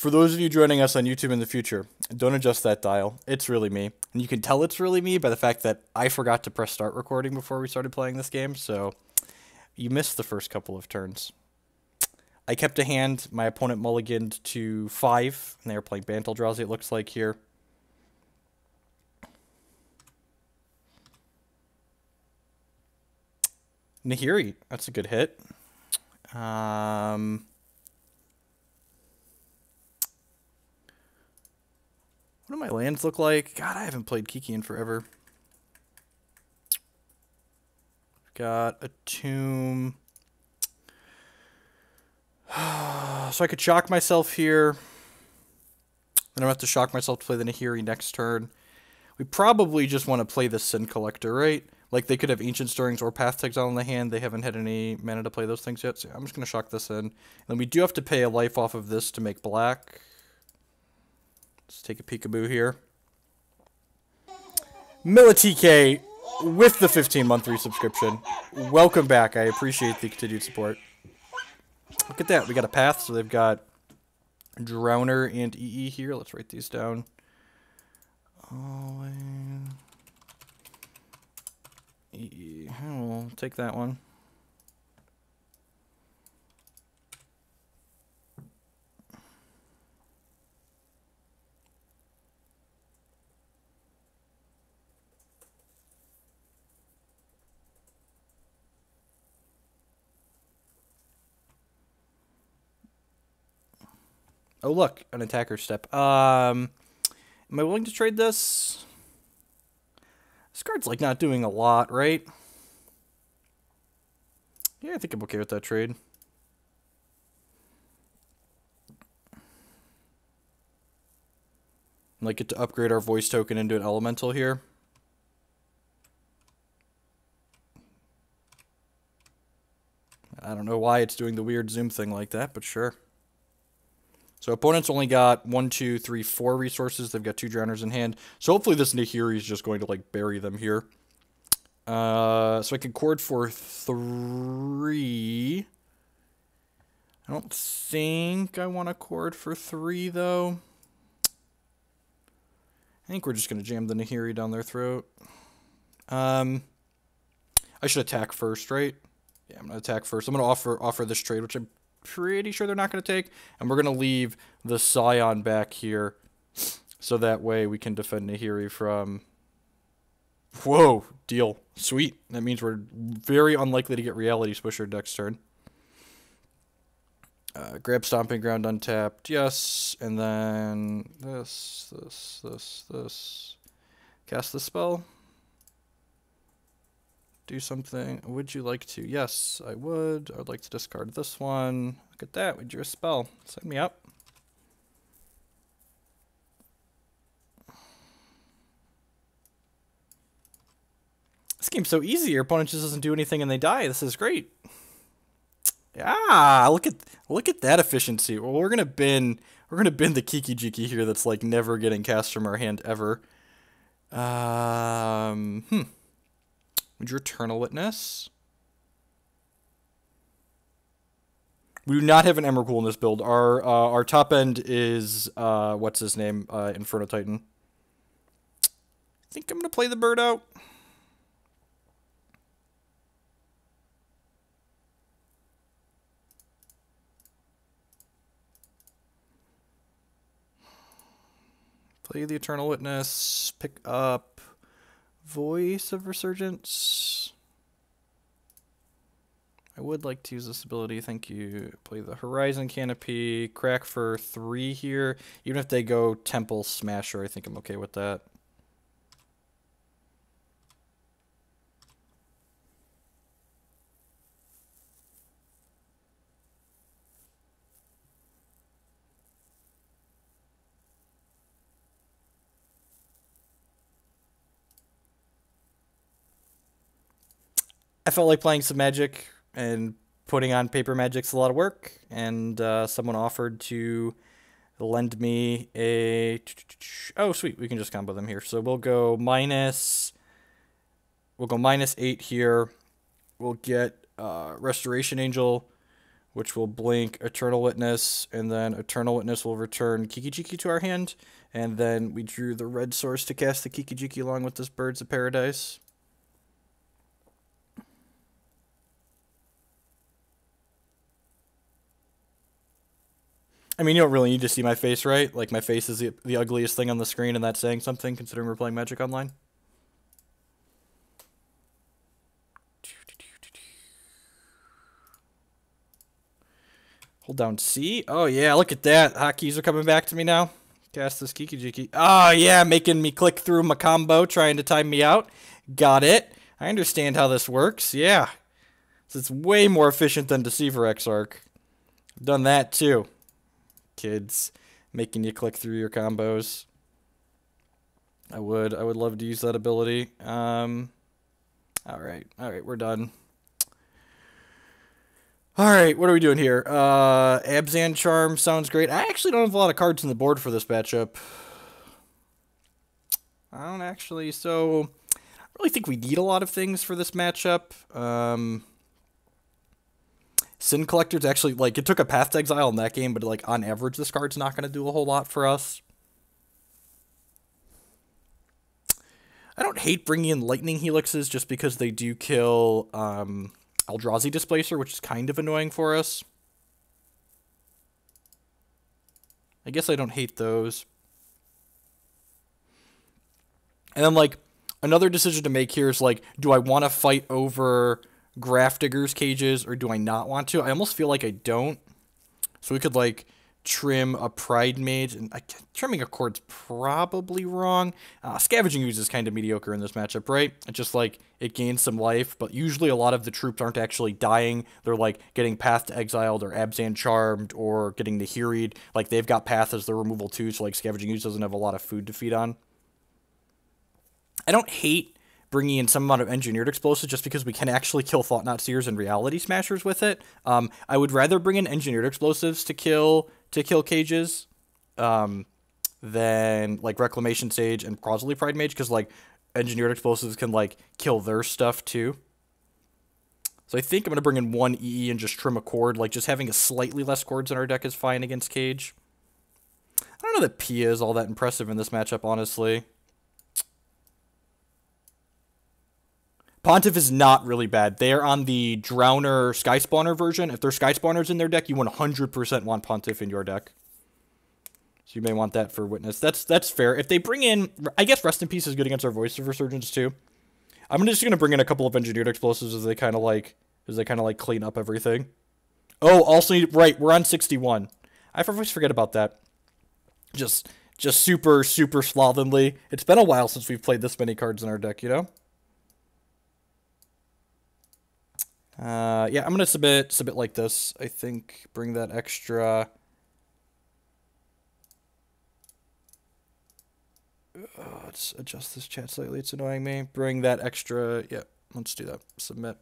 For those of you joining us on YouTube in the future, don't adjust that dial. It's really me. And you can tell it's really me by the fact that I forgot to press start recording before we started playing this game, so you missed the first couple of turns. I kept a hand. My opponent mulliganed to 5, and they were playing Bantle Drowsy, it looks like here. Nahiri, that's a good hit. What do my lands look like? God, I haven't played Kiki in forever. Got a tomb. So I could shock myself here. Then I have to shock myself to play the Nahiri next turn. We probably just want to play the Sin Collector, right? Like, they could have Ancient Stirrings or Path to Exile in the hand. They haven't had any mana to play those things yet, so I'm just going to shock this in. And then we do have to pay a life off of this to make black. Let's take a peekaboo here. MilliTK with the 15-month resubscription. Welcome back. I appreciate the continued support. Look at that. We got a path, so they've got Drowner and EE here. Let's write these down. EE. We'll take that one. Oh, look, an attacker step. Am I willing to trade this? This card's, like, not doing a lot, right? Yeah, I think I'm okay with that trade. Like, get to upgrade our voice token into an elemental here. I don't know why it's doing the weird zoom thing like that, but sure. So opponents only got 1, 2, 3, 4 resources. They've got 2 drowners in hand. So hopefully this Nahiri is just going to, like, bury them here. So I can chord for 3. I don't think I want to chord for 3, though. I think we're just going to jam the Nahiri down their throat. I should attack first, right? Yeah, I'm going to attack first. I'm going to offer this trade, which I'm pretty sure they're not going to take. And we're going to leave the Scion back here so that way we can defend Nahiri from... Whoa, deal. Sweet. That means we're very unlikely to get Reality Swisher next turn. Grab Stomping Ground untapped. Yes. And then this. Cast the spell. Do something. Would you like to? Yes, I would. I would like to discard this one. Look at that. We drew a spell. Sign me up. This game's so easy. Your opponent just doesn't do anything and they die. This is great. Yeah, look at that efficiency. Well, we're gonna bin the Kiki-Jiki here. That's like never getting cast from our hand ever. We drew Eternal Witness. We do not have an Emrakul in this build. Our top end is what's his name? Inferno Titan. I think I'm gonna play the bird out. Play the Eternal Witness. Pick up Voice of Resurgence. I would like to use this ability. Thank you. Play the Horizon Canopy. Crack for 3 here. Even if they go Temple Smasher, I think I'm okay with that. I felt like playing some Magic, and putting on paper Magic's a lot of work, and someone offered to lend me a... Oh, sweet, we can just combo them here. So we'll go minus 8 here. We'll get Restoration Angel. which will blink Eternal Witness, and then Eternal Witness will return Kiki-Jiki to our hand, and then we drew the red source to cast the Kiki-Jiki along with this Birds of Paradise. I mean, you don't really need to see my face, right? Like, my face is the ugliest thing on the screen, and that's saying something, considering we're playing Magic Online. Hold down C. Oh, yeah, look at that. Hotkeys are coming back to me now. Cast this Kiki-Jiki. Oh, yeah, making me click through my combo, trying to time me out. Got it. I understand how this works. Yeah. So it's way more efficient than Deceiver Exarch. I've done that, too. Kids, making you click through your combos. I would love to use that ability. All right, we're done. All right, what are we doing here? Abzan Charm sounds great. I actually don't have a lot of cards on the board for this matchup. I don't actually, so I don't really think we need a lot of things for this matchup. Sin Collector's actually, like, it took a Path to Exile in that game, but, like, on average, this card's not going to do a whole lot for us. I don't hate bringing in Lightning Helixes just because they do kill Eldrazi Displacer, which is kind of annoying for us. I guess I don't hate those. And then, like, another decision to make here is, like, do I want to fight over Grafdigger's cages, or do I not want to? I almost feel like I don't. So we could, like, trim a Pridemage, and trimming a Chord's probably wrong. Scavenging Ooze is kind of mediocre in this matchup, right? It's just, like, it gains some life, but usually a lot of the troops aren't actually dying. They're, like, getting Path to Exiled, or Abzan Charmed, or getting Nahiri'd. Like, they've got Path as their removal too, so, like, Scavenging Ooze doesn't have a lot of food to feed on. I don't hate bringing in some amount of Engineered Explosives just because we can actually kill Thought-Knot Seers and Reality Smashers with it. I would rather bring in Engineered Explosives to kill cages than, like, Reclamation Sage and Qasali Pridemage, because, like, Engineered Explosives can, like, kill their stuff too. So I think I'm going to bring in one EE and just trim a Chord. Like, just having a slightly less Chords in our deck is fine against Cage. I don't know that Pia is all that impressive in this matchup, honestly. Pontiff is not really bad. They're on the Drowner Sky Spawner version. If there's Sky Spawners in their deck, you 100% want Pontiff in your deck. So you may want that for Witness. That's fair. If they bring in, I guess Rest in Peace is good against our Voice of Resurgence too. I'm just gonna bring in a couple of Engineered Explosives as they kind of like clean up everything. Oh, also right, we're on 61. I always forget about that. Just super slovenly. It's been a while since we've played this many cards in our deck, you know. Yeah, I'm gonna submit like this. I think bring that extra. Let's adjust this chat slightly. It's annoying me. Bring that extra. Yeah, let's do that. Submit.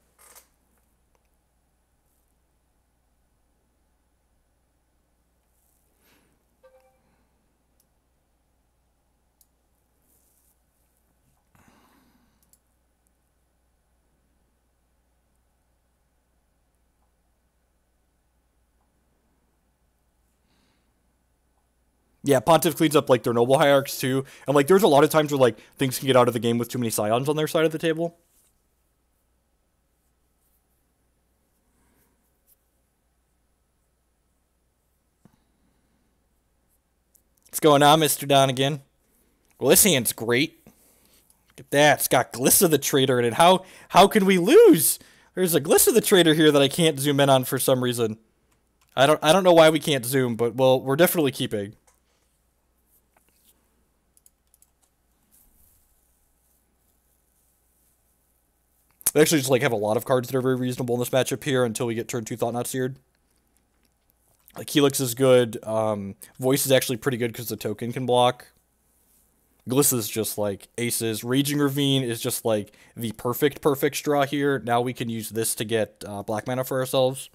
Yeah, Pontiff cleans up, like, their Noble Hierarchs, too. And, like, there's a lot of times where, like, things can get out of the game with too many Scions on their side of the table. What's going on, Mr. Donegan? Well, this hand's great. Look at that. It's got Glissa the Traitor in it. How can we lose? There's a Glissa the Traitor here that I can't zoom in on for some reason. I don't know why we can't zoom, but, well, we're definitely keeping. We actually just, like, have a lot of cards that are very reasonable in this matchup here until we get turn 2 Thought-Knot Seared. Like, Helix is good. Voice is actually pretty good because the token can block. Glissa is just, like, aces. Raging Ravine is just, like, the perfect draw here. Now we can use this to get black mana for ourselves.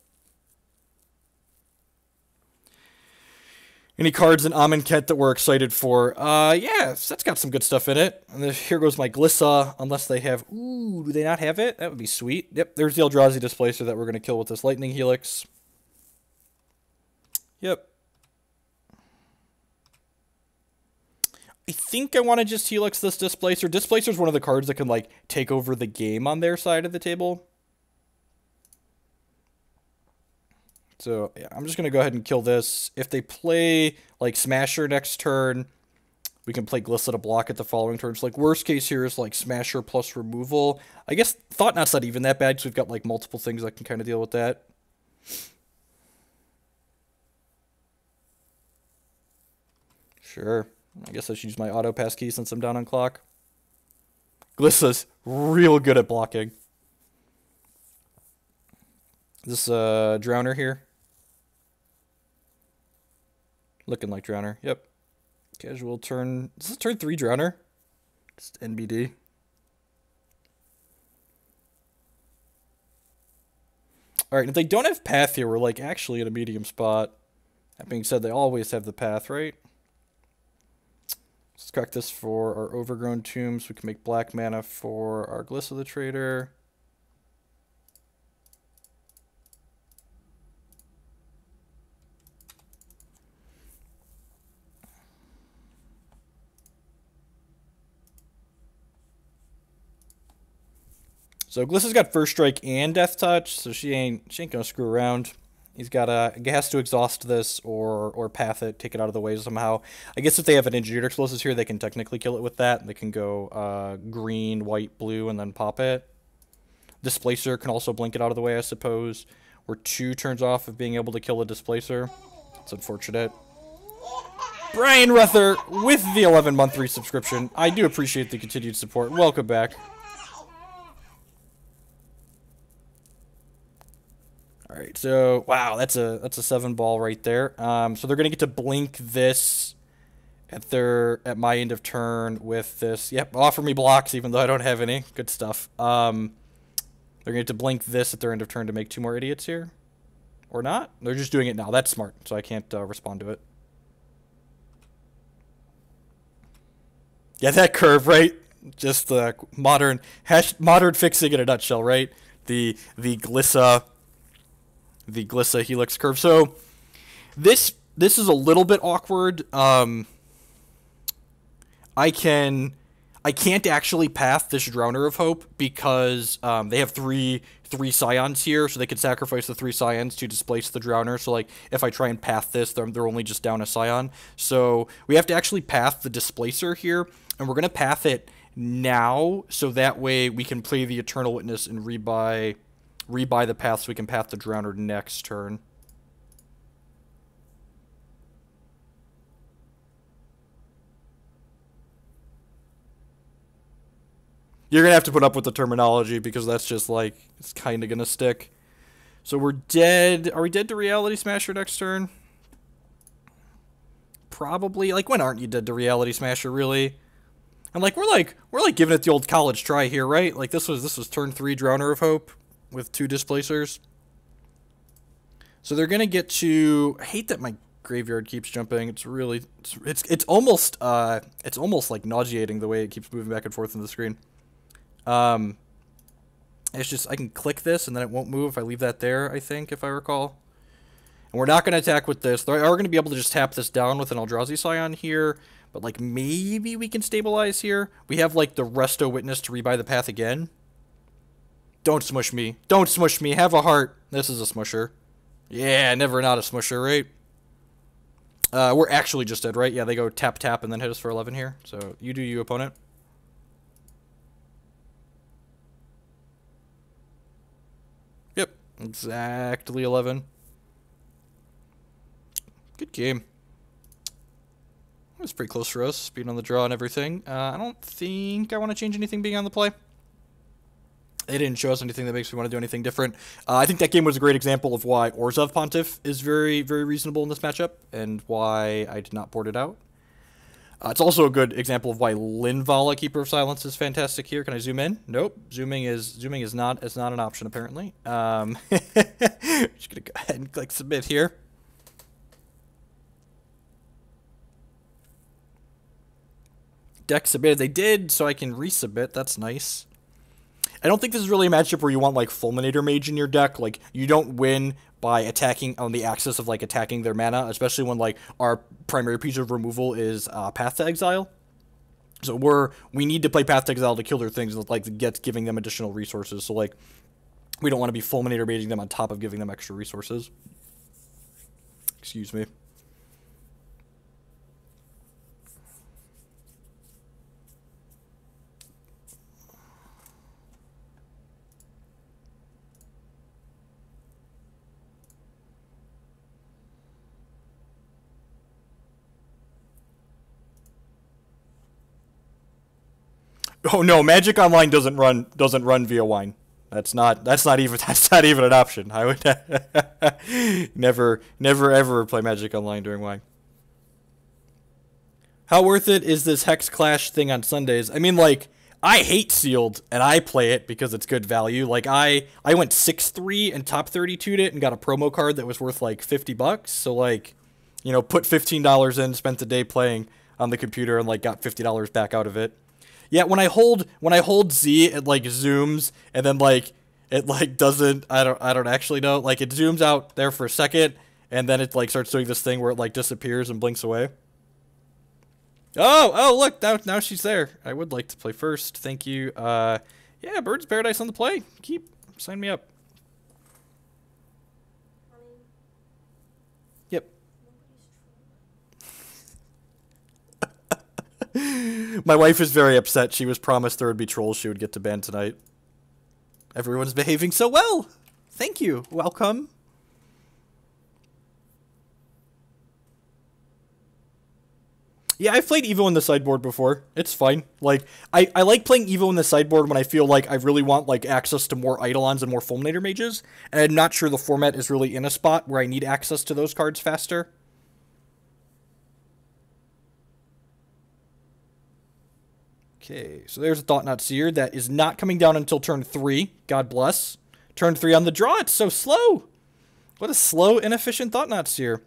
Any cards in Amonkhet that we're excited for? Yeah, that's got some good stuff in it. And here goes my Glissa, unless they have... Ooh, do they not have it? That would be sweet. Yep, there's the Eldrazi Displacer that we're going to kill with this Lightning Helix. Yep. I think I want to just Helix this Displacer. Displacer is one of the cards that can, like, take over the game on their side of the table. So, yeah, I'm just going to go ahead and kill this. If they play, like, Smasher next turn, we can play Glissa to block it the following turns. Like, worst case here is, like, Smasher plus removal. I guess Thought-Knot's not even that bad because we've got, like, multiple things that can kind of deal with that. Sure. I guess I should use my auto pass key since I'm down on clock. Glissa's real good at blocking. Is this a Drowner here? Looking like Drowner. Yep. Casual turn. Is this turn 3 Drowner? Just NBD. Alright, if they don't have path here, we're like actually in a medium spot. That being said, they always have the path, right? Let's crack this for our Overgrown Tomb so we can make black mana for our Glissa the Traitor. So Glissa's got First Strike and Death Touch, so she ain't gonna screw around. He has to exhaust this or path it, take it out of the way somehow. I guess if they have an Engineered Explosives here, they can technically kill it with that. They can go green, white, blue, and then pop it. Displacer can also blink it out of the way, I suppose. We're 2 turns off of being able to kill a Displacer. It's unfortunate. Brian Ruther with the 11-month resubscription. I do appreciate the continued support. Welcome back. All right, so wow, that's a 7-ball right there. So they're gonna get to blink this at my end of turn with this. Yep, offer me blocks even though I don't have any. Good stuff. They're gonna get to blink this at their end of turn to make 2 more idiots here, or not? They're just doing it now. That's smart, so I can't respond to it. Yeah, that curve, right? Just the modern fixing in a nutshell, right? The Glissa. The Glissa Helix curve. So this is a little bit awkward. I can't actually path this Drowner of Hope because they have three Scions here, so they can sacrifice the 3 Scions to displace the Drowner. So like if I try and path this, they're only just down a Scion. So we have to actually path the Displacer here, and we're gonna path it now, so that way we can play the Eternal Witness and rebuy the path so we can path the Drowner next turn. You're going to have to put up with the terminology because that's just like, it's kind of going to stick. So we're dead. Are we dead to Reality Smasher next turn? Probably. Like, when aren't you dead to Reality Smasher, really? And like, we're like giving it the old college try here, right? Like, this was turn 3 Drowner of Hope with 2 Displacers. So they're gonna get to. I hate that my graveyard keeps jumping. It's really it's almost like nauseating the way it keeps moving back and forth on the screen. It's just I can click this and then it won't move if I leave that there, I think, if I recall. And we're not gonna attack with this. They are gonna be able to just tap this down with an Eldrazi Scion here, but like maybe we can stabilize here. We have like the Resto Witness to rebuy the path again. Don't smush me. Don't smush me. Have a heart. This is a smusher. Yeah, never not a smusher, right? We're actually just dead, right? Yeah, they go tap, tap, and then hit us for 11 here. So you do you, opponent. Yep, exactly 11. Good game. It was pretty close for us, being on the draw and everything. I don't think I want to change anything being on the play. They didn't show us anything that makes me want to do anything different. I think that game was a great example of why Orzhov Pontiff is very, very reasonable in this matchup, and why I did not board it out. It's also a good example of why Linvala, Keeper of Silence, is fantastic here. Can I zoom in? Nope. Zooming is not an option apparently. Just gonna go ahead and click submit here. Deck submitted. They did, so I can resubmit. That's nice. I don't think this is really a matchup where you want, like, Fulminator Mage in your deck. Like, you don't win by attacking on the axis of, like, attacking their mana, especially when, like, our primary piece of removal is Path to Exile. So we need to play Path to Exile to kill their things that, like, giving them additional resources. So, like, we don't want to be Fulminator Maging them on top of giving them extra resources. Excuse me. Oh no, Magic Online doesn't run via wine. That's not even an option. I would never ever play Magic Online during wine. How worth it is this Hex Clash thing on Sundays? I mean, like, I hate Sealed, and I play it because it's good value. Like, I went 6-3 and top 32'd it and got a promo card that was worth, like, $50. So, like, you know, put $15 in, spent the day playing on the computer, and, like, got $50 back out of it. Yeah, when I hold Z, it, like, zooms, and then, like, it, like, doesn't, I don't actually know. Like, it zooms out there for a second, and then it, like, starts doing this thing where it, like, disappears and blinks away. Oh, look, now she's there. I would like to play first. Thank you. Yeah, Bird's Paradise on the play. Sign me up. Yep. My wife is very upset. She was promised there would be trolls she would get to ban tonight. Everyone's behaving so well. Thank you. Welcome. Yeah, I've played Evo in the sideboard before. It's fine. Like, I like playing Evo in the sideboard when I feel like I really want, like, access to more Eidolons and more Fulminator Mages. And I'm not sure the format is really in a spot where I need access to those cards faster. Okay, so there's a Thought-Knot Seer. That is not coming down until turn 3. God bless. Turn 3 on the draw. It's so slow. What a slow, inefficient Thought-Knot Seer.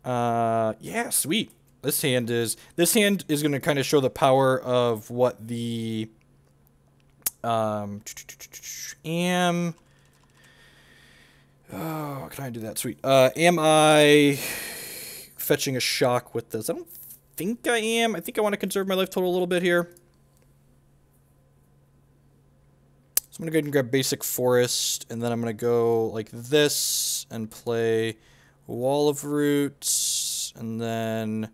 Yeah, sweet. This hand is going to kind of show the power of what the Oh, can I do that? Sweet. Am I fetching a shock with this? I don't think I am. I think I want to conserve my life total a little bit here. So I'm going to go ahead and grab Basic Forest, and then I'm going to go like this and play Wall of Roots, and then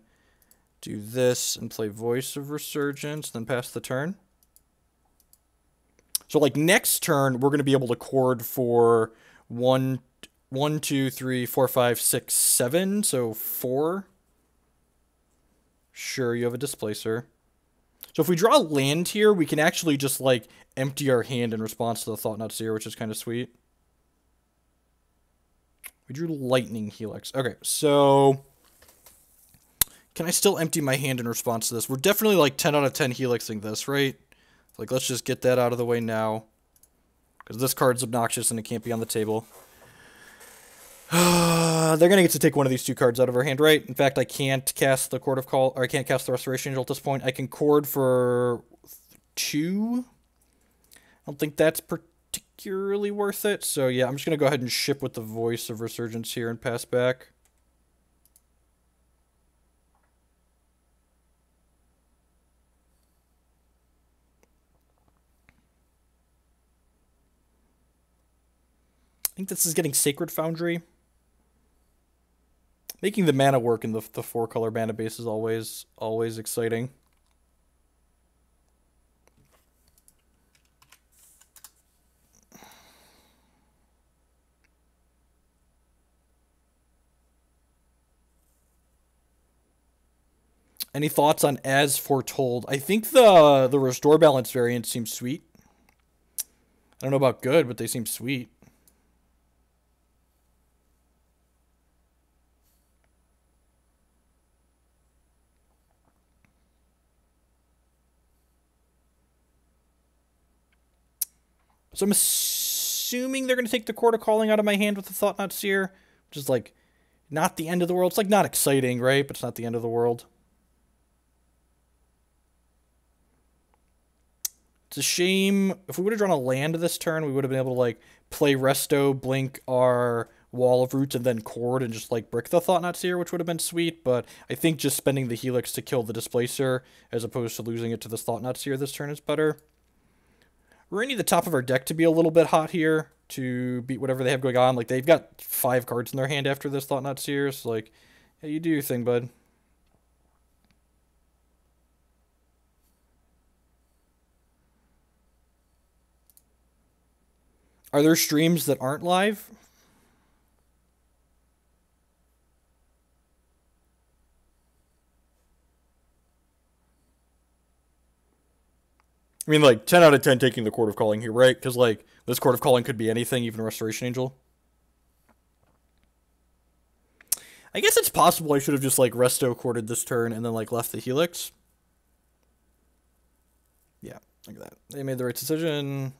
do this and play Voice of Resurgence, then pass the turn. So, like, next turn, we're going to be able to chord for 1, 2, 3, 4, 5, 6, 7. So, 4. Sure, you have a Displacer. So, if we draw land here, we can actually just, like, empty our hand in response to the Thought-Knot Seer, which is kind of sweet. We drew Lightning Helix. Okay, so can I still empty my hand in response to this? We're definitely, like, 10 out of 10 Helixing this, right? Like, let's just get that out of the way now. Because this card's obnoxious and it can't be on the table. They're going to get to take one of these two cards out of our hand, right? In fact, I can't cast the Chord of Call, or I can't cast the Restoration Angel at this point. I can chord for 2. I don't think that's particularly worth it. So, yeah, I'm just going to go ahead and ship with the Voice of Resurgence here and pass back. I think this is getting Sacred Foundry. Making the mana work in the 4-color mana base is always exciting. Any thoughts on As Foretold? I think the Restore Balance variant seems sweet. I don't know about good, but they seem sweet. So I'm assuming they're going to take the Chord of Calling out of my hand with the Thought-Knot Seer, which is, like, not the end of the world. It's, like, not exciting, right? But it's not the end of the world. It's a shame. If we would have drawn a land this turn, we would have been able to, like, play Resto, blink our Wall of Roots, and then Chord and just, like, brick the Thought-Knot Seer, which would have been sweet, but I think just spending the Helix to kill the Displacer, as opposed to losing it to this Thought-Knot Seer this turn is better. We're going to need the top of our deck to be a little bit hot here to beat whatever they have going on. Like, they've got 5 cards in their hand after this Thought-Knot Seer, so, like, yeah, you do your thing, bud. Are there streams that aren't live? I mean, like, 10 out of 10 taking the Chord of Calling here, right? Because, like, this Chord of Calling could be anything, even Restoration Angel. I guess it's possible I should have just, like, Resto Chorded this turn and then, like, left the Helix. Yeah, look at that. They made the right decision.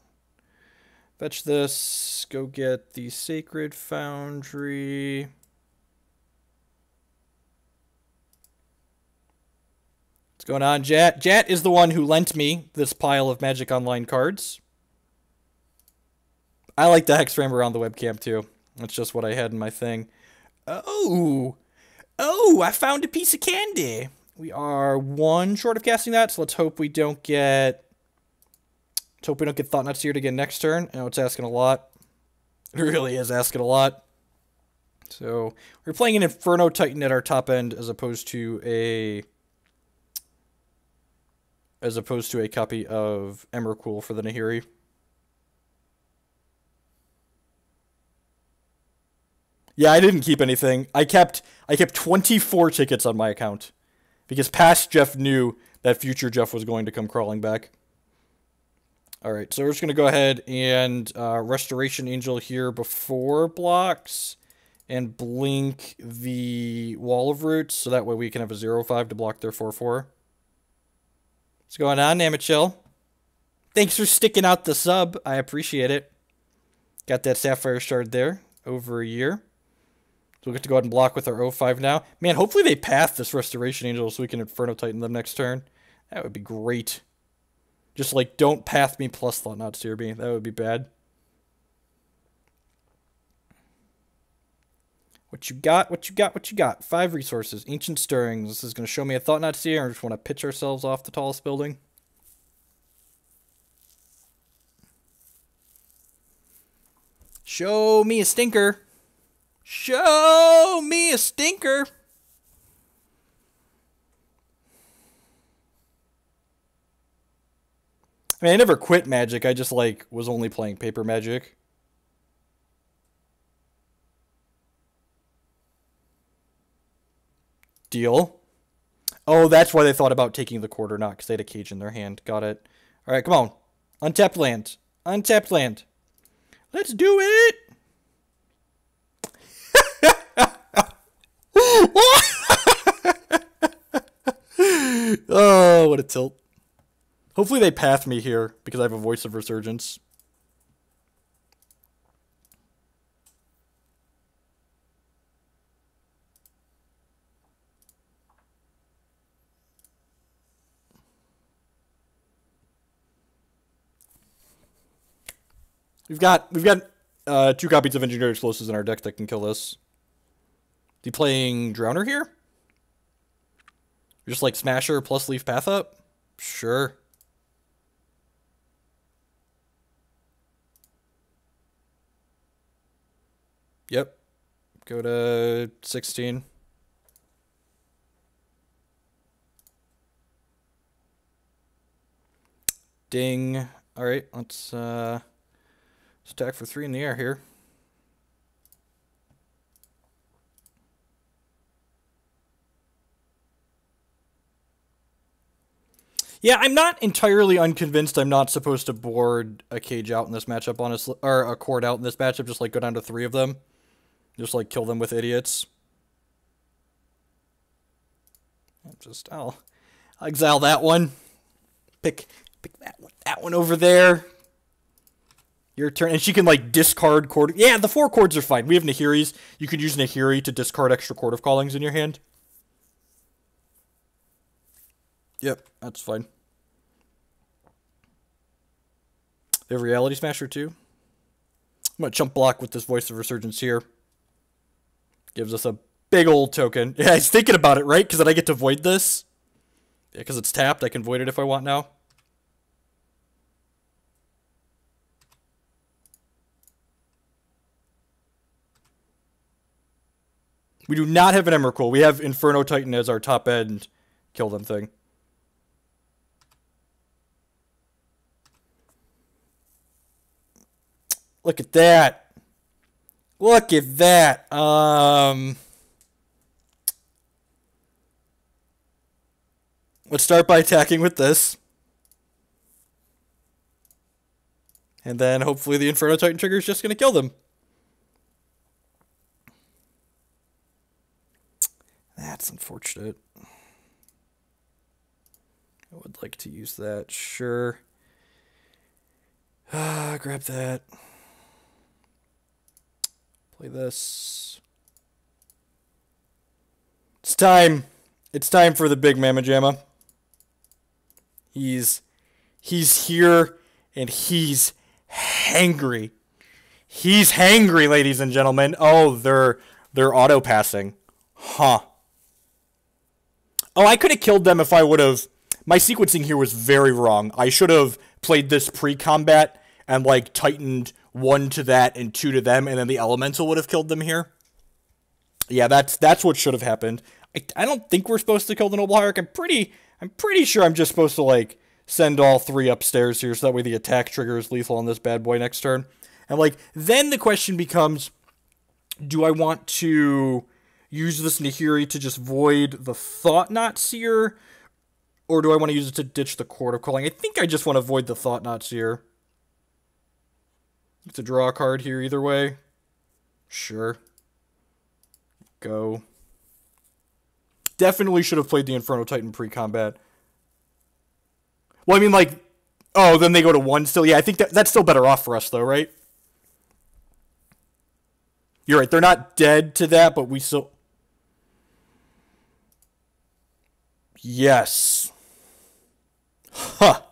Fetch this. Go get the Sacred Foundry. What's going on, Jat? Jat is the one who lent me this pile of Magic Online cards. I like the hex frame around the webcam, too. That's just what I had in my thing. Oh! Oh, I found a piece of candy! We are 1 short of casting that, so let's hope we don't get... Let's hope we don't get Thought-Knot Seered again next turn. I know it's asking a lot. It really is asking a lot. So, we're playing an Inferno Titan at our top end as opposed to a copy of Emrakul for the Nahiri. Yeah, I didn't keep anything. I kept 24 tickets on my account. Because past Jeff knew that future Jeff was going to come crawling back. Alright, so we're just going to go ahead and Restoration Angel here before blocks. And blink the Wall of Roots, so that way we can have a 0/5 to block their 4/4. What's going on, Namachill? Thanks for sticking out the sub. I appreciate it. Got that Sapphire Shard there. Over a year. So we'll get to go ahead and block with our 0/5 now. Man, hopefully they path this Restoration Angel so we can Inferno Titan them next turn. That would be great. Just, like, don't path me plus Thought-Knot Seer me. That would be bad. What you got? What you got? What you got? 5 resources. Ancient Stirrings. This is going to show me a Thought-Knot Seer. I just want to pitch ourselves off the tallest building. Show me a stinker. Show me a stinker. I mean, I never quit Magic. I just, like, was only playing paper Magic. Deal. Oh, that's why they thought about taking the Chord or not, because they had a cage in their hand. Got it. All right, come on. Untapped land. Untapped land. Let's do it! Oh, what a tilt. Hopefully they path me here, because I have a Voice of Resurgence. We've got 2 copies of Engineered Explosives in our deck that can kill this. Is he playing Drowner here? Just like Smasher plus Leaf Path up? Sure. Yep. Go to 16. Ding. Alright, let's stack for 3 in the air here. Yeah, I'm not entirely unconvinced I'm not supposed to board a cage out in this matchup, honestly, or a Chord out in this matchup, just like go down to 3 of them. Just like kill them with idiots. I'll exile that one. Pick that one over there. Your turn. And she can, like, discard Chord. Yeah, the 4 Chords are fine. We have Nahiris. You could use Nahiri to discard extra Chord of Callings in your hand. Yep, that's fine. They have Reality Smasher too. I'm going to chump block with this Voice of Resurgence here. Gives us a big old token. Yeah, I was thinking about it, right? Because then I get to void this. Yeah, because it's tapped. I can void it if I want now. We do not have an Emrakul. We have Inferno Titan as our top end kill them thing. Look at that. Look at that. Let's start by attacking with this. And then hopefully the Inferno Titan trigger is just going to kill them. That's unfortunate. I would like to use that. Sure. Grab that. Play this. It's time. It's time for the big Mamma Jamma. He's here and he's hangry. He's hangry, ladies and gentlemen. Oh, they're auto passing. Huh. Oh, I could have killed them if I would have. My sequencing here was very wrong. I should have played this pre-combat and like tightened 1 to that and 2 to them, and then the elemental would have killed them here. Yeah, that's what should have happened. I don't think we're supposed to kill the Noble Hierarch. I'm pretty sure I'm just supposed to like send all 3 upstairs here, so that way the attack trigger is lethal on this bad boy next turn. And like then the question becomes, do I want to use this Nahiri to just void the Thought-Knot Seer, or do I want to use it to ditch the Chord of Calling? I think I just want to void the Thought-Knot Seer. To draw a card here either way. Sure. Go. Definitely should have played the Inferno Titan pre-combat. Well, I mean, like, oh, then they go to 1 still. Yeah, I think that's still better off for us, though, right? You're right. They're not dead to that, but we still... Yes. Huh.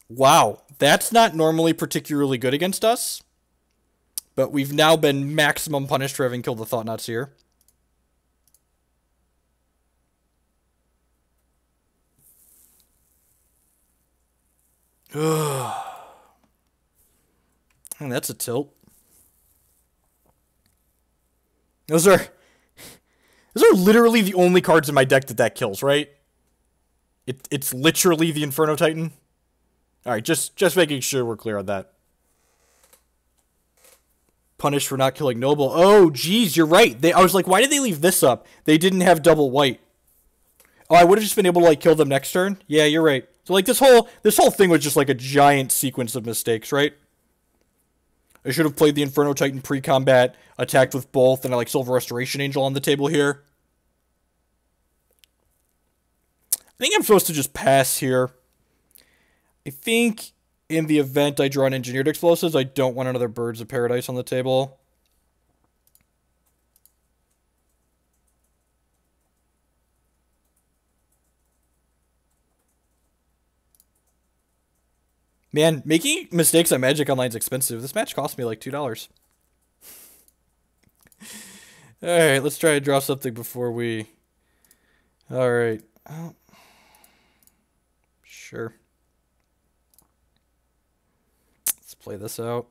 Wow. That's not normally particularly good against us. But we've now been maximum punished for having killed the Thought-Knot Seer. And that's a tilt. Those are literally the only cards in my deck that kills, right? It's literally the Inferno Titan. Alright, just making sure we're clear on that. Punished for not killing Noble. Oh, geez, you're right. I was like, why did they leave this up? They didn't have double white. Oh, I would have just been able to like kill them next turn. Yeah, you're right. So like this whole thing was just like a giant sequence of mistakes, right? I should have played the Inferno Titan pre-combat, attacked with both, and I like Silver Restoration Angel on the table here. I think I'm supposed to just pass here. I think in the event I draw an Engineered Explosives, I don't want another Birds of Paradise on the table. Man, making mistakes on Magic Online is expensive. This match cost me like $2. Alright, let's try to draw something before we... Alright. Oh. Sure. Let's play this out.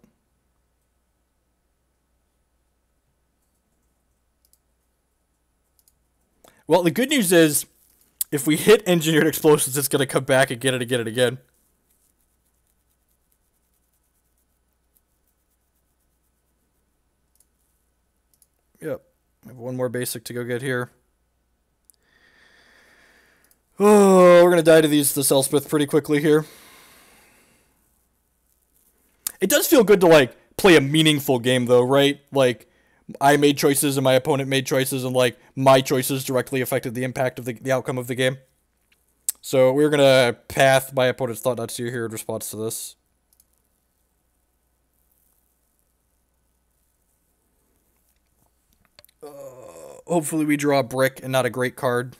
Well, the good news is, if we hit Engineered Explosives, it's going to come back and get it again. Yep. I have one more basic to go get here. Oh, we're going to die to the Selspith pretty quickly here. It does feel good to, like, play a meaningful game, though, right? Like, I made choices and my opponent made choices, and, like, my choices directly affected the impact of the outcome of the game. So we're going to path my opponent's Thought-Knot Seer here in response to this. Hopefully we draw a brick and not a great card.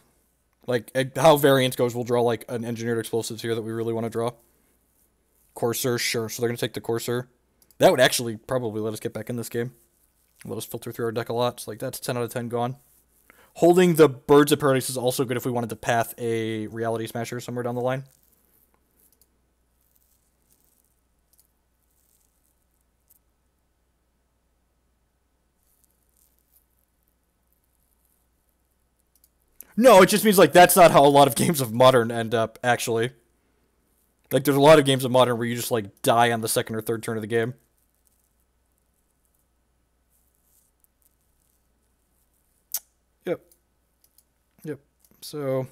Like, how variance goes, we'll draw, like, an Engineered Explosives here that we really want to draw. Courser, sure. So they're going to take the Courser. That would actually probably let us get back in this game. Let us filter through our deck a lot. So, like, that's 10 out of 10 gone. Holding the Birds of Paradise is also good if we wanted to path a Reality Smasher somewhere down the line. No, it just means, like, that's not how a lot of games of Modern end up, actually. Like, there's a lot of games of Modern where you just, like, die on the second or third turn of the game. Yep. Yep. So...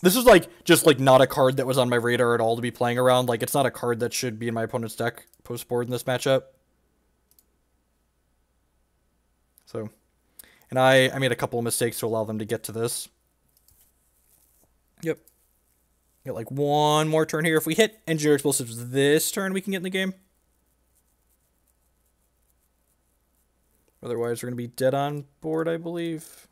this is, like, just, like, not a card that was on my radar at all to be playing around. Like, it's not a card that should be in my opponent's deck post-board in this matchup. So... and I made a couple of mistakes to allow them to get to this. Yep. Got like one more turn here. If we hit Engineer Explosives this turn, we can get in the game. Otherwise, we're going to be dead on board, I believe.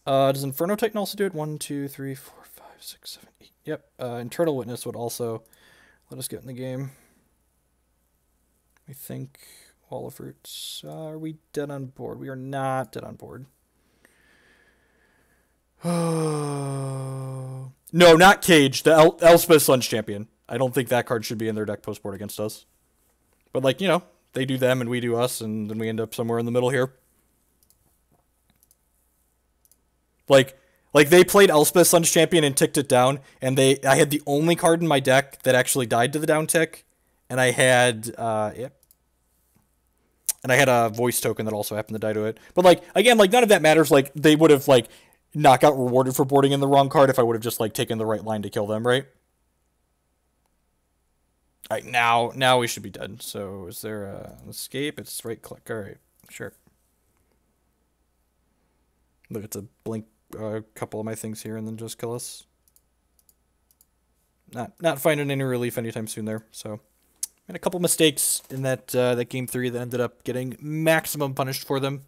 Does Inferno Titan also do it? 1, 2, 3, 4, 5, 6, 7, 8. Yep. Internal Witness would also let us get in the game. I think Wall of Roots. Are we dead on board? We are not dead on board. No, not Cage. The Elspeth Sun's Champion. I don't think that card should be in their deck post-board against us. But, like, you know, they do them and we do us, and then we end up somewhere in the middle here. Like they played Elspeth Sun's Champion and ticked it down, and I had the only card in my deck that actually died to the down tick, and I had, yep. And I had a voice token that also happened to die to it. But, like, again, like, none of that matters. Like, they would have, like, not got rewarded for boarding in the wrong card if I would have just, like, taken the right line to kill them, right? Alright, now we should be dead. So, is there an escape? It's right-click. Alright, sure. Look, it's a blink a couple of my things here and then just kill us. Not finding any relief anytime soon there, so... made a couple mistakes in that that game 3 that ended up getting maximum punished for them.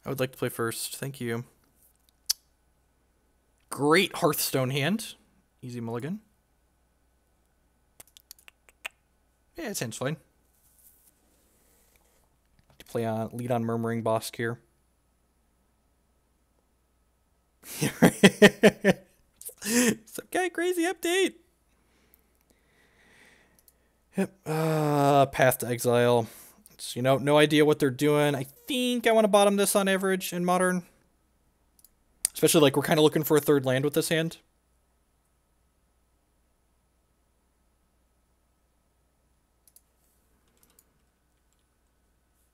I would like to play first. Thank you. Great Hearthstone hand. Easy mulligan. Yeah, it sounds fine. Lead on Murmuring Bosk here. Some guy crazy update. Yep. Path to Exile. You know, no idea what they're doing. I think I want to bottom this on average in Modern. Especially, like, we're kind of looking for a third land with this hand.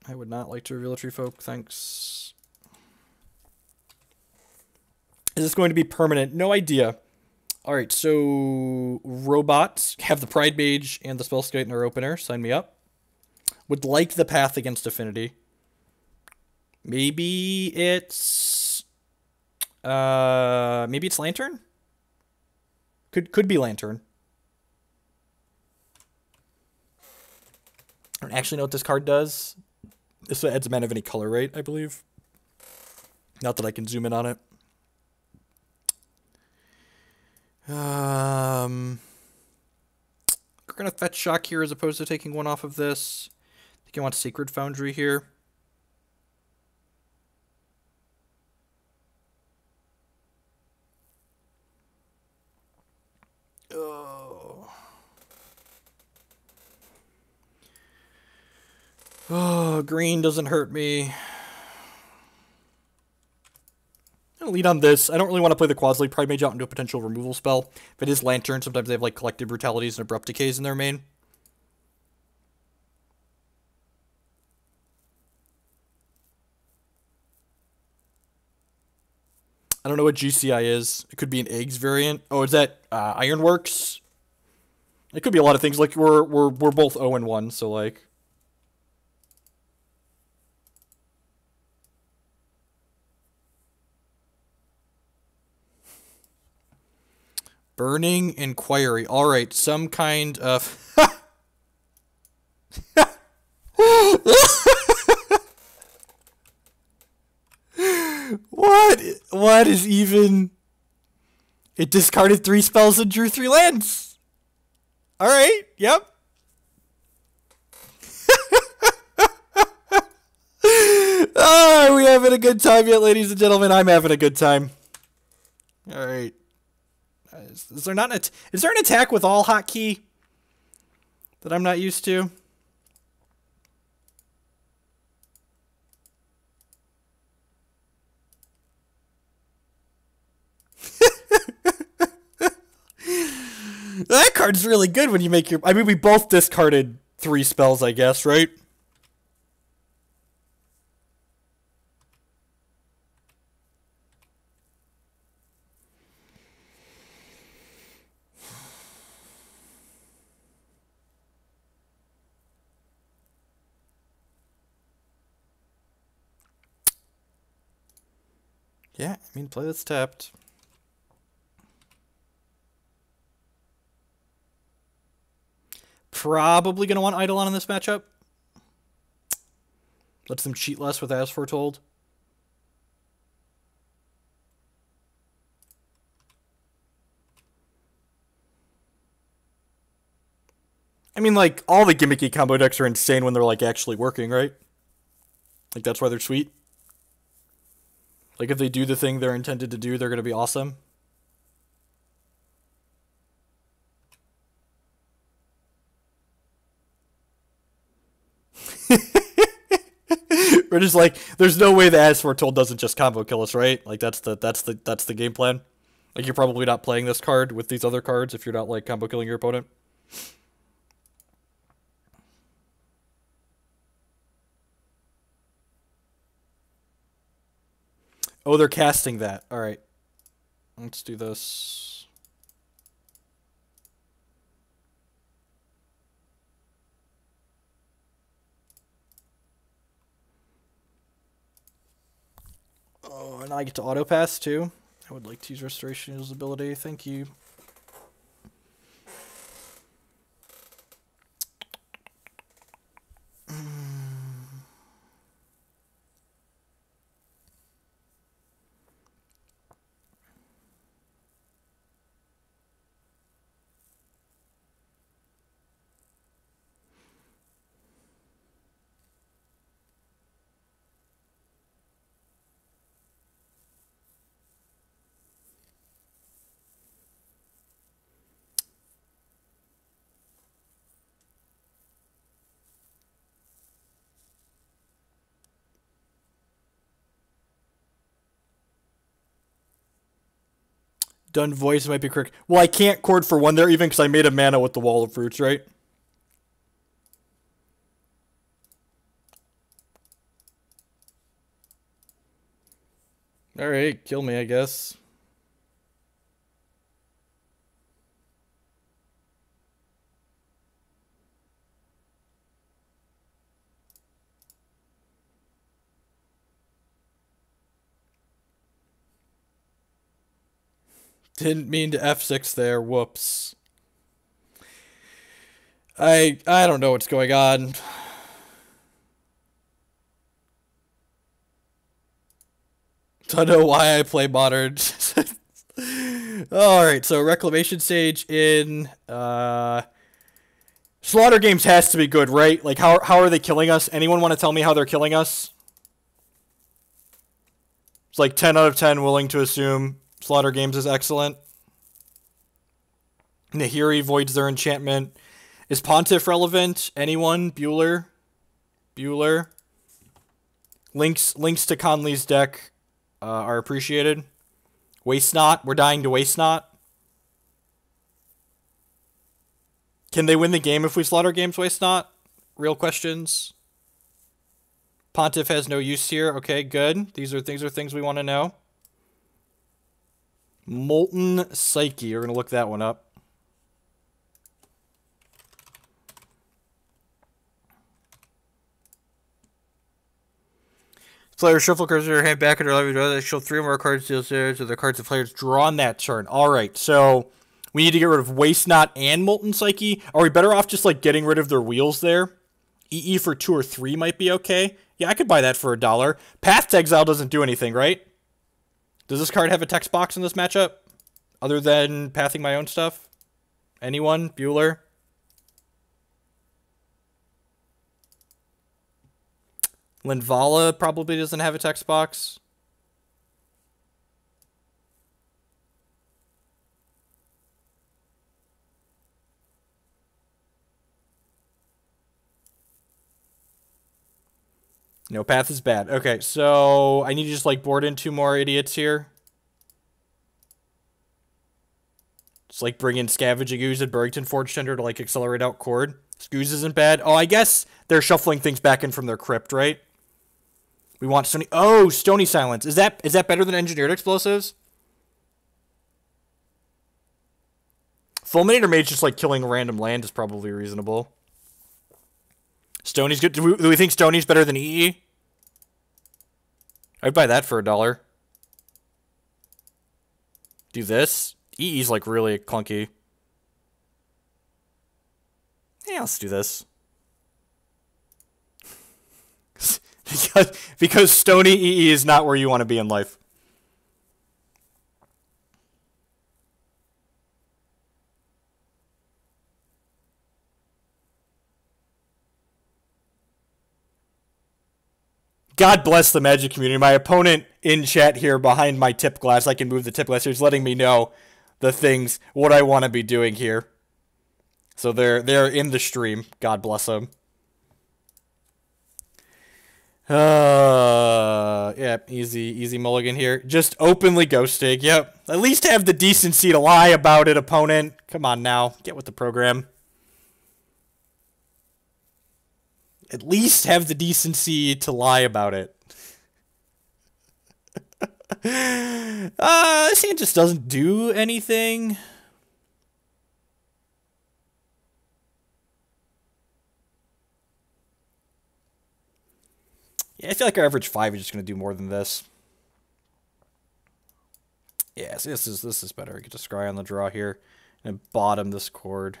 I would not like to reveal a Tree Folk, thanks. Is this going to be permanent? No idea. Alright, so... robots have the Pridemage and the Spellskite in our opener. Sign me up. Would like the path against Affinity. Maybe it's Lantern? Could be Lantern. I don't actually know what this card does. This adds a mana of any color, right? I believe. Not that I can zoom in on it. We're gonna fetch Shock here as opposed to taking one off of this. I think I want Sacred Foundry here. Oh, green doesn't hurt me. I'm gonna lead on this. I don't really want to play the Qasali Pridemage out into a potential removal spell. If it is Lantern, sometimes they have like Collective Brutalities and Abrupt Decays in their main. I don't know what GCI is. It could be an eggs variant. Oh, is that Ironworks? It could be a lot of things. Like we're both 0-1, so like. Burning Inquiry. All right, some kind of. What is even? It discarded 3 spells and drew 3 lands. All right. Yep. Oh, are we having a good time yet, ladies and gentlemen? I'm having a good time. All right. Is there not is there an attack with all hotkey that I'm not used to? That card's really good when you make your... I mean, we both discarded 3 spells, I guess, right? Yeah, I mean, play that's tapped. Probably going to want Eidolon in this matchup. Lets them cheat less with As Foretold. I mean, like, all the gimmicky combo decks are insane when they're, like, actually working, right? Like, that's why they're sweet. Like, if they do the thing they're intended to do, they're going to be awesome. We're just like, there's no way the As Foretold doesn't just combo kill us, right? Like, that's the game plan. Like, you're probably not playing this card with these other cards if you're not, like, combo killing your opponent. Oh, they're casting that. All right. Let's do this. Oh, and I get to auto pass too. I would like to use Restoration as ability. Thank you. Done voice might be correct. Well, I can't chord for 1 there even because I made a mana with the Wall of Fruits, right? Alright, kill me, I guess. Didn't mean to F6 there. Whoops. I don't know what's going on. Don't know why I play Modern. Alright, so Reclamation Sage in Slaughter Games has to be good, right? Like, how are they killing us? Anyone want to tell me how they're killing us? It's like 10 out of 10 willing to assume Slaughter Games is excellent. Nahiri voids their enchantment. Is Pontiff relevant? Anyone? Bueller? Links to Conley's deck are appreciated. Waste Not. We're dying to Waste Not. Can they win the game if we Slaughter Games Waste Not? Real questions. Pontiff has no use here. Okay, good. These are things we want to know. Molten Psyche. We're going to look that one up. Player shuffle cards in their hand back in their library. They show 3 or more cards deal series or the cards the players draw on that turn. Alright, so we need to get rid of Waste Not and Molten Psyche. Are we better off just like getting rid of their wheels there? EE for 2 or 3 might be okay. Yeah, I could buy that for $1. Path to Exile doesn't do anything, right? Does this card have a text box in this matchup? Other than pathing my own stuff? Anyone? Bueller? Linvala probably doesn't have a text box. No, path is bad. Okay, so I need to just like board in 2 more idiots here. Just like bring in Scavenging Ooze and Burrenton Forge-Tender to like accelerate out Chord. Ooze isn't bad. Oh, I guess they're shuffling things back in from their crypt, right? We want Stony... Oh, Stony Silence. Is that better than Engineered Explosives? Fulminator Mage just like killing a random land is probably reasonable. Stony's good. Do we think Stony's better than EE? I'd buy that for $1. Do this. EE's like really clunky. Yeah, let's do this. because Stony EE is not where you want to be in life. God bless the Magic community. My opponent in chat here behind my tip glass, I can move the tip glass here, is letting me know the things, what I want to be doing here. So they're in the stream. God bless them. Yeah, easy mulligan here. Just openly ghosting. Yep. At least have the decency to lie about it, opponent. Come on now. Get with the program. At least have the decency to lie about it. This hand just doesn't do anything. Yeah, I feel like our average 5 is just going to do more than this. Yeah, so this is better. I get to scry on the draw here and bottom this Chord.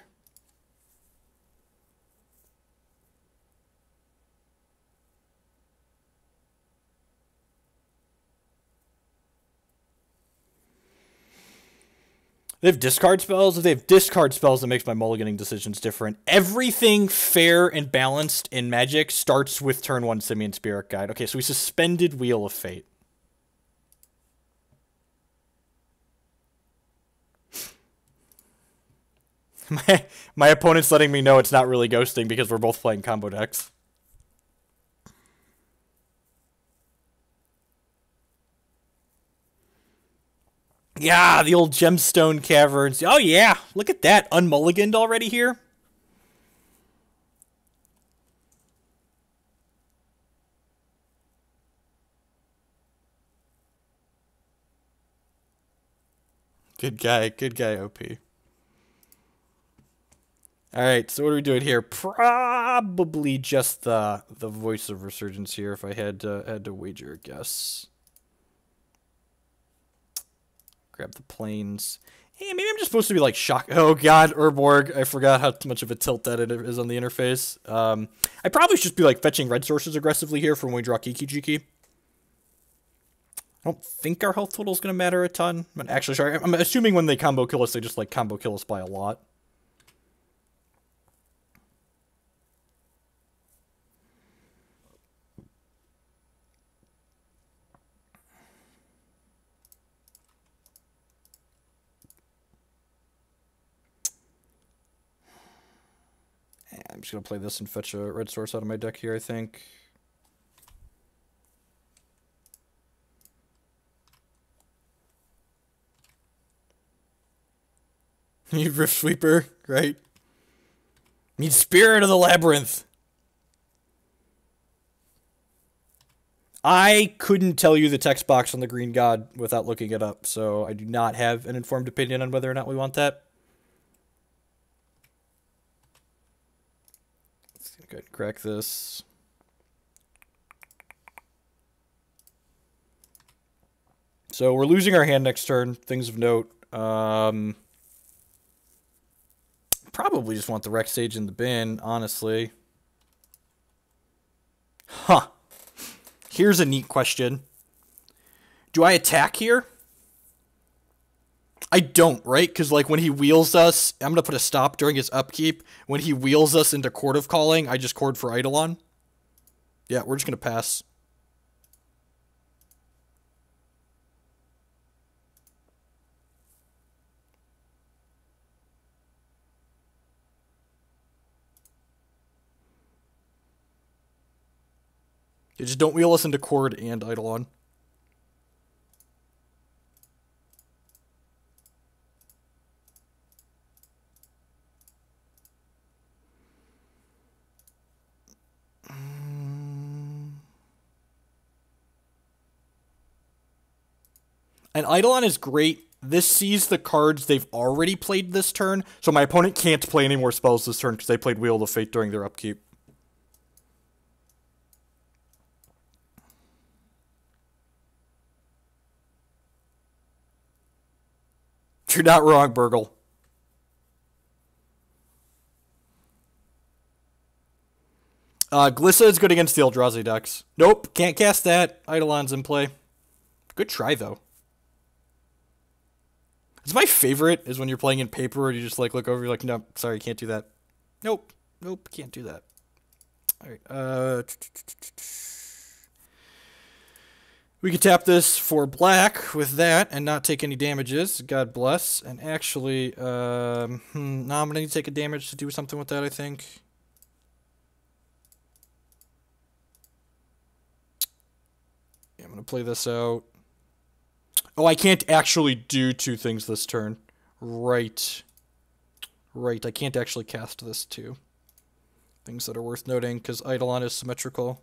They have discard spells. If they have discard spells, that makes my mulliganing decisions different. Everything fair and balanced in Magic starts with turn 1 Simian Spirit Guide. Okay, so we suspended Wheel of Fate. My opponent's letting me know it's not really ghosting because we're both playing combo decks. Yeah, the old Gemstone Caverns. Oh, yeah. Look at that. Unmulliganed already here. Good guy, OP. Alright, so what are we doing here? Probably just the Voice of Resurgence here if I had to wager a guess. Grab the planes. Hey, maybe I'm just supposed to be like shock. Oh god, Urborg. I forgot how much of a tilt that it is on the interface. I probably should be like fetching red sources aggressively here for when we draw Kiki-Jiki. I don't think our health total is going to matter a ton. But actually, sorry, I'm assuming when they combo kill us, they just like combo kill us by a lot. I'm just going to play this and fetch a red source out of my deck here, I think. Need Rift Sweeper, right? Need Spirit of the Labyrinth. I couldn't tell you the text box on the Green God without looking it up, so I do not have an informed opinion on whether or not we want that. Let's go ahead and crack this. So we're losing our hand next turn. Things of note. Probably just want the Rex Sage in the bin, honestly. Huh. Here's a neat question. Do I attack here? I don't, right? Because, like, when he wheels us... I'm going to put a stop during his upkeep. When he wheels us into Chord of Calling, I just chord for Eidolon. Yeah, we're just going to pass. You just don't wheel us into Chord and Eidolon. And Eidolon is great. This sees the cards they've already played this turn, so my opponent can't play any more spells this turn because they played Wheel of Fate during their upkeep. You're not wrong, Burgle. Glissa is good against the Eldrazi decks. Nope, can't cast that. Eidolon's in play. Good try, though. It's my favorite is when you're playing in paper and you just like look over, you're like, no, sorry, can't do that. Nope, can't do that. All right, we could tap this for black with that and not take any damages. God bless. And actually, no, I'm gonna need to take a damage to do something with that, I think. Yeah, I'm gonna play this out. Oh, I can't actually do two things this turn. Right. Right, I can't actually cast this too. Things that are worth noting, because Eidolon is symmetrical.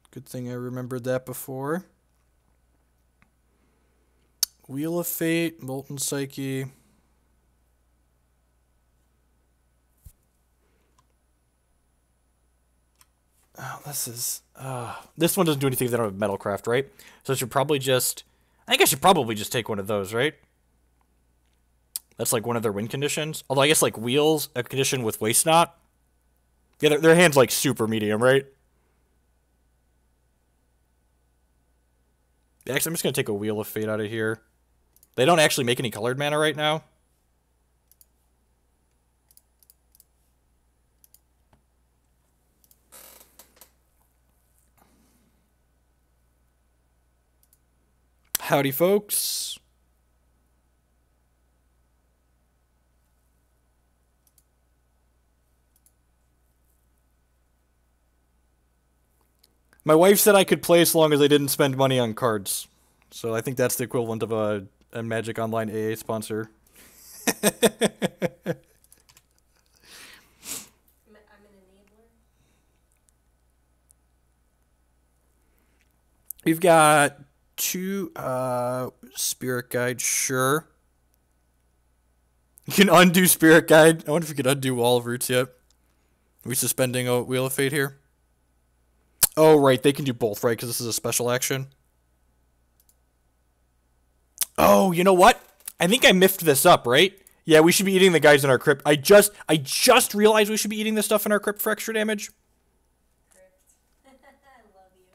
Good thing I remembered that before. Wheel of Fate, Molten Psyche. Oh, this one doesn't do anything if they don't have Metalcraft, right? So I should probably just... I think I should probably just take one of those, right? That's like one of their win conditions. Although I guess like Wheels, a condition with Waste Not. Yeah, their hand's like super medium, right? Actually, I'm just going to take a Wheel of Fate out of here. They don't actually make any colored mana right now. Howdy, folks. My wife said I could play as long as I didn't spend money on cards. So I think that's the equivalent of a Magic Online AA sponsor. I'm an enabler. We've got two Spirit Guide, sure. You can undo Spirit Guide. I wonder if we could undo Wall of Roots yet. Are we suspending a Wheel of Fate here? Oh, right. They can do both, right? Because this is a special action. Oh, you know what? I think I miffed this up, right? Yeah, we should be eating the guys in our crypt. I just realized we should be eating this stuff in our crypt for extra damage. Crypt. I love you.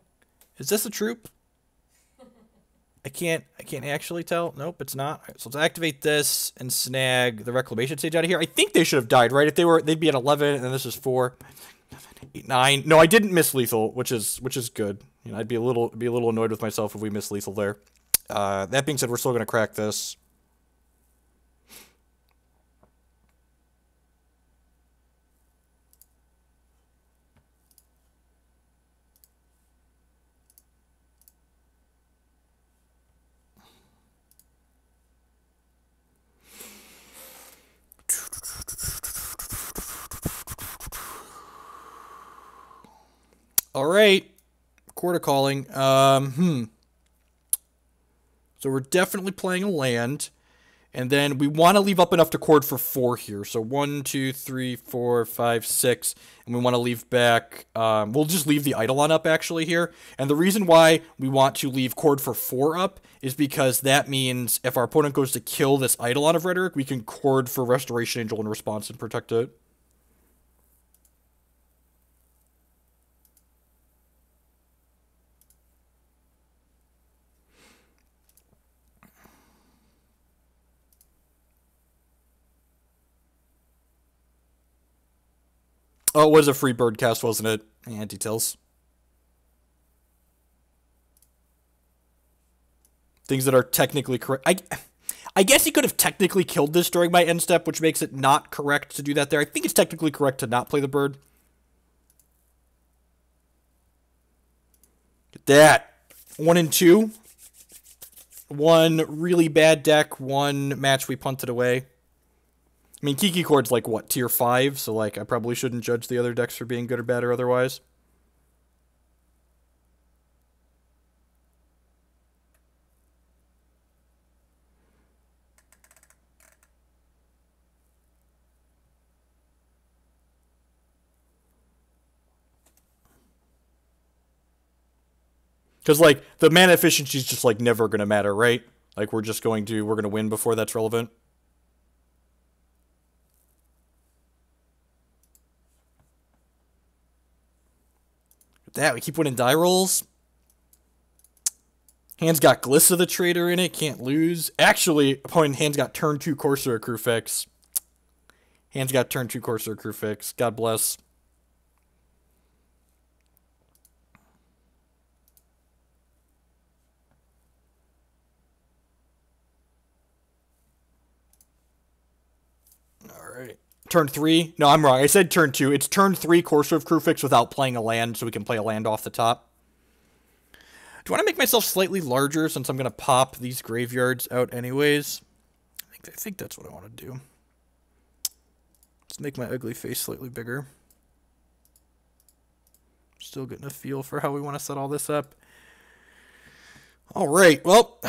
Is this a troop? I can't actually tell. Nope, it's not. All right, so let's activate this and snag the Reclamation Sage out of here. I think they should have died, right? If they'd be at 11, and then this is 4, 8, 9. No, I didn't miss lethal, which is good. You know, I'd be a little annoyed with myself if we missed lethal there. That being said, we're still gonna crack this. All right, Chord of Calling. So we're definitely playing a land. And then we want to leave up enough to chord for 4 here. So 1, 2, 3, 4, 5, 6. And we want to leave back... we'll just leave the Eidolon up, actually, here. And the reason why we want to leave chord for 4 up is because that means if our opponent goes to kill this Eidolon of Rhetoric, we can chord for Restoration Angel in response and protect it. Oh, it was a free bird cast, wasn't it? Yeah, details. Things that are technically correct. I guess he could have technically killed this during my end step, which makes it not correct to do that there. I think it's technically correct to not play the bird. Get that. 1 and 2. 1 really bad deck, 1 match we punted away. I mean, Kiki Chord's like, what, tier 5? So, like, I probably shouldn't judge the other decks for being good or bad or otherwise. Because, like, the mana efficiency is just, like, never going to matter, right? Like, we're going to win before that's relevant. That, we keep winning die rolls. Hand's got Glissa the Traitor in it, can't lose. Actually, opponent hand's got turn 2 Courser of Kruphix. Hand's got turn 2 Courser of Kruphix. God bless. Alright. Turn 3? No, I'm wrong. I said turn 2. It's turn 3 Courser of Kruphix without playing a land, so we can play a land off the top. Do I want to make myself slightly larger since I'm going to pop these graveyards out anyways? I think that's what I want to do. Let's make my ugly face slightly bigger. Still getting a feel for how we want to set all this up. Alright, well.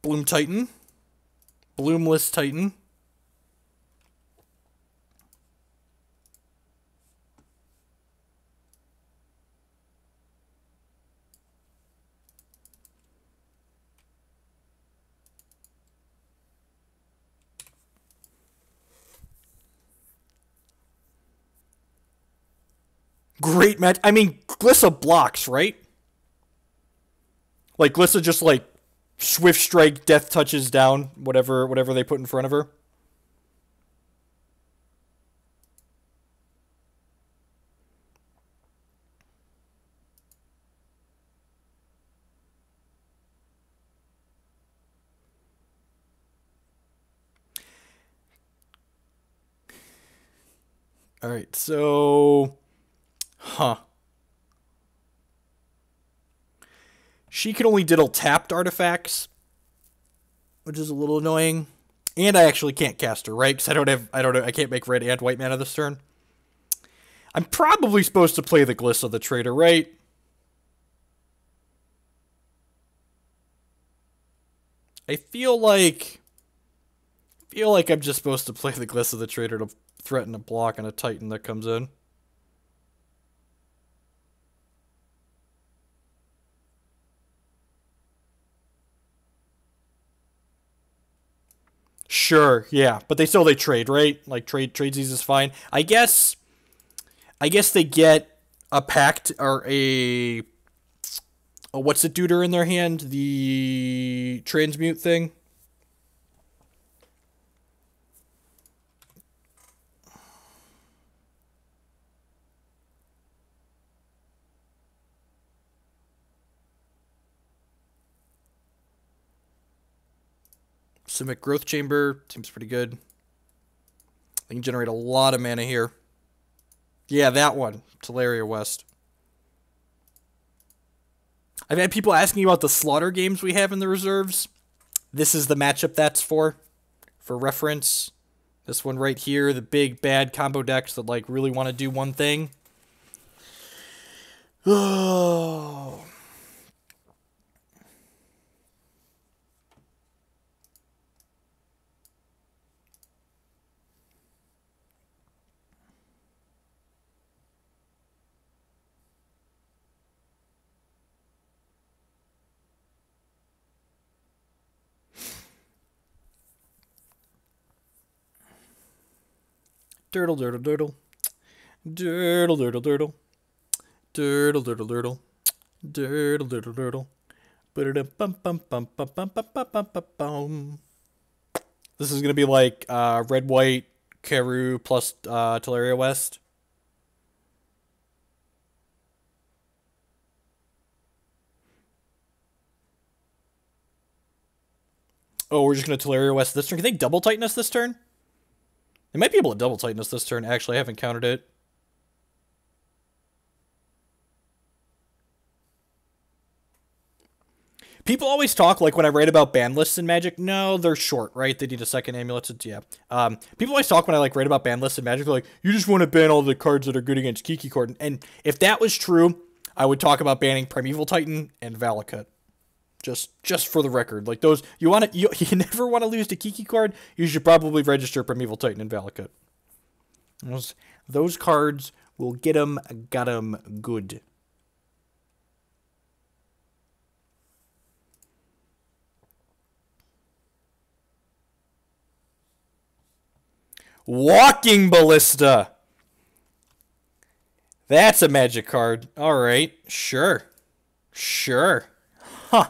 Bloom Titan. Bloomless Titan. Great match. I mean, Glissa blocks, right? Like, Glissa just, like, Swift Strike, Death Touches down, whatever they put in front of her. Alright, so... Huh. She can only diddle tapped artifacts, which is a little annoying. And I actually can't cast her, right? Because I can't make red and white mana this turn. I'm probably supposed to play the Glissa the Traitor, right? I feel like I'm just supposed to play the Glissa the Traitor to threaten a block on a Titan that comes in. Sure, yeah, but they trade, right? Like tradesies is fine. I guess they get a pact or a what's it duder in their hand? The transmute thing. Simic Growth Chamber seems pretty good. They can generate a lot of mana here. Yeah, that one. Teleria West. I've had people asking about the Slaughter games we have in the reserves. This is the matchup that's for reference. This one right here, the big bad combo decks that like really want to do one thing. Oh. Dirtle, dirtle, dirtle. Dirtle, dirtle, dirtle. Dirtle, dirtle, dirtle. Dirtle, dirtle, dirtle. Ba-da-dum-bum-bum-bum-bum-bum-bum-bum. This is going to be like red, white, Keru plus Teleria West. Oh, we're just going to Teleria West this turn. Can they double Titan us this turn? They might be able to double Titan us this turn. Actually, I haven't counted it. People always talk, like when I write about ban lists in Magic, no, they're short, right? They need a second amulet. Yeah. People always talk when I like write about ban lists in Magic, they're like, you just want to ban all the cards that are good against Kiki-Jiki. And if that was true, I would talk about banning Primeval Titan and Valakut. Just for the record. Like those, you never want to lose to Kiki-Jiki. You should probably register Primeval Titan and Valakut. Those cards will get them, got them good. Walking Ballista. That's a Magic card. All right. Sure. Sure. Huh.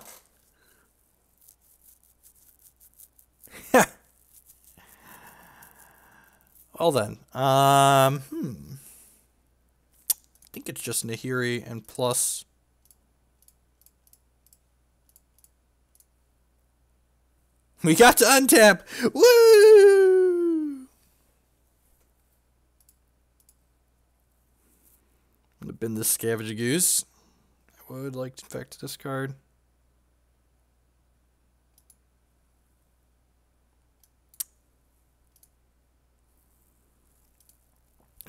Well then. I think it's just Nahiri and plus. We got to untap. Woo! I'm going to bin this Scavenging Ooze. I would like to, in fact, discard.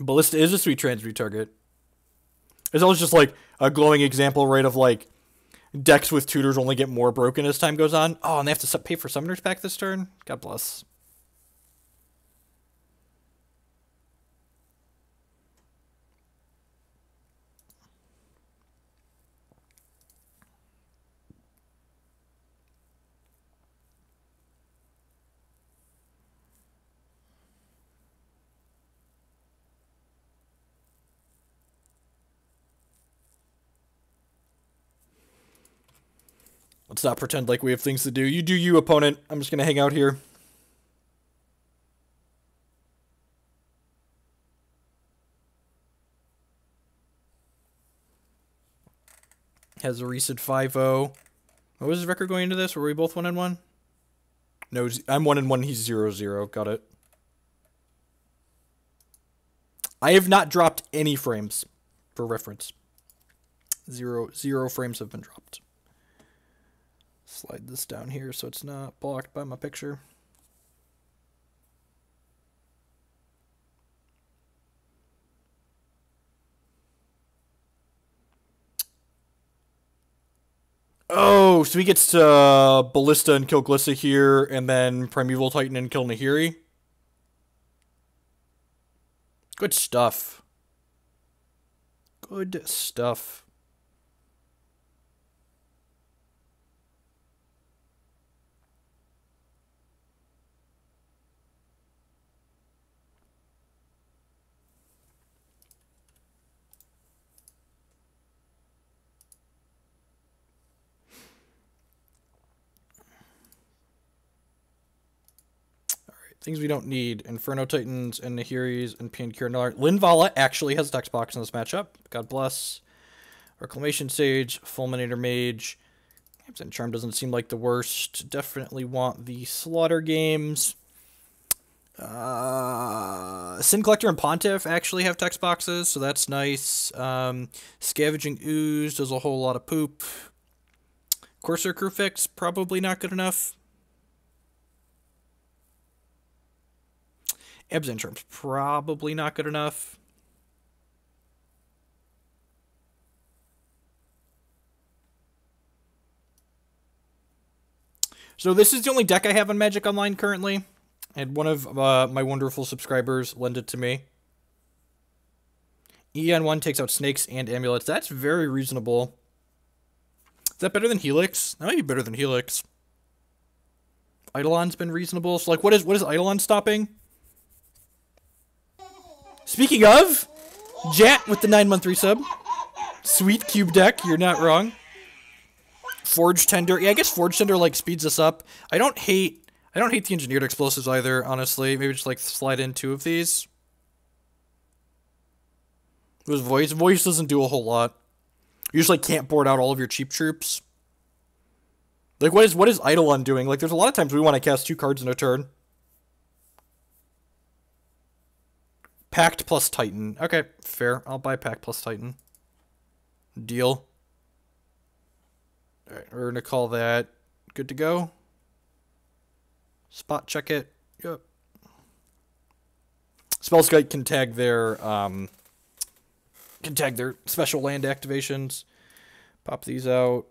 Ballista is a sweet transmute target. It's always just like a glowing example, right, of like decks with tutors only get more broken as time goes on. Oh, and they have to pay for Summoner's Pack this turn? God bless. Let's not pretend like we have things to do. You do you, opponent. I'm just going to hang out here. Has a recent 5-0. What was his record going into this? Were we both 1-1? No, I'm 1-1. He's 0-0. Got it. I have not dropped any frames, for reference. Zero frames have been dropped. Slide this down here so it's not blocked by my picture. Oh, so he gets to Ballista and kill Glissa here, and then Primeval Titan and kill Nahiri. Good stuff. Good stuff. Things we don't need. Inferno Titans and Nahiris and Pia and Kiran Nalaar. Linvala actually has a text box in this matchup. God bless. Reclamation Sage, Fulminator Mage. Abzan Charm doesn't seem like the worst. Definitely want the Slaughter Games. Sin Collector and Pontiff actually have text boxes, so that's nice. Scavenging Ooze does a whole lot of poop. Courser of Kruphix, probably not good enough. Abzan Charm's probably not good enough. So this is the only deck I have on Magic Online currently. And one of my wonderful subscribers lent it to me. EN1 takes out snakes and amulets. That's very reasonable. Is that better than Helix? That might be better than Helix. Eidolon's been reasonable. So, like, what is Eidolon stopping? Speaking of, Jat with the 9-month resub. Sweet cube deck, you're not wrong. Forge-Tender. Yeah, I guess Forge-Tender, like, speeds us up. I don't hate the engineered explosives either, honestly. Maybe just, like, slide in 2 of these. It was Voice. Voice doesn't do a whole lot. You just, like, can't board out all of your cheap troops. Like, what is Eidolon doing? Like, there's a lot of times we want to cast 2 cards in a turn. Pact plus Titan. Okay, fair. I'll buy Pact plus Titan. Deal. Alright, we're going to call that good to go. Spot check it. Yep. Spellskite can tag their special land activations. Pop these out.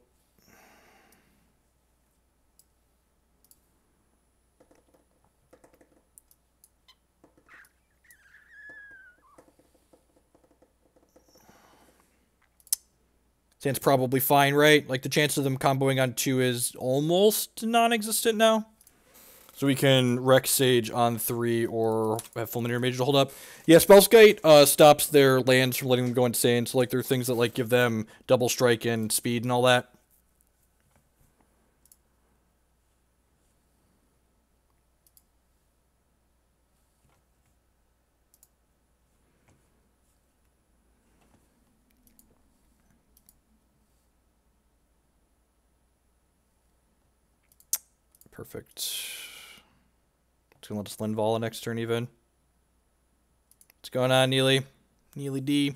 Sand's probably fine, right? Like, the chance of them comboing on 2 is almost non-existent now. So we can Rex Sage on 3 or have Fulminator Mage to hold up. Yeah, Spellskite stops their lands from letting them go insane. So, like, there are things that, like, give them double strike and speed and all that. Perfect. It's gonna let us Linvala next turn even. What's going on, Neely? Neely D.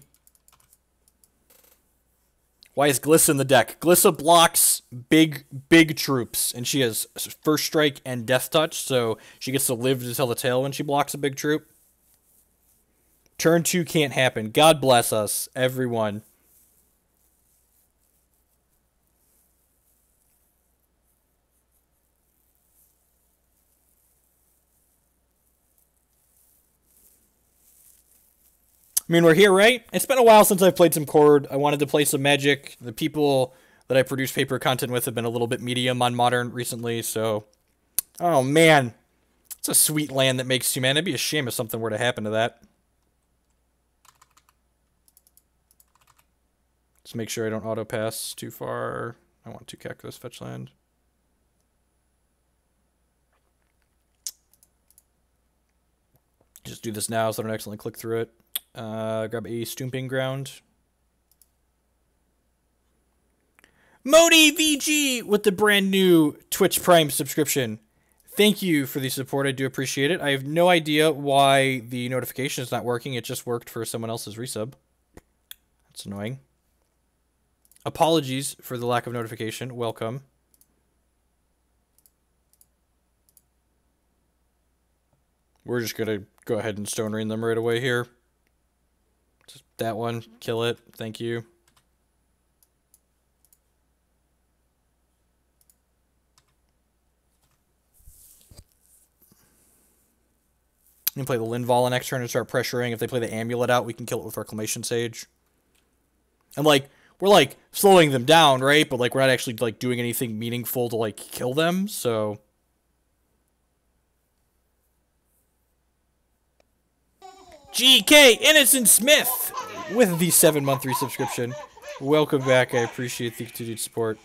Why is Glissa in the deck? Glissa blocks big troops, and she has First Strike and Death Touch, so she gets to live to tell the tale when she blocks a big troop. Turn 2 can't happen. God bless us, everyone. I mean, we're here, right? It's been a while since I've played some Chord. I wanted to play some Magic. The people that I produce paper content with have been a little bit medium on Modern recently, so... Oh, man. It's a sweet land that makes you, man. It'd be a shame if something were to happen to that. Just make sure I don't auto-pass too far. I want to Cactus fetch land. Just do this now so I don't accidentally click through it. Grab a Stomping Ground. Modi VG with the brand new Twitch Prime subscription. Thank you for the support. I do appreciate it. I have no idea why the notification is not working. It just worked for someone else's resub. That's annoying. Apologies for the lack of notification. Welcome. We're just going to go ahead and Stone Rain them right away here. Just that one. Kill it. Thank you. You can play the Linvala next turn and start pressuring. If they play the Amulet out, we can kill it with Reclamation Sage. And, like, we're, like, slowing them down, right? But, like, we're not actually, like, doing anything meaningful to, like, kill them, so... GK Innocent Smith with the 7-month resubscription. Welcome back. I appreciate the continued support.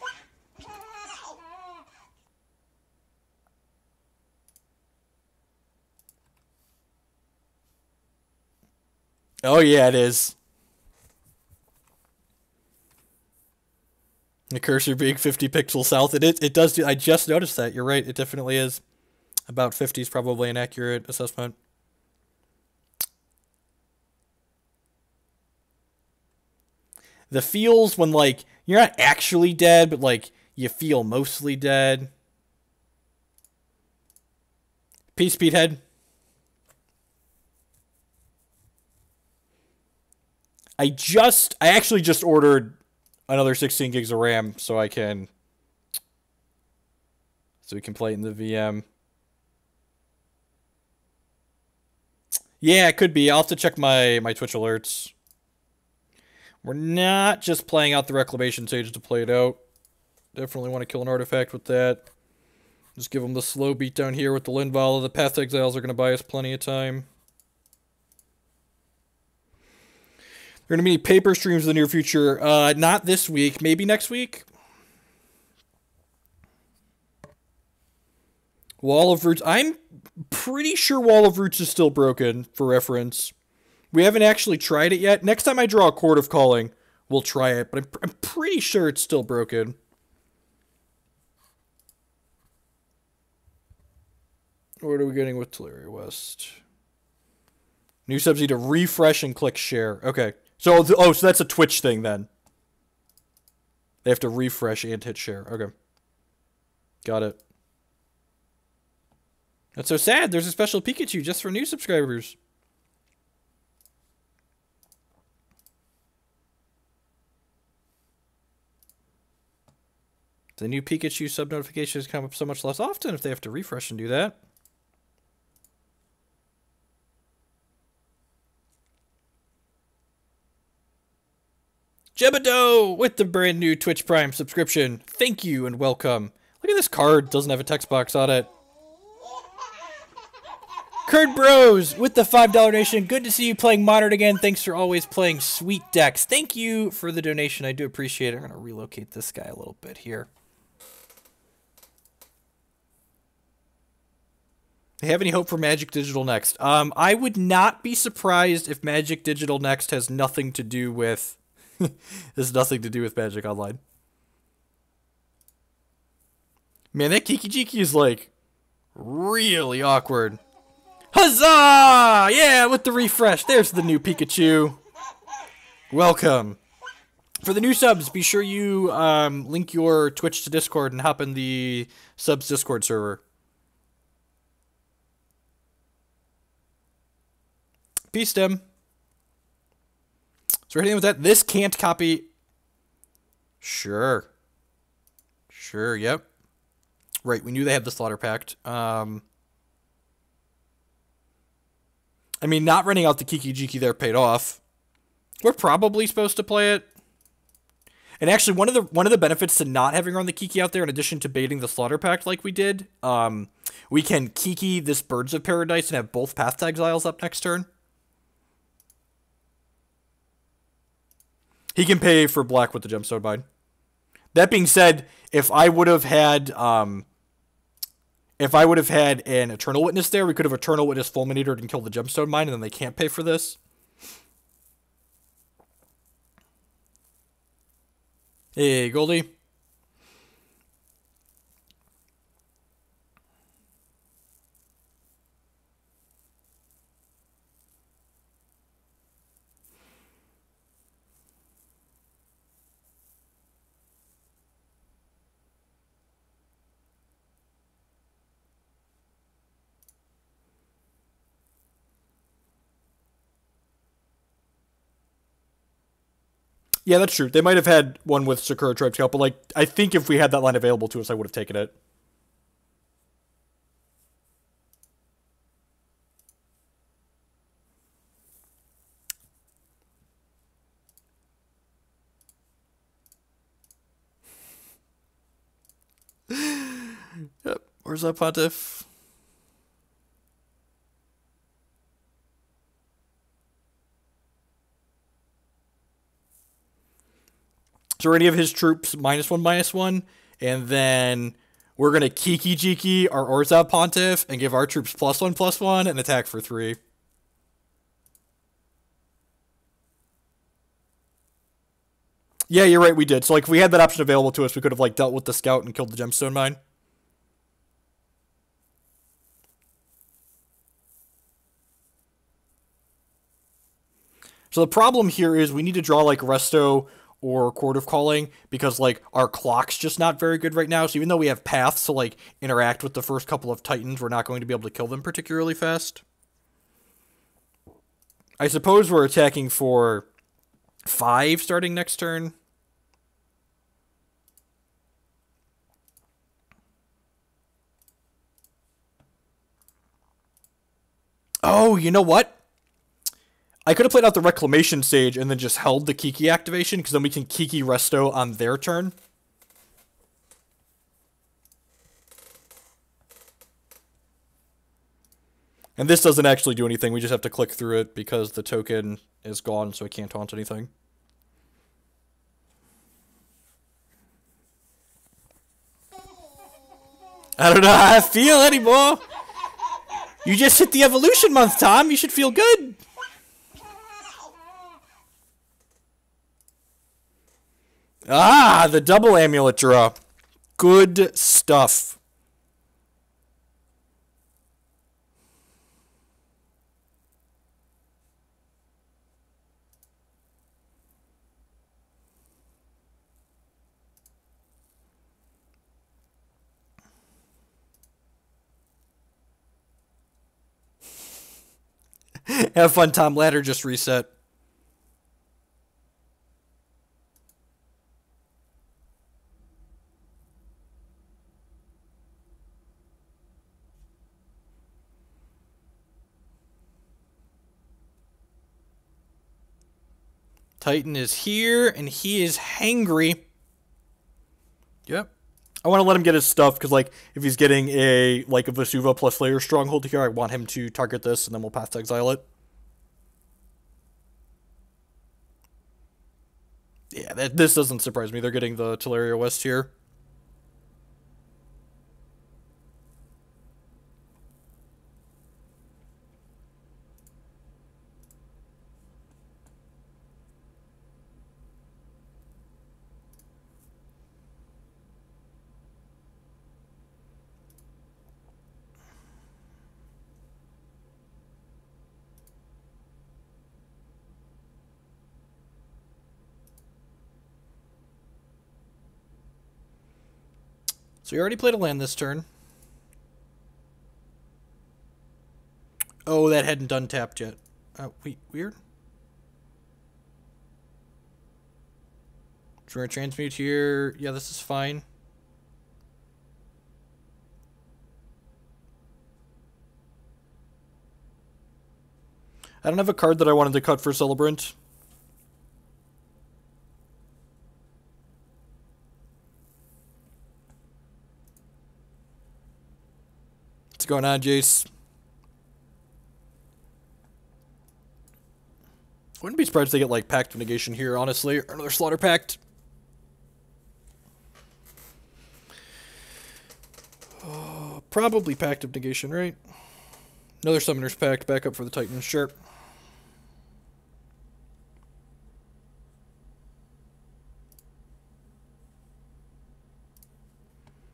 Oh, yeah, it is. The cursor being 50 pixels south. It does do. I just noticed that. You're right. It definitely is. About 50 is probably an accurate assessment. The feels when, like, you're not actually dead, but, like, you feel mostly dead. Peace, Petehead. I actually just ordered another 16 gigs of RAM so I can So we can play it in the VM. Yeah, it could be. I'll have to check my Twitch alerts. We're not just playing out the Reclamation Sage to play it out. Definitely want to kill an artifact with that. Just give them the slow beat down here with the Linvala. The Path Exiles are going to buy us plenty of time. There are going to be paper streams in the near future. Not this week. Maybe next week. Wall of Roots. I'm pretty sure Wall of Roots is still broken, for reference. We haven't actually tried it yet. Next time I draw a Chord of Calling, we'll try it. But I'm pretty sure it's still broken. What are we getting with Teleria West? New subs need to refresh and click share. Okay. So that's a Twitch thing then. They have to refresh and hit share. Okay. Got it. That's so sad. There's a special Pikachu just for new subscribers. The new Pikachu sub notifications come up so much less often if they have to refresh and do that. Jebediah with the brand new Twitch Prime subscription. Thank you and welcome. Look at this card. Doesn't have a text box on it. Kurd Bros with the $5 donation. Good to see you playing Modern again. Thanks for always playing sweet decks. Thank you for the donation. I do appreciate it. I'm going to relocate this guy a little bit here. They have any hope for Magic Digital Next? I would not be surprised if Magic Digital Next has nothing to do with has nothing to do with Magic Online. Man, that Kiki-Jiki is like really awkward. Huzzah! Yeah, with the refresh. There's the new Pikachu. Welcome. For the new subs, be sure you link your Twitch to Discord and hop in the subs Discord server. Peace, Dem. So we're hitting with that. This can't copy. Sure. Sure, yep. Right, we knew they had the Slaughter Pact. I mean, not running out the Kiki-Jiki there paid off. We're probably supposed to play it. And actually, one of the benefits to not having run the Kiki out there, in addition to baiting the Slaughter Pact like we did, we can Kiki this Birds of Paradise and have both Path to Exiles up next turn. He can pay for black with the Gemstone Bind. That being said, if I would have had an Eternal Witness there, we could have Eternal Witness Fulminator and kill the Gemstone Mine, and then they can't pay for this. Hey, Goldie. Yeah, that's true. They might have had one with Sakura Tribe Scalp, but like, I think if we had that line available to us, I would have taken it. Yep. Where's that Pontiff? So any of his troops -1/-1, and then we're gonna Kiki-Jiki our Orzhov Pontiff and give our troops +1/+1 and attack for 3. Yeah, you're right, we did. So like if we had that option available to us, we could have like dealt with the scout and killed the Gemstone Mine. So the problem here is we need to draw like Resto or Chord of Calling, because like our clock's just not very good right now. So even though we have paths to like interact with the first couple of Titans, we're not going to be able to kill them particularly fast. I suppose we're attacking for 5 starting next turn. Oh, you know what? I could have played out the Reclamation Sage and then just held the Kiki activation, because then we can Kiki Resto on their turn. And this doesn't actually do anything, we just have to click through it because the token is gone, so it can't taunt anything. I don't know how I feel anymore. You just hit the evolution month, Tom. You should feel good. Ah, the double amulet draw. Good stuff. Have fun, Tom. Ladder just reset. Titan is here, and he is hangry. Yep. I want to let him get his stuff, because, like, if he's getting a Vesuva plus Layer Stronghold here, I want him to target this, and then we'll path to exile it. Yeah, this doesn't surprise me. They're getting the Teleria West here. So you already played a land this turn. Oh, that hadn't done tapped yet. Weird. So we're going to transmute here. Yeah, this is fine. I don't have a card that I wanted to cut for Celebrant. What's going on, Jace? Wouldn't be surprised if they get, like, Pact of Negation here, honestly. Or another Slaughter Pact. Probably Pact of Negation, right? Another Summoner's Pact. Back up for the Titans. Sure.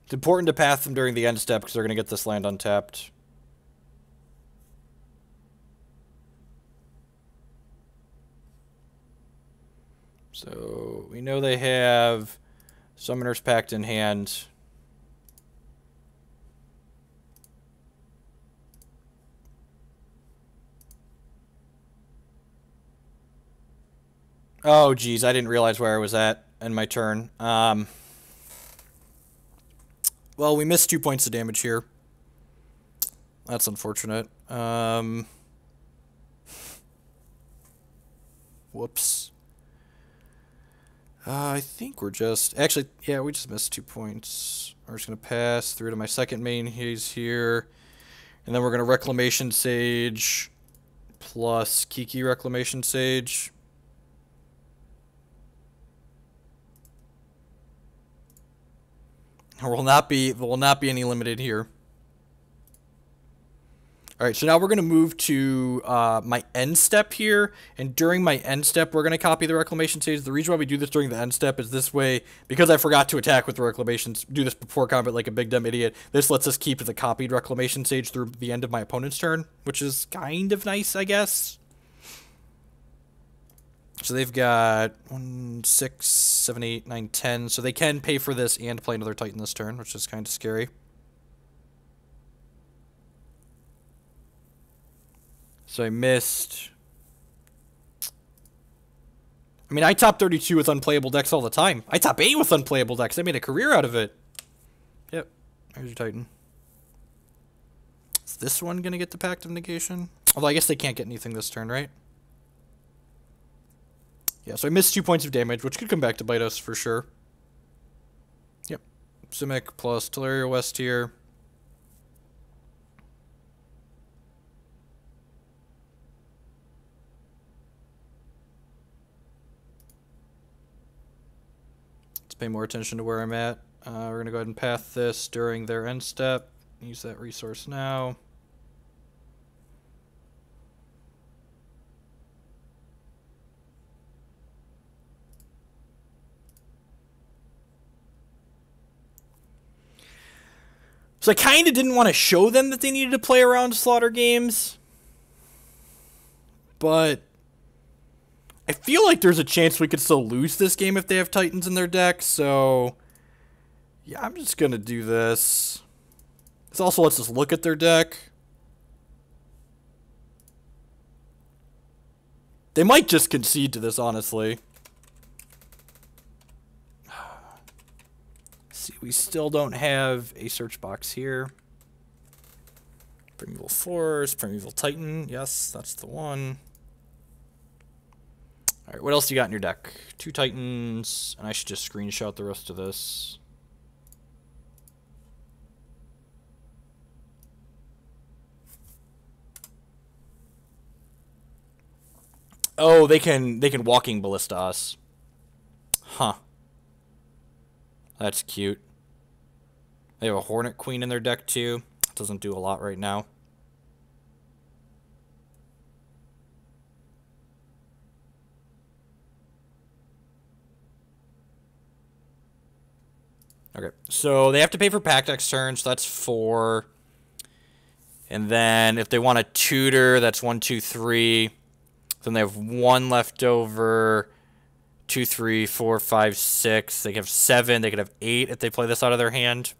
It's important to path them during the end step, because they're going to get this land untapped. So, we know they have Summoner's Pact in hand. Oh, geez, I didn't realize where I was at in my turn. Well, we missed 2 points of damage here. That's unfortunate. Whoops. I think we're just... Actually, yeah, we just missed 2 points. We're just going to pass through to my second main haze here. And then we're going to Reclamation Sage plus Kiki Reclamation Sage. There will not be any limited here. Alright, so now we're going to move to my end step here, and during my end step, we're going to copy the Reclamation Sage. The reason why we do this during the end step is this way, because I forgot to attack with the Reclamations, do this before combat like a big dumb idiot, this lets us keep the copied Reclamation Sage through the end of my opponent's turn, which is kind of nice, I guess. So they've got 1, 6, 7, 8, 9, 10, so they can pay for this and play another Titan this turn, which is kind of scary. So I missed... I mean, I top 32 with unplayable decks all the time. I top 8 with unplayable decks. I made a career out of it. Yep. There's your Titan. Is this one going to get the Pact of Negation? Although I guess they can't get anything this turn, right? Yeah, so I missed 2 points of damage, which could come back to bite us for sure. Yep. Simic plus Teleria West here. Let's pay more attention to where I'm at. We're going to go ahead and path this during their end step. Use that resource now. So I kind of didn't want to show them that they needed to play around Slaughter games. But I feel like there's a chance we could still lose this game if they have Titans in their deck. So yeah, I'm just going to do this. This also lets us look at their deck. They might just concede to this, honestly. See, we still don't have a search box here. Primeval Force, Primeval Titan. Yes, that's the one. Alright, what else do you got in your deck? 2 Titans, and I should just screenshot the rest of this. Oh, they can Walking Ballista us. Huh. That's cute. They have a Hornet Queen in their deck too. Doesn't do a lot right now. Okay, so they have to pay for Pact next turn, so that's 4. And then if they want a tutor, that's 1, 2, 3. Then they have 1 left over. 2, 3, 4, 5, 6. They could have 7. They could have 8 if they play this out of their hand.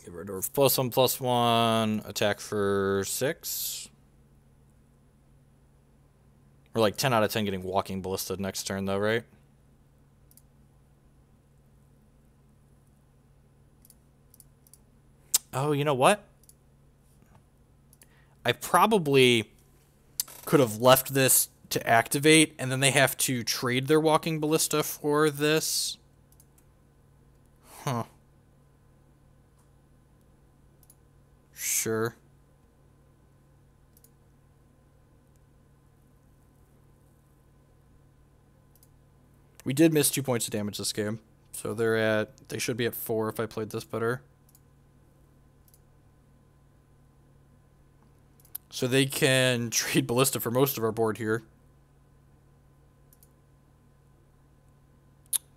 Get rid of +1/+1. Attack for 6. We're like 10 out of 10 getting Walking Ballista next turn, though, right? Oh, you know what? I probably could have left this to activate, and then they have to trade their Walking Ballista for this. Huh. Sure. We did miss 2 points of damage this game. So they should be at 4 if I played this better. So they can trade Ballista for most of our board here.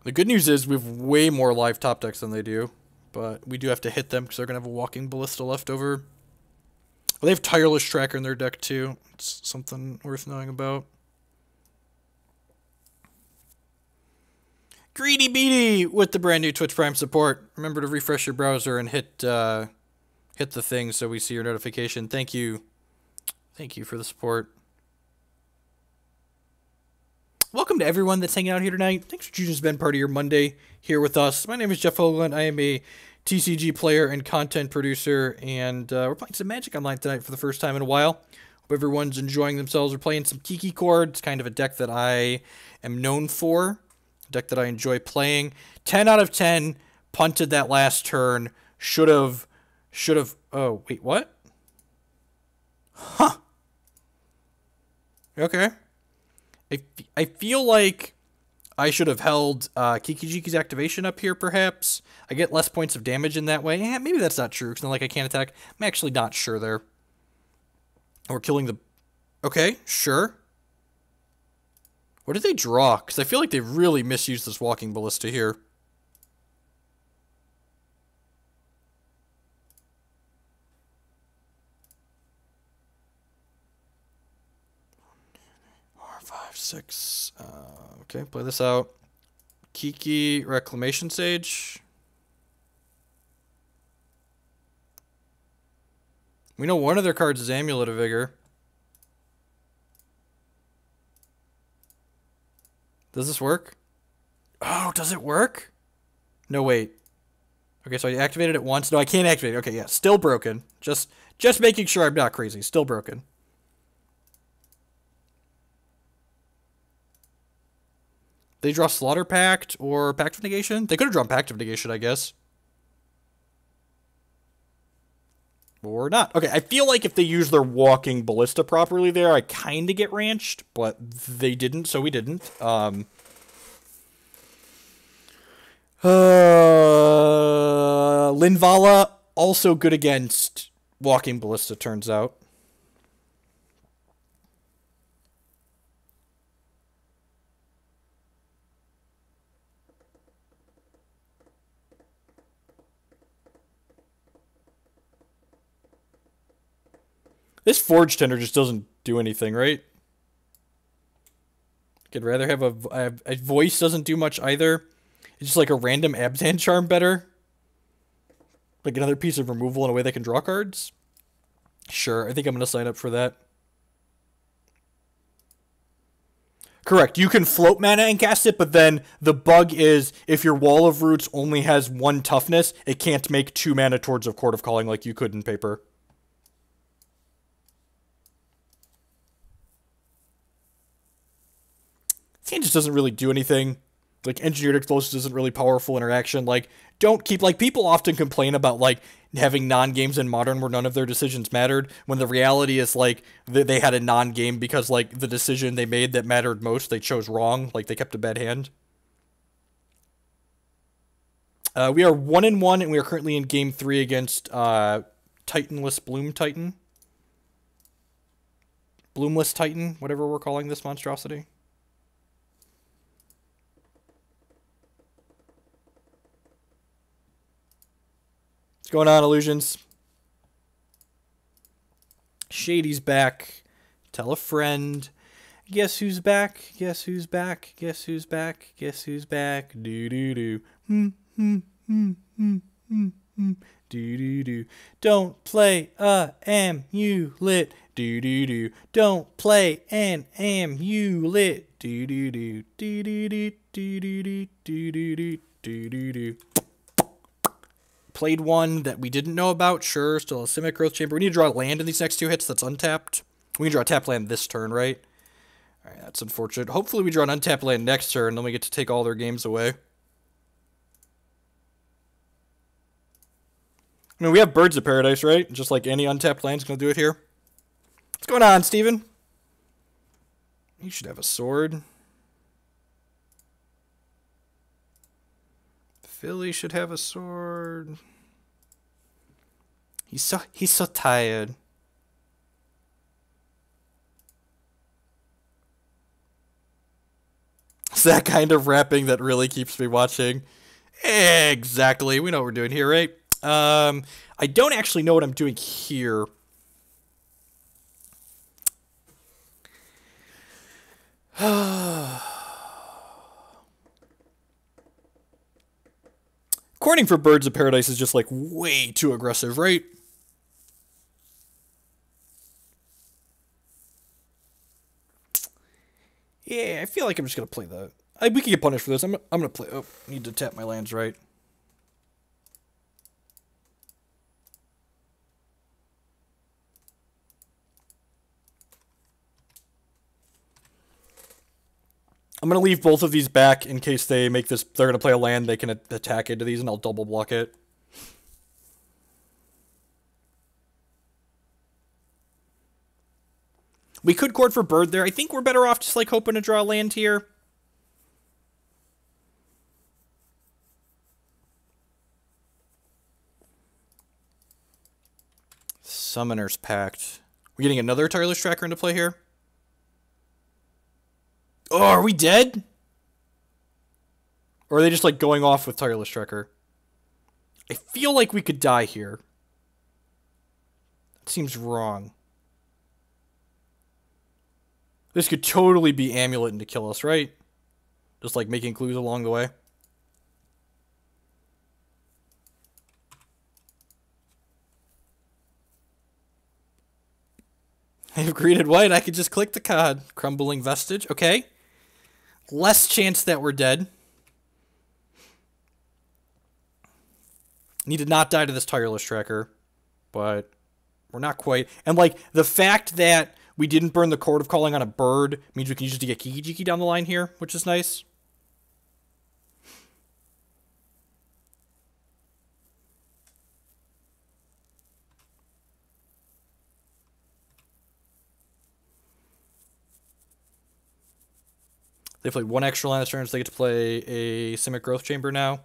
The good news is we have way more live top decks than they do. But we do have to hit them because they're going to have a Walking Ballista left over. Well, they have Tireless Tracker in their deck too. It's something worth knowing about. Greedy Beady with the brand new Twitch Prime support. Remember to refresh your browser and hit the thing so we see your notification. Thank you. Thank you for the support. Welcome to everyone that's hanging out here tonight. Thanks for choosing to spend part of your Monday here with us. My name is Jeff Hoagland. I am a TCG player and content producer, and we're playing some Magic Online tonight for the first time in a while. Hope everyone's enjoying themselves. We're playing some Kiki Chord. It's kind of a deck that I am known for, a deck that I enjoy playing. 10 out of 10, punted that last turn. Should have, oh, wait, what? Huh. Okay. I feel like I should have held Kiki-Jiki's activation up here, perhaps. I get less points of damage in that way. Yeah, maybe that's not true, because then, like, I can't attack. I'm actually not sure there. We're killing the... Okay, sure. What did they draw? Because I feel like they really misused this Walking Ballista here. Six. Okay, play this out. Kiki Reclamation Sage. We know one of their cards is Amulet of Vigor. Does this work? Oh, does it work? No, wait. Okay, so I activated it once. No, I can't activate it. Okay, yeah, still broken. Just making sure I'm not crazy. Still broken. They draw Slaughter Pact or Pact of Negation? They could have drawn Pact of Negation, I guess. Or not. Okay, I feel like if they use their Walking Ballista properly there, I kind of get ranched, but they didn't, so we didn't. Linvala, also good against Walking Ballista, turns out. This Forge-Tender just doesn't do anything, right? I'd rather have a Voice doesn't do much either. It's just like a random Abzan Charm better. Like another piece of removal in a way they can draw cards. Sure, I think I'm going to sign up for that. Correct, you can float mana and cast it, but then the bug is if your Wall of Roots only has 1 toughness, it can't make 2 mana towards a Chord of Calling like you could in paper. This hand just doesn't really do anything. Like, Engineered Explosives isn't really powerful interaction. Like, don't keep... Like, people often complain about, like, having non-games in Modern where none of their decisions mattered, when the reality is, like, they had a non-game because, like, the decision they made that mattered most, they chose wrong. Like, they kept a bad hand. We are 1-1, and we are currently in Game 3 against Titanless Bloom Titan. Bloomless Titan, whatever we're calling this monstrosity. What's going on, Illusions? Shady's back. Tell a friend. Guess who's back? Guess who's back? Guess who's back? Guess who's back? Do do do. Do do do. Don't play a amulet. Do do do. Don't play an amulet. Do do do. Do do do. Do do do. Do do do. Do do do. Played one that we didn't know about. Sure, still a Simic Growth Chamber. We need to draw a land in these next 2 hits that's untapped. We can draw a tapped land this turn, right? Alright, that's unfortunate. Hopefully we draw an untapped land next turn, then we get to take all their games away. I mean, we have Birds of Paradise, right? Just like any untapped land's going to do it here. What's going on, Steven? You should have a sword. Philly should have a sword. He's so tired. It's that kind of rapping that really keeps me watching. Exactly. We know what we're doing here, right? I don't actually know what I'm doing here. Courting for Birds of Paradise is just, like, way too aggressive, right? Yeah, I feel like I'm just going to play that. We can get punished for this. I'm going to play... Oh, I need to tap my lands right. I'm going to leave both of these back in case they make this... They're going to play a land, they can attack into these, and I'll double block it. We could court for Bird there. I think we're better off just, like, hoping to draw a land here. Summoner's Pact. We're getting another Tireless Tracker into play here. Oh, are we dead? Or are they just, like, going off with Tireless Tracker? I feel like we could die here. That seems wrong. This could totally be Amulet to kill us, right? Just, like, making clues along the way. I have green and white. I could just click the card. Crumbling Vestige. Okay. Less chance that we're dead. Need to not die to this Tireless Tracker. But we're not quite. And, like, the fact that we didn't burn the Chord of Calling on a bird means we can use it to get Kiki-Jiki down the line here, which is nice. They play one extra line of turns. They get to play a Simic Growth Chamber now.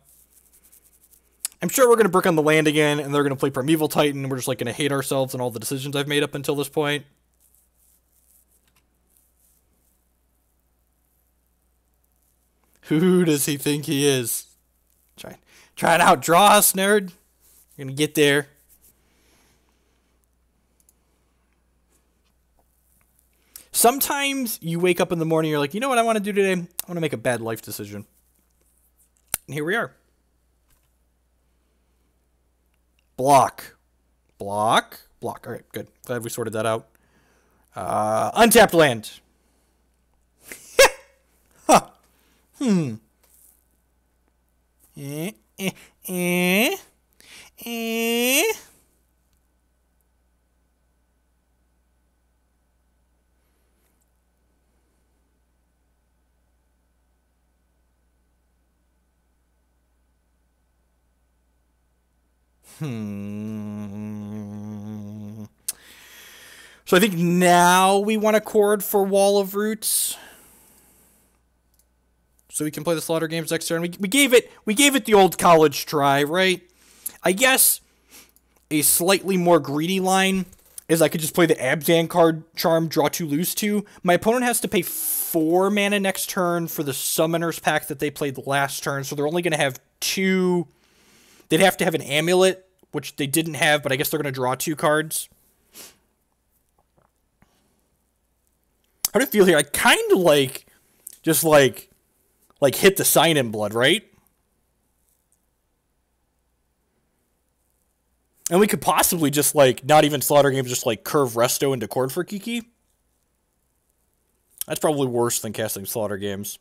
I'm sure we're going to brick on the land again, and they're going to play Primeval Titan, and we're just like going to hate ourselves and all the decisions I've made up until this point. Who does he think he is? Try and outdraw us, nerd. You're going to get there. Sometimes you wake up in the morning, you're like, you know what I want to do today? I want to make a bad life decision. And here we are. Block. Block. Block. All right, good. Glad we sorted that out. Untapped land. Huh. So I think now we want a Chord for Wall of Roots. So we can play the Slaughter Games next turn. We gave it the old college try, right? I guess a slightly more greedy line is I could just play the Abzan Charm, draw 2, lose 2. My opponent has to pay 4 mana next turn for the Summoner's Pact that they played the last turn, so they're only going to have 2. They'd have to have an Amulet, which they didn't have, but I guess they're going to draw 2 cards. How do I feel here? I kind of like, just like hit the Sign in Blood, right? And we could possibly just, like, not even Slaughter Games, just, like, curve Resto into Chord for Kiki. That's probably worse than casting Slaughter Games.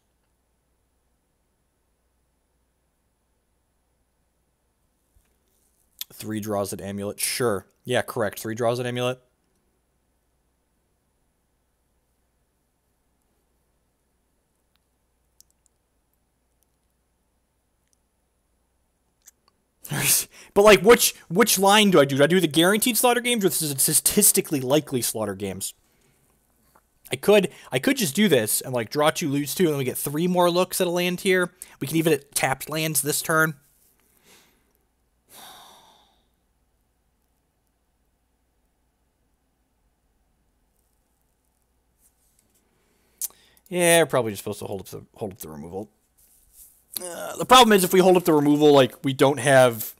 Three draws at Amulet. Sure. Yeah, correct. 3 draws at Amulet. But, like, which line do I do? Do I do the guaranteed Slaughter Games or the statistically likely Slaughter Games? I could just do this and, like, draw 2, lose 2, and then we get 3 more looks at a land here. We can even hit tapped lands this turn. Yeah, we're probably just supposed to hold up the removal. The problem is if we hold up the removal, like, we don't have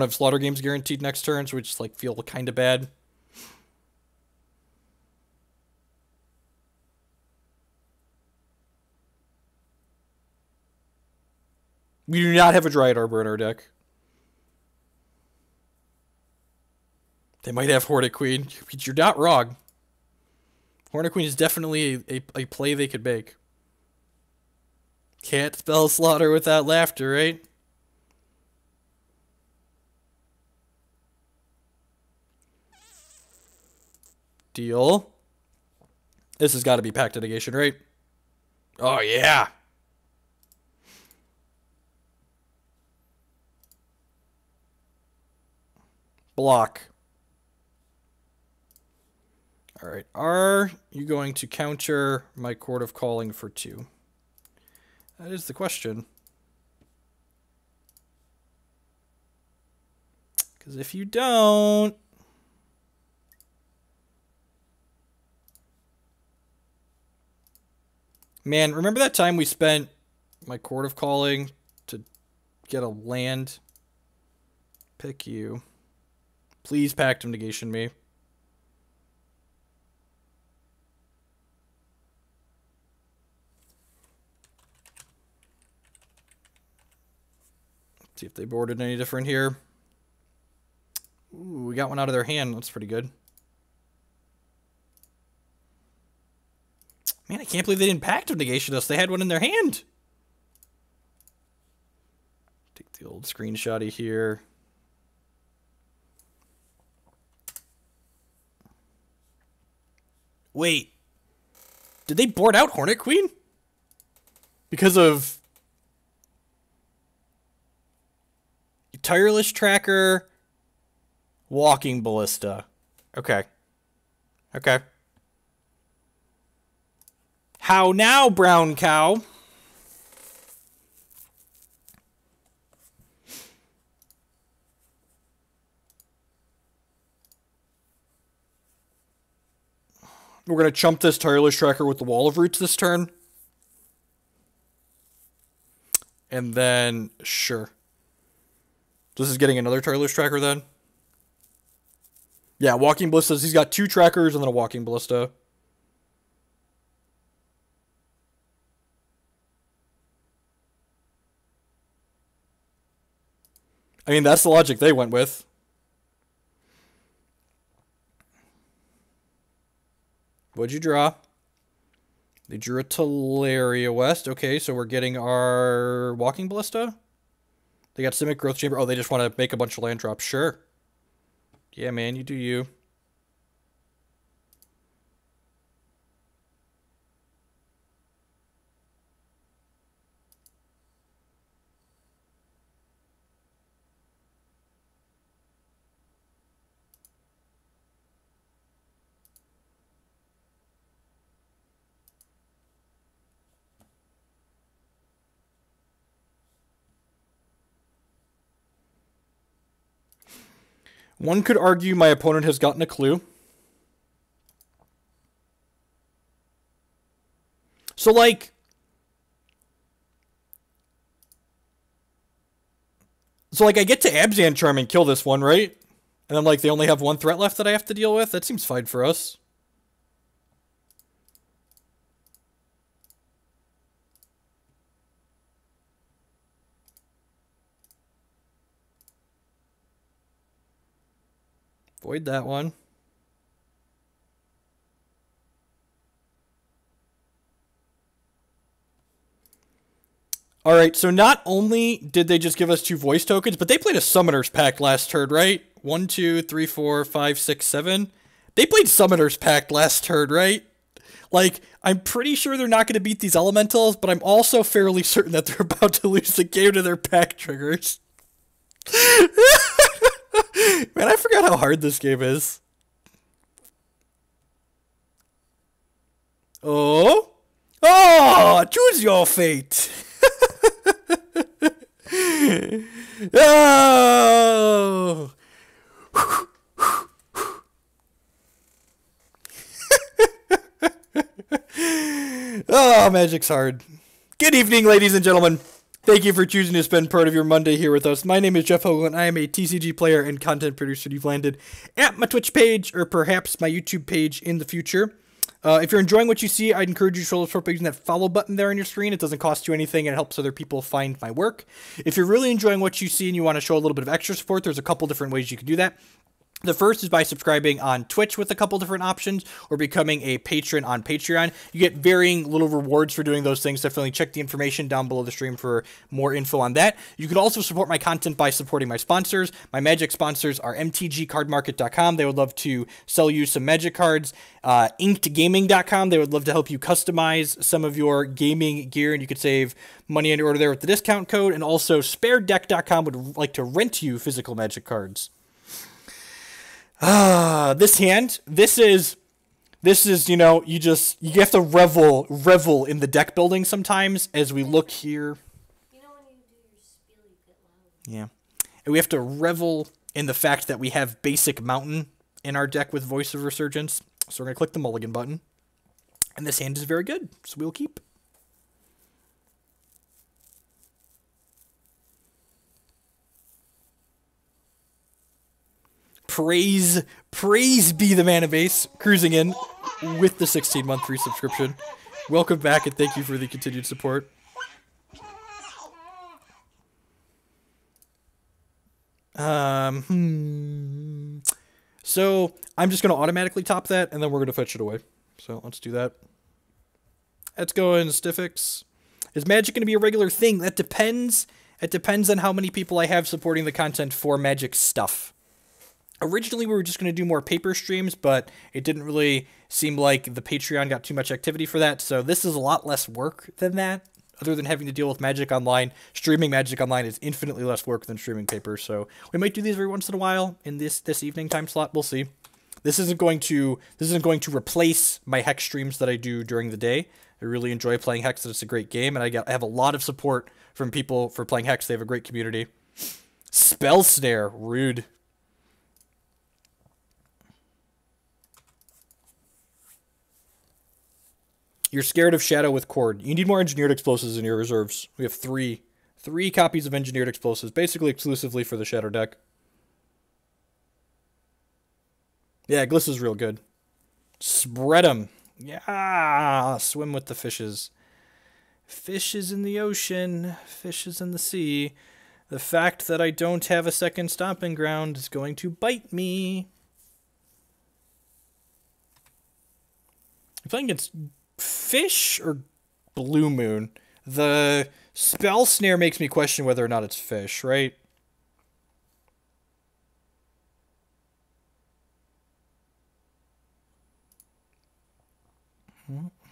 Slaughter Games guaranteed next turn, so we just, like, feel kind of bad. We do not have a Dryad Arbor in our deck. They might have Hornet Queen. You're not wrong. Hornet Queen is definitely a play they could make. Can't spell Slaughter without laughter, right? Deal. This has got to be Pact of Negation, right? Oh, yeah. Block. Alright, are you going to counter my Chord of Calling for 2? That is the question. Because if you don't... Man, remember that time we spent my Chord of Calling to get a land? Pick you. Please Pact of Negation me. See if they boarded any different here. Ooh, we got one out of their hand. That's pretty good. Man, I can't believe they didn't Pact of Negation us. They had one in their hand. Take the old screenshotty here. Wait. Did they board out Hornet Queen? Because of Tireless Tracker, Walking Ballista. Okay. Okay. How now, brown cow? We're going to chump this Tireless Tracker with the Wall of Roots this turn. And then, sure. This is getting another Tireless Tracker then? Yeah, Walking Ballistas. He's got 2 trackers and then a Walking Ballista. I mean, that's the logic they went with. What'd you draw? They drew a Teleria West. Okay, so we're getting our Walking Ballista. They got Simic Growth Chamber. Oh, they just want to make a bunch of land drops. Sure. Yeah, man, you do you. One could argue my opponent has gotten a clue. So, like... I get to Abzan Charm and kill this one, right? And then, like, they only have 1 threat left that I have to deal with? That seems fine for us. Void that one. Alright, so not only did they just give us 2 voice tokens, but they played a Summoner's Pact last turn, right? 1, 2, 3, 4, 5, 6, 7. They played Summoner's Pact last turn, right? Like, I'm pretty sure they're not going to beat these elementals, but I'm also fairly certain that they're about to lose the game to their pack triggers. Man, I forgot how hard this game is. Oh? Oh, choose your fate. Oh. Oh, Magic's hard. Good evening, ladies and gentlemen. Thank you for choosing to spend part of your Monday here with us. My name is Jeff Hoagland. I am a TCG player and content producer. You've landed at my Twitch page or perhaps my YouTube page in the future. If you're enjoying what you see, I'd encourage you to show support by using that follow button there on your screen. It doesn't cost you anything and it helps other people find my work. If you're really enjoying what you see and you want to show a little bit of extra support, there's a couple different ways you can do that. The first is by subscribing on Twitch with a couple different options or becoming a patron on Patreon. You get varying little rewards for doing those things. Definitely check the information down below the stream for more info on that. You can also support my content by supporting my sponsors. My Magic sponsors are mtgcardmarket.com. They would love to sell you some Magic cards. Inkedgaming.com. They would love to help you customize some of your gaming gear, and you could save money on your order there with the discount code. And also sparedeck.com would like to rent you physical Magic cards. This hand, this is, you know, you have to revel in the deck building sometimes as we look here. You know when you do your spiel, you get loud. Yeah. And we have to revel in the fact that we have basic mountain in our deck with Voice of Resurgence. So we're going to click the mulligan button. And this hand is very good, so we'll keep. Praise be the mana base, cruising in with the 16-month free subscription. Welcome back and thank you for the continued support. So I'm just going to automatically top that and then we're going to fetch it away. So let's do that. That's going Stiffix. Is Magic going to be a regular thing? That depends. It depends on how many people I have supporting the content for Magic stuff. Originally, we were just going to do more paper streams, but it didn't really seem like the Patreon got too much activity for that, so this is a lot less work than that. Other than having to deal with Magic Online, streaming Magic Online is infinitely less work than streaming paper, so we might do these every once in a while in this evening time slot. We'll see. This isn't going to replace my Hex streams that I do during the day. I really enjoy playing Hex, and it's a great game, and I have a lot of support from people for playing Hex. They have a great community. Spell Snare, rude. You're scared of Shadow with Chord. You need more Engineered Explosives in your reserves. We have three copies of Engineered Explosives, basically exclusively for the Shadow deck. Yeah, Glissa's real good. Spread 'em. Yeah, swim with the fishes. Fishes in the ocean, fishes in the sea. The fact that I don't have a second Stomping Ground is going to bite me. I'm playing against Fish or Blue Moon. The Spell Snare makes me question whether or not it's Fish, right?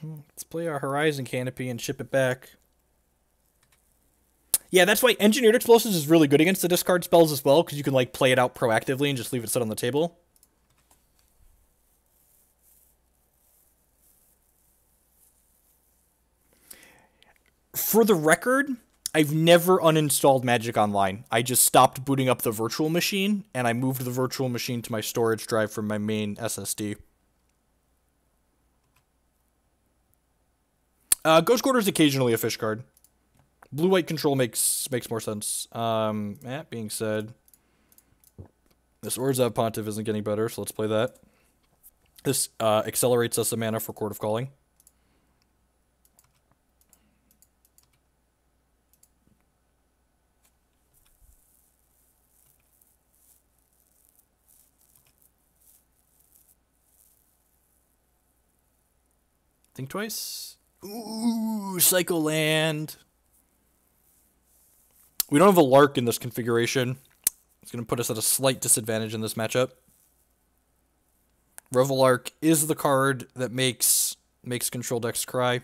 Let's play our Horizon Canopy and ship it back. Yeah, that's why Engineered Explosives is really good against the discard spells as well, because you can like play it out proactively and just leave it sit on the table. For the record, I've never uninstalled Magic Online. I just stopped booting up the virtual machine, and I moved the virtual machine to my storage drive from my main SSD. Ghost Quarter is occasionally a fish card. Blue-white control makes more sense. That being said, this Orzhov Pontiff isn't getting better, so let's play that. This accelerates us a mana for Chord of Calling. Think twice. Ooh, Psycho Land. We don't have a Lark in this configuration. It's going to put us at a slight disadvantage in this matchup. Revelark is the card that makes control decks cry.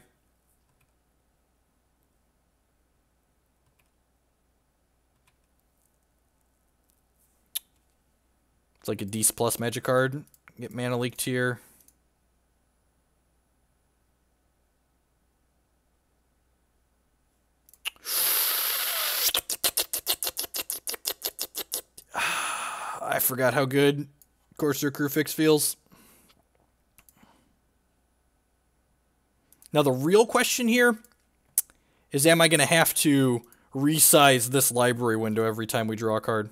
It's like a DC plus magic card. Get mana leaked here. I forgot how good Courser of Kruphix feels. Now the real question here is, am I going to have to resize this library window every time we draw a card?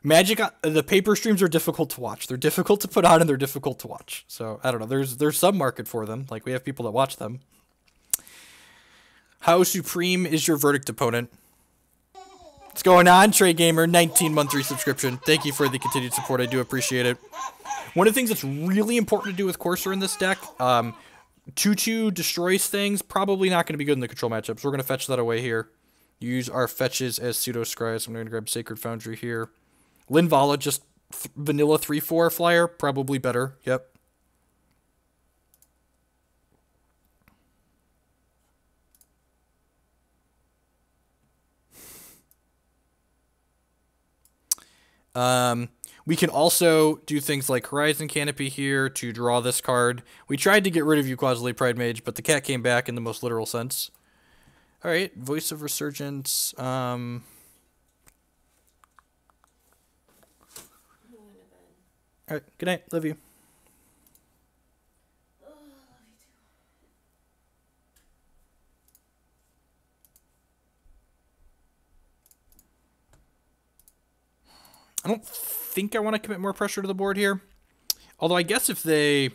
Magic, the paper streams are difficult to watch. They're difficult to put on and they're difficult to watch. So, I don't know. There's some market for them. Like, we have people that watch them. How supreme is your Verdict opponent? What's going on, Trey Gamer? 19-month resubscription. Thank you for the continued support. I do appreciate it. One of the things that's really important to do with Courser in this deck, 2/2 destroys things. Probably not going to be good in the control matchups. We're going to fetch that away here. Use our fetches as pseudo-scries. I'm going to grab Sacred Foundry here. Linvala, just vanilla 3/4 flyer. Probably better. Yep. We can also do things like Horizon Canopy here to draw this card. We tried to get rid of you, Qasali Pridemage, but the cat came back in the most literal sense. Alright, Voice of Resurgence. Alright, good night. Love you. I don't think I want to commit more pressure to the board here. Although I guess if they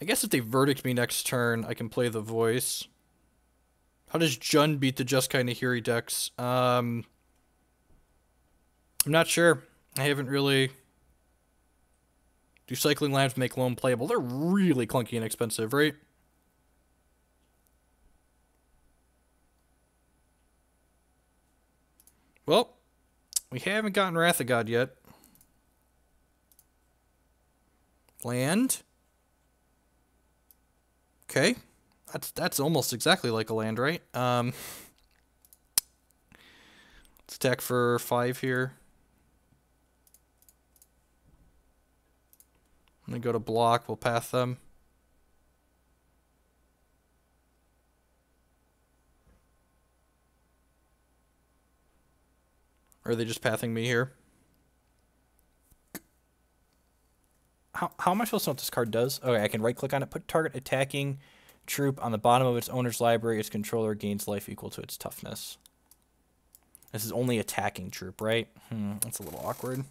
verdict me next turn, I can play the Voice. How does Jund beat the Jeskai Nahiri decks? I'm not sure. I haven't really Do cycling lands make loam playable? They're really clunky and expensive, right? Well, we haven't gotten Wrath of God yet. Land. Okay. That's almost exactly like a land, right? Let's attack for 5 here. I'm going to go to block. We'll path them. Or are they just pathing me here? How am I supposed to know what this card does? Okay, I can right-click on it. Put target attacking troop on the bottom of its owner's library. Its controller gains life equal to its toughness. This is only attacking troop, right? That's a little awkward.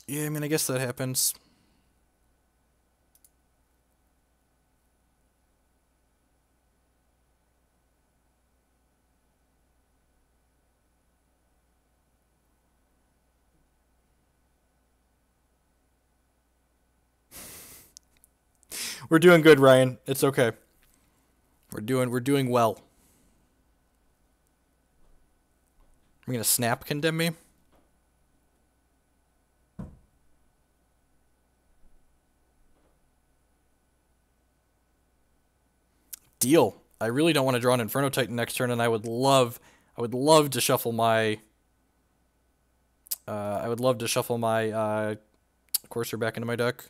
Yeah, I mean, I guess that happens. We're doing good, Ryan. It's okay. We're doing well. We're gonna snap condemn me. Deal. I really don't want to draw an Inferno Titan next turn, and I would love to shuffle my Courser back into my deck.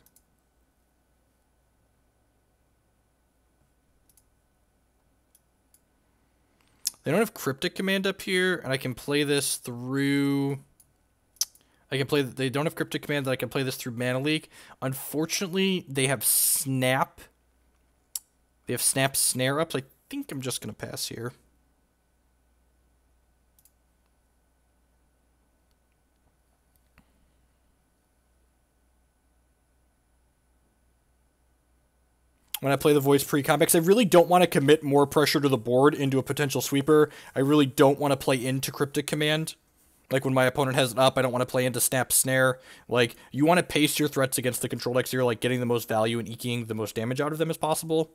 They don't have Cryptic Command up here, and I can play this through... They don't have Cryptic Command, that I can play this through Mana Leak. Unfortunately, they have Snap. They have Snap Snare up, so I think I'm just going to pass here. When I play the Voice pre-combat, because I really don't want to commit more pressure to the board into a potential sweeper. I really don't want to play into Cryptic Command. Like, when my opponent has it up, I don't want to play into Snap Snare. Like, you want to pace your threats against the control decks, so you're, like, getting the most value and eking the most damage out of them as possible.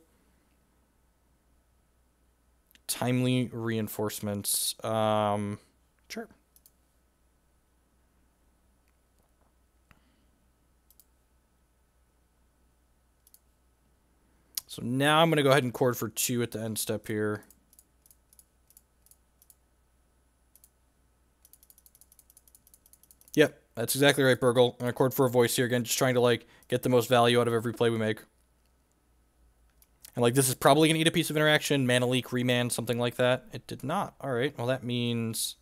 Timely reinforcements. Sure. So now I'm going to go ahead and chord for 2 at the end step here. Yep, that's exactly right, Burgle. I'm going to chord for a voice here again, just trying to, like, get the most value out of every play we make. And, like, this is probably going to eat a piece of interaction, Mana Leak, Remand, something like that. It did not. All right, well, that means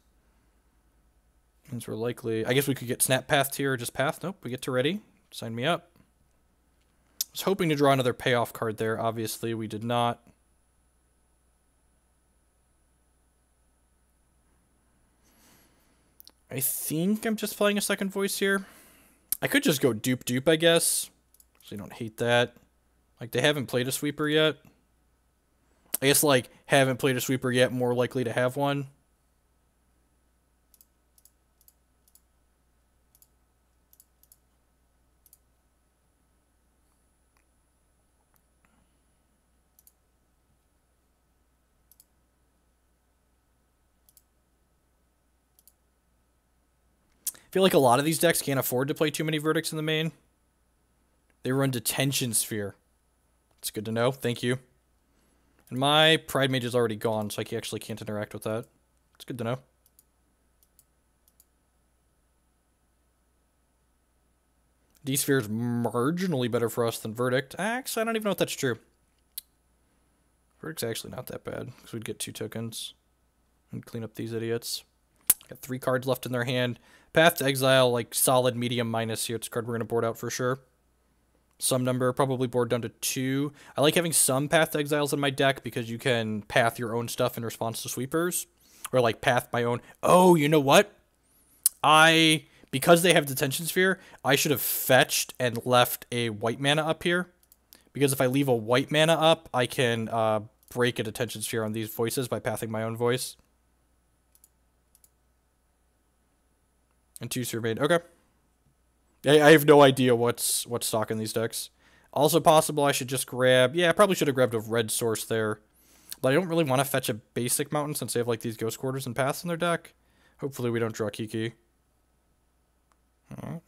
we're likely... I guess we could get Snap Pathed here or just Path. Nope, we get to Ready. Sign me up. I was hoping to draw another payoff card there. Obviously, we did not. I think I'm just playing a second voice here. I could just go dupe, I guess. So you don't hate that. Like, they haven't played a sweeper yet. I guess, like, haven't played a sweeper yet, more likely to have one. I feel like a lot of these decks can't afford to play too many verdicts in the main. They run Detention Sphere. It's good to know. Thank you. And my Pridemage is already gone, so I actually can't interact with that. It's good to know. D-Sphere is marginally better for us than Verdict. Actually, I don't even know if that's true. Verdict's actually not that bad, because we'd get 2 tokens and clean up these idiots. Got 3 cards left in their hand. Path to Exile, like, solid medium minus here. It's a card we're going to board out for sure. Some number, probably board down to 2. I like having some Path to Exiles in my deck because you can path your own stuff in response to sweepers. Or, like, path my own... Oh, you know what? Because they have Detention Sphere, I should have fetched and left a white mana up here. Because if I leave a white mana up, I can break a Detention Sphere on these voices by pathing my own voice. And 2 Sphere made. Okay. I have no idea what's stock in these decks. Also possible I should just grab... Yeah, I probably should have grabbed a red source there. But I don't really want to fetch a basic mountain since they have like these Ghost Quarters and Paths in their deck. Hopefully we don't draw Kiki.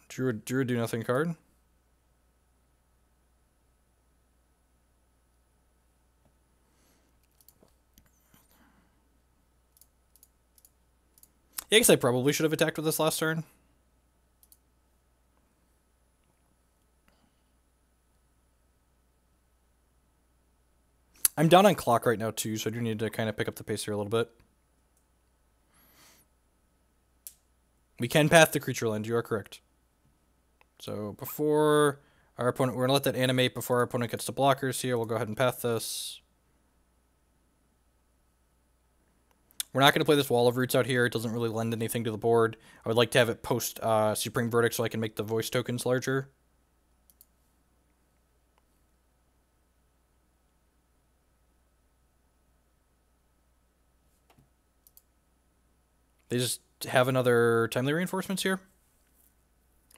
Drew a do nothing card. Yeah, I guess I probably should have attacked with this last turn. I'm down on clock right now too, so I do need to kind of pick up the pace here a little bit. We can path the creature land, you are correct. So before our opponent, we're going to let that animate before our opponent gets to blockers here. We'll go ahead and path this. We're not going to play this Wall of Roots out here. It doesn't really lend anything to the board. I would like to have it post Supreme Verdict so I can make the voice tokens larger. They just have another Timely Reinforcements here.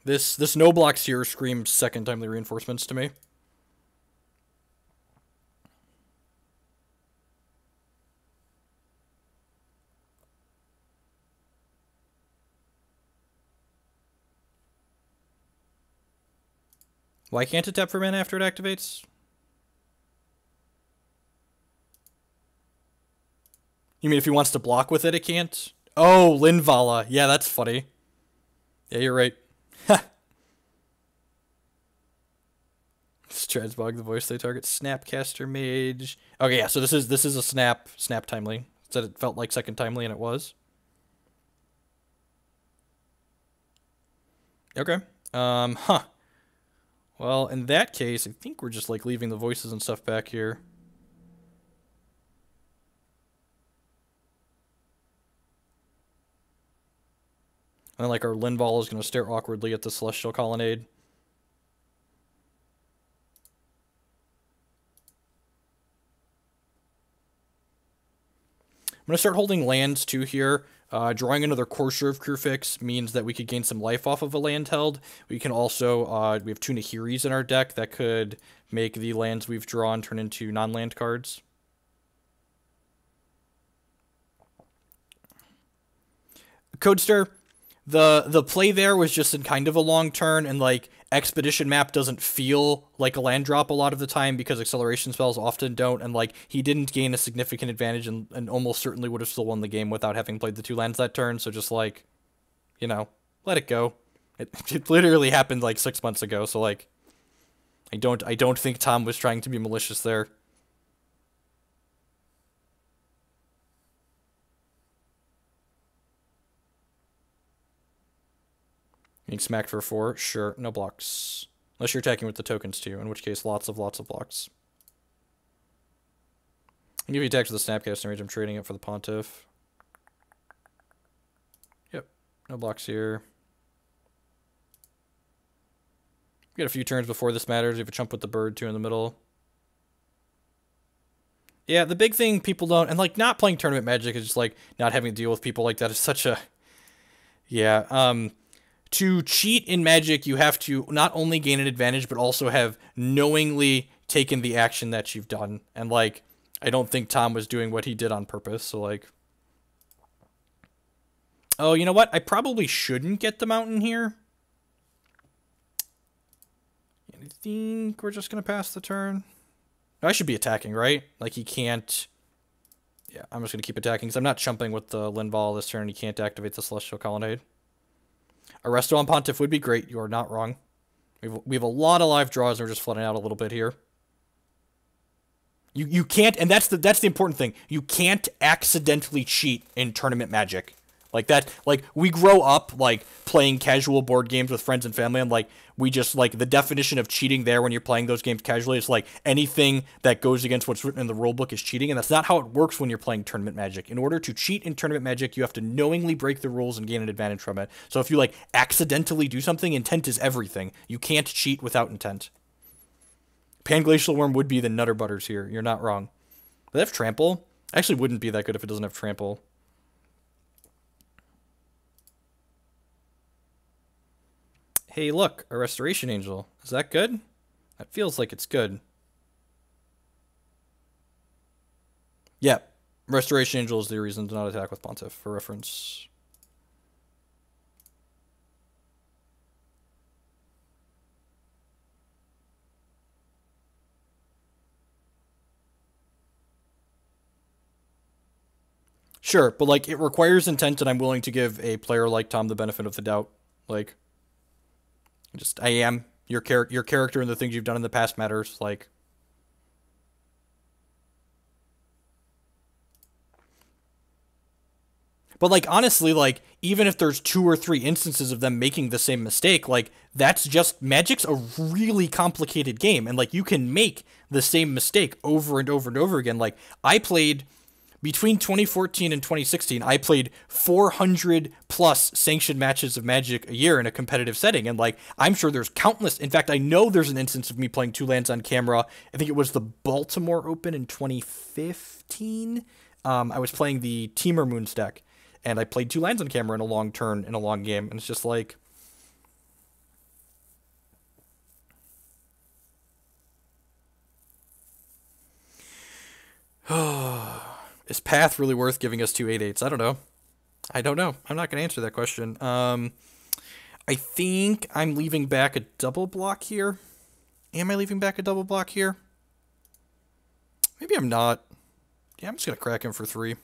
This no blocks here screams second Timely Reinforcements to me. Why can't it tap for mana after it activates? You mean if he wants to block with it, it can't? Oh, Linvala. Yeah, that's funny. Yeah, you're right. Stradsbog, the voice they target. Snapcaster Mage. Okay, yeah, so this is a snap timely. It said it felt like second timely, and it was. Okay. Well, in that case, I think we're just like leaving the voices and stuff back here. And then, like, our Linvala is going to stare awkwardly at the Celestial Colonnade. I'm going to start holding lands, too, here. Drawing another Courser of Kruphix means that we could gain some life off of a land held. We can also, we have two Nahiris in our deck that could make the lands we've drawn turn into non-land cards. Codester, the play there was just in kind of a long turn, and like Expedition Map doesn't feel like a land drop a lot of the time because acceleration spells often don't, and like he didn't gain a significant advantage and almost certainly would have still won the game without having played the two lands that turn, so just like, you know, let it go. It literally happened like 6 months ago, so like I don't think Tom was trying to be malicious there. Being smacked for 4? Sure, no blocks. Unless you're attacking with the tokens too, in which case lots of blocks. I'll give you attacks with the Snapcaster Mage. I'm trading it for the Pontiff. Yep, no blocks here. We got a few turns before this matters. We have a chump with the bird too in the middle. Yeah, the big thing people don't, and like not playing tournament Magic is just like not having to deal with people like that is such a, yeah, to cheat in Magic, you have to not only gain an advantage, but also have knowingly taken the action that you've done. And, like, I don't think Tom was doing what he did on purpose, so, like... Oh, you know what? I probably shouldn't get the mountain here. I think we're just going to pass the turn. I should be attacking, right? Like, he can't... Yeah, I'm just going to keep attacking, because I'm not chumping with the Linvala this turn, and he can't activate the Celestial Colonnade. Arresto on Pontiff would be great. You are not wrong. We have a lot of live draws, and we're just flooding out a little bit here. You can't, and that's the important thing. You can't accidentally cheat in tournament Magic. Like that, like we grow up like playing casual board games with friends and family, and like we just like the definition of cheating there when you're playing those games casually is like anything that goes against what's written in the rulebook is cheating, and that's not how it works when you're playing tournament Magic. In order to cheat in tournament Magic, you have to knowingly break the rules and gain an advantage from it. So if you like accidentally do something, intent is everything. You can't cheat without intent. Panglacial Worm would be the Nutter Butters here. You're not wrong. Do they have Trample? Actually wouldn't be that good if it doesn't have Trample. Hey, look, a Restoration Angel. Is that good? That feels like it's good. Yeah, Restoration Angel is the reason to not attack with Pontiff, for reference. Sure, but like it requires intent, and I'm willing to give a player like Tom the benefit of the doubt. Like, just I am your character and the things you've done in the past matters. Like, but like honestly, like even if there's 2 or 3 instances of them making the same mistake, like that's just Magic's a really complicated game, and like you can make the same mistake over and over and over again. Like I played. Between 2014 and 2016, I played 400 plus sanctioned matches of Magic a year in a competitive setting. And, like, I'm sure there's countless. In fact, I know there's an instance of me playing 2 lands on camera. I think it was the Baltimore Open in 2015. I was playing the Teamer Moons deck, and I played 2 lands on camera in a long turn, in a long game. And it's just like. Is Path really worth giving us 2 8/8s? I don't know. I don't know. I'm not going to answer that question. I think I'm leaving back a double block here. Am I leaving back a double block here? Maybe I'm not. Yeah, I'm just going to crack him for 3.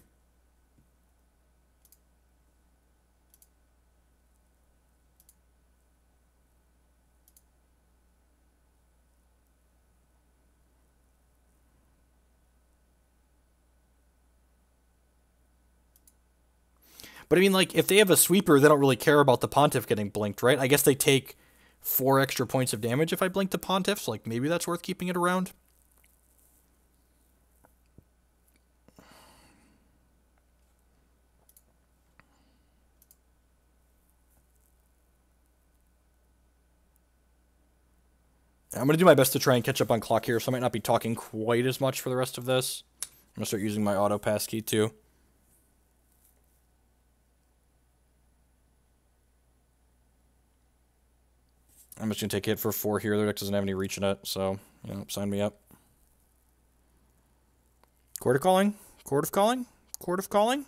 But I mean, like, if they have a sweeper, they don't really care about the Pontiff getting blinked, right? I guess they take 4 extra points of damage if I blink the Pontiff, so, like, maybe that's worth keeping it around. I'm going to do my best to try and catch up on clock here, so I might not be talking quite as much for the rest of this. I'm going to start using my auto pass key, too. I'm just going to take a hit for 4 here. Their deck doesn't have any reach in it, so, you know, sign me up. Chord of Calling? Chord of Calling? Chord of Calling?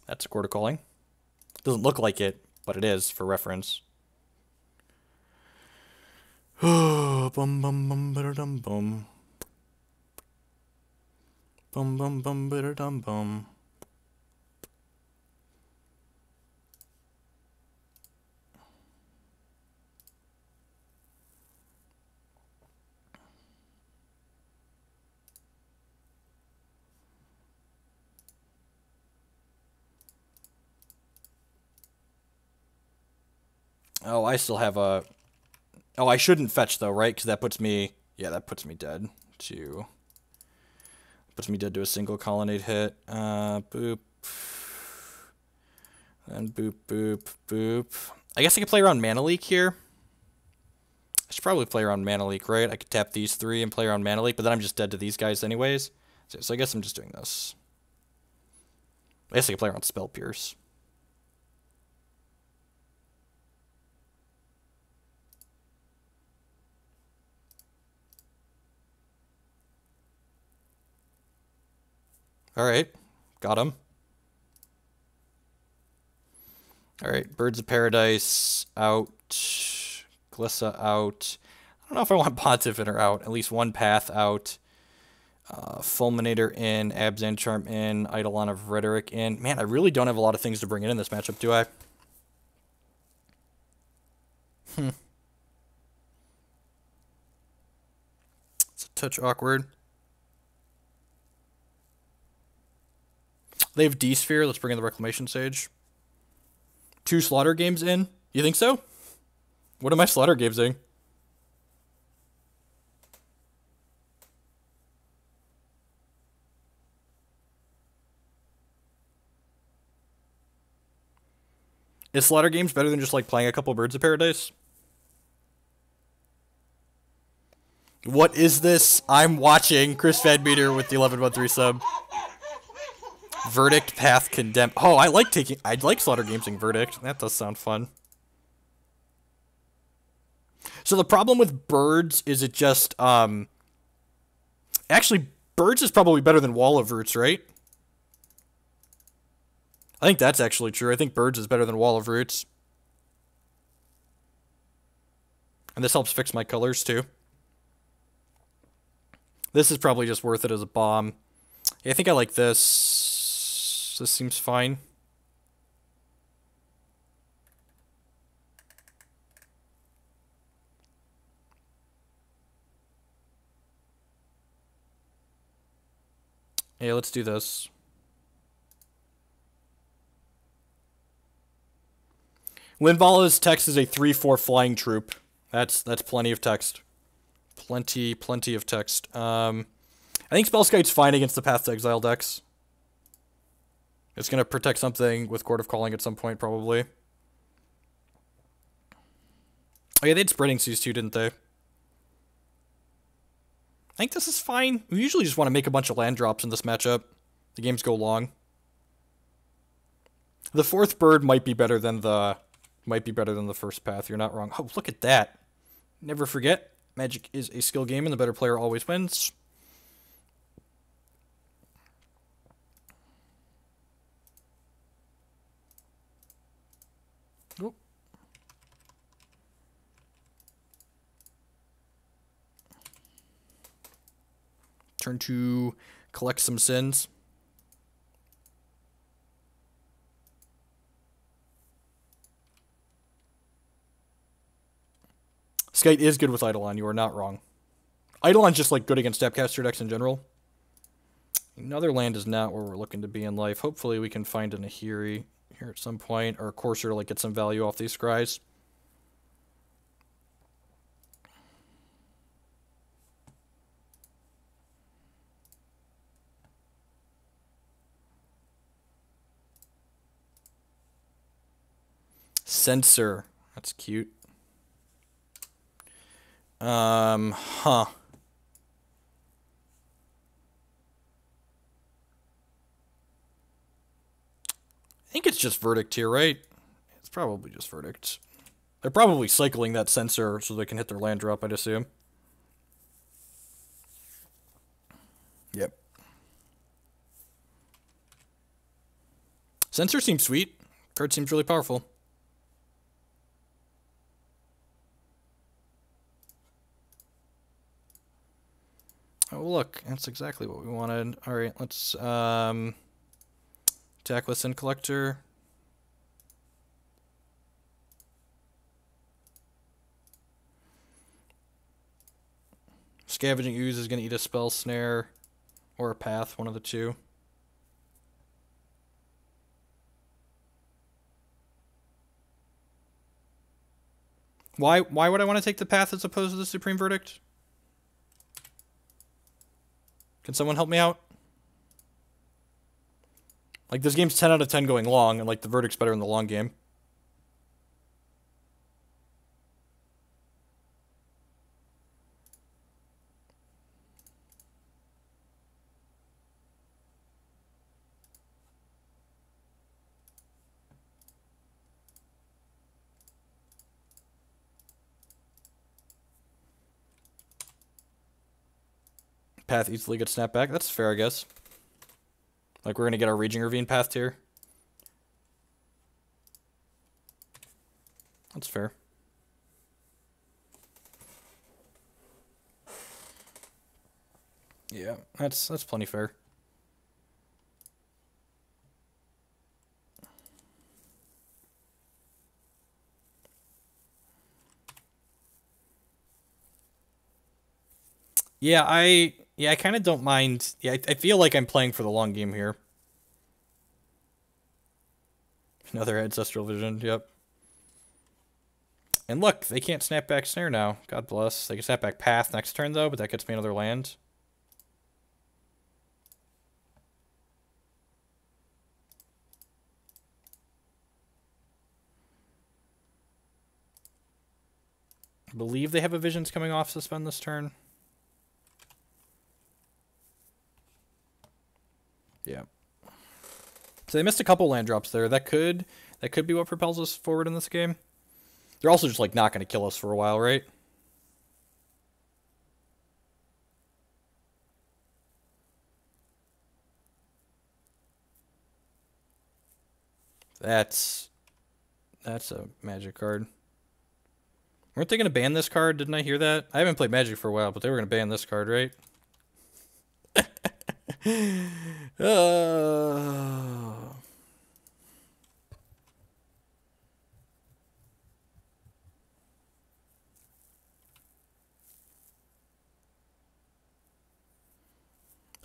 That's a Chord of Calling. Doesn't look like it, but it is, for reference. Bum bum bum ba-da-dum bum. Bum bum bum ba-da-dum bum. Oh, I still have a... Oh, I shouldn't fetch, though, right? Because that puts me... Yeah, that puts me dead to... Puts me dead to a single colonnade hit. Boop. And boop, boop, boop. I guess I could play around Mana Leak here. I should probably play around Mana Leak, right? I could tap these 3 and play around Mana Leak, but then I'm just dead to these guys anyways. So I guess I'm just doing this. I guess I could play around Spell Pierce. Alright, got him. Alright, Birds of Paradise out. Glissa out. I don't know if I want Pontiff in or out. At least 1 path out. Fulminator in. Abzan Charm in. Eidolon of Rhetoric in. Man, I really don't have a lot of things to bring in this matchup, do I? It's a touch awkward. They have D-Sphere. Let's bring in the Reclamation Sage. 2 Slaughter Games in? You think so? What am I Slaughter Gamesing? Is Slaughter Games better than just like playing a couple Birds of Paradise? What is this? I'm watching. Chris Fadmeter with the 11-1-3 sub. Verdict, Path, Condemned. Oh, I like Slaughter Games in Verdict. That does sound fun. So the problem with Birds is it just, actually, Birds is probably better than Wall of Roots, right? I think that's actually true. I think Birds is better than Wall of Roots. And this helps fix my colors, too. This is probably just worth it as a bomb. Yeah, I think I like this. This seems fine. Yeah, let's do this. Linvala's text is a 3/4 flying troop. That's plenty of text. Plenty of text. I think Spellskite's fine against the Path to Exile decks. It's going to protect something with Chord of Calling at some point, probably. Oh yeah, they had Spreading Seas too, didn't they? I think this is fine. We usually just want to make a bunch of land drops in this matchup. The games go long. The fourth bird might be better than the first path. You're not wrong. Oh, look at that. Never forget, Magic is a skill game and the better player always wins. Oh. Turn to collect some sins. Skite is good with Eidolon, you are not wrong. Eidolon's just like good against Snapcaster decks in general. Another land is not where we're looking to be in life. Hopefully we can find a Nahiri here at some point, or a Courser to like get some value off these scries. Censor. That's cute. Huh. I think it's just Verdict here, right? It's probably just Verdict. They're probably cycling that Censor so they can hit their land drop, I'd assume. Yep. Censor seems sweet. Card seems really powerful. Oh, look, that's exactly what we wanted. All right, let's attack Listen Collector. Scavenging Ooze is going to eat a Spell Snare or a Path, one of the two. Why would I want to take the Path as opposed to the Supreme Verdict? Can someone help me out? Like, this game's 10 out of 10 going long, and, like, the Verdict's better in the long game. Path easily gets snapped back. That's fair, I guess. Like, we're going to get our Raging Ravine path here. That's fair. Yeah, that's plenty fair. Yeah, I kind of don't mind. Yeah, I feel like I'm playing for the long game here. Another Ancestral Vision, yep. And look, they can't snap back Snare now. God bless. They can snap back Path next turn, though, but that gets me another land. I believe they have a Visions coming off suspend this turn. Yeah. So they missed a couple land drops there. That could be what propels us forward in this game. They're also just like not going to kill us for a while, right? That's a Magic card. Weren't they going to ban this card? Didn't I hear that? I haven't played Magic for a while, but they were going to ban this card, right?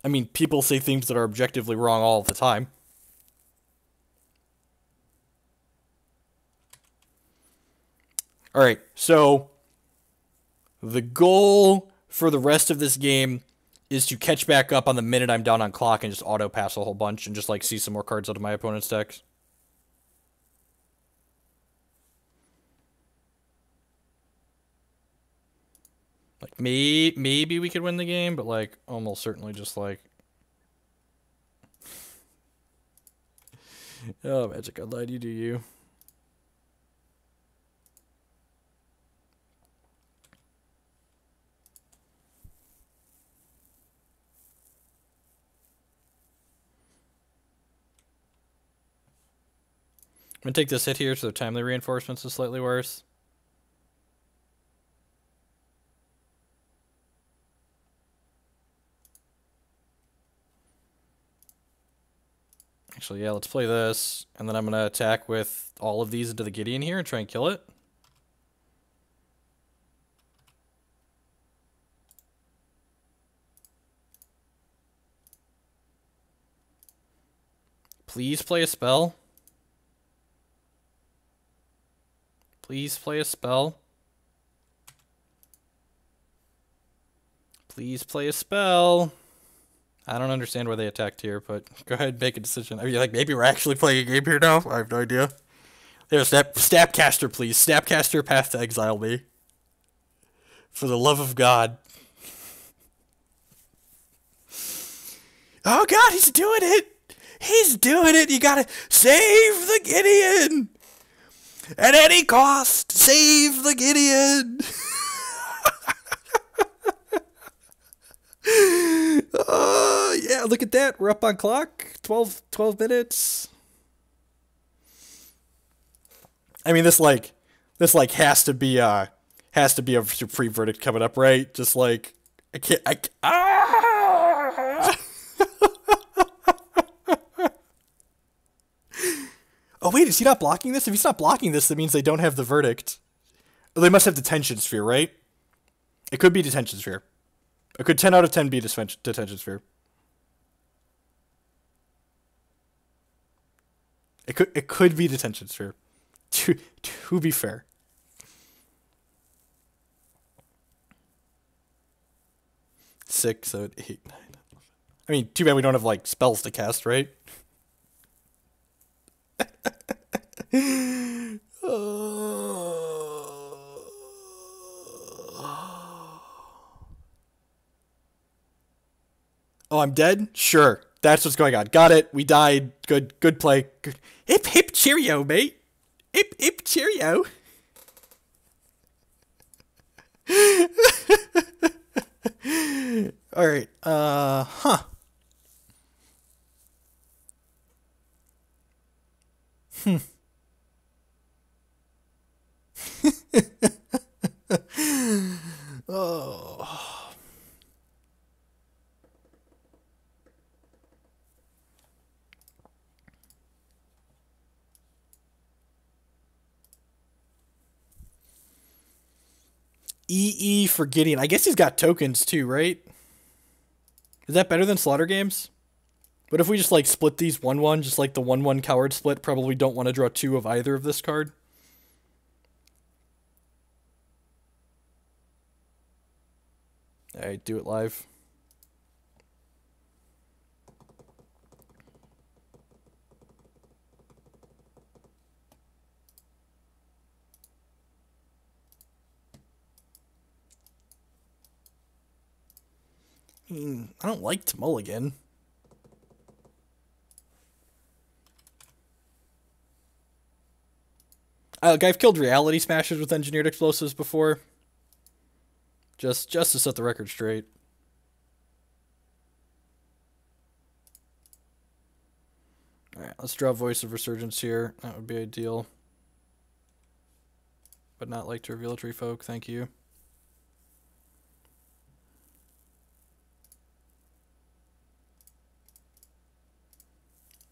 I mean, people say things that are objectively wrong all the time. Alright, so the goal for the rest of this game is to catch back up on the minute I'm down on clock and just auto-pass a whole bunch and just, like, see some more cards out of my opponent's decks. Like, maybe we could win the game, but, like, almost certainly just, like... Oh, Magic, I lied, you do you. I'm going to take this hit here so the timely reinforcements is slightly worse. Actually, yeah, let's play this. And then I'm going to attack with all of these into the Gideon here and try and kill it. Please play a spell. Please play a spell. Please play a spell. I don't understand why they attacked here, but go ahead and make a decision. I mean, like, maybe we're actually playing a game here now? I have no idea. There, Snapcaster, please. Snapcaster, Path to Exile me. For the love of God. Oh, God, he's doing it! He's doing it! You gotta save the Gideon! At any cost, save the Gideon! Yeah, look at that. We're up on clock. 12 minutes. I mean, this has to be a free verdict coming up, right? Just like, Oh, wait, is he not blocking this? If he's not blocking this, that means they don't have the verdict. They must have Detention Sphere, right? It could be Detention Sphere. It could 10 out of 10 be Detention Sphere. It could be Detention Sphere. To be fair. Six, 7, 8, 9. I mean, too bad we don't have, like, spells to cast, right? Oh, I'm dead? Sure. That's what's going on. Got it. We died. Good play. Good. Hip hip cheerio, mate. Hip hip cheerio. All right. Huh. Oh. EE for Gideon. I guess he's got tokens too, right? Is that better than Slaughter Games? What if we just like split these 1-1, just like the 1-1 coward split? Probably don't want to draw 2 of either of this card. Alright, do it live. I don't like to mulligan. Look, I've killed Reality Smashers with Engineered Explosives before. Just to set the record straight. Alright, let's draw Voice of Resurgence here. That would be ideal. But not like to reveal Tree Folk, thank you.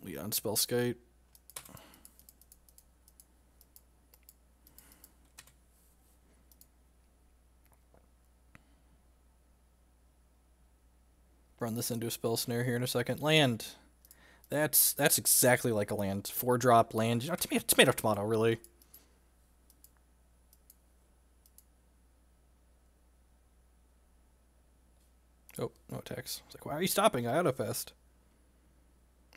Lead on Spellskite. Run this into a spell snare here in a second. Land. That's exactly like a land. 4-drop land. You know, tomato, really. Oh, no attacks. It's like, why are you stopping? I auto-passed.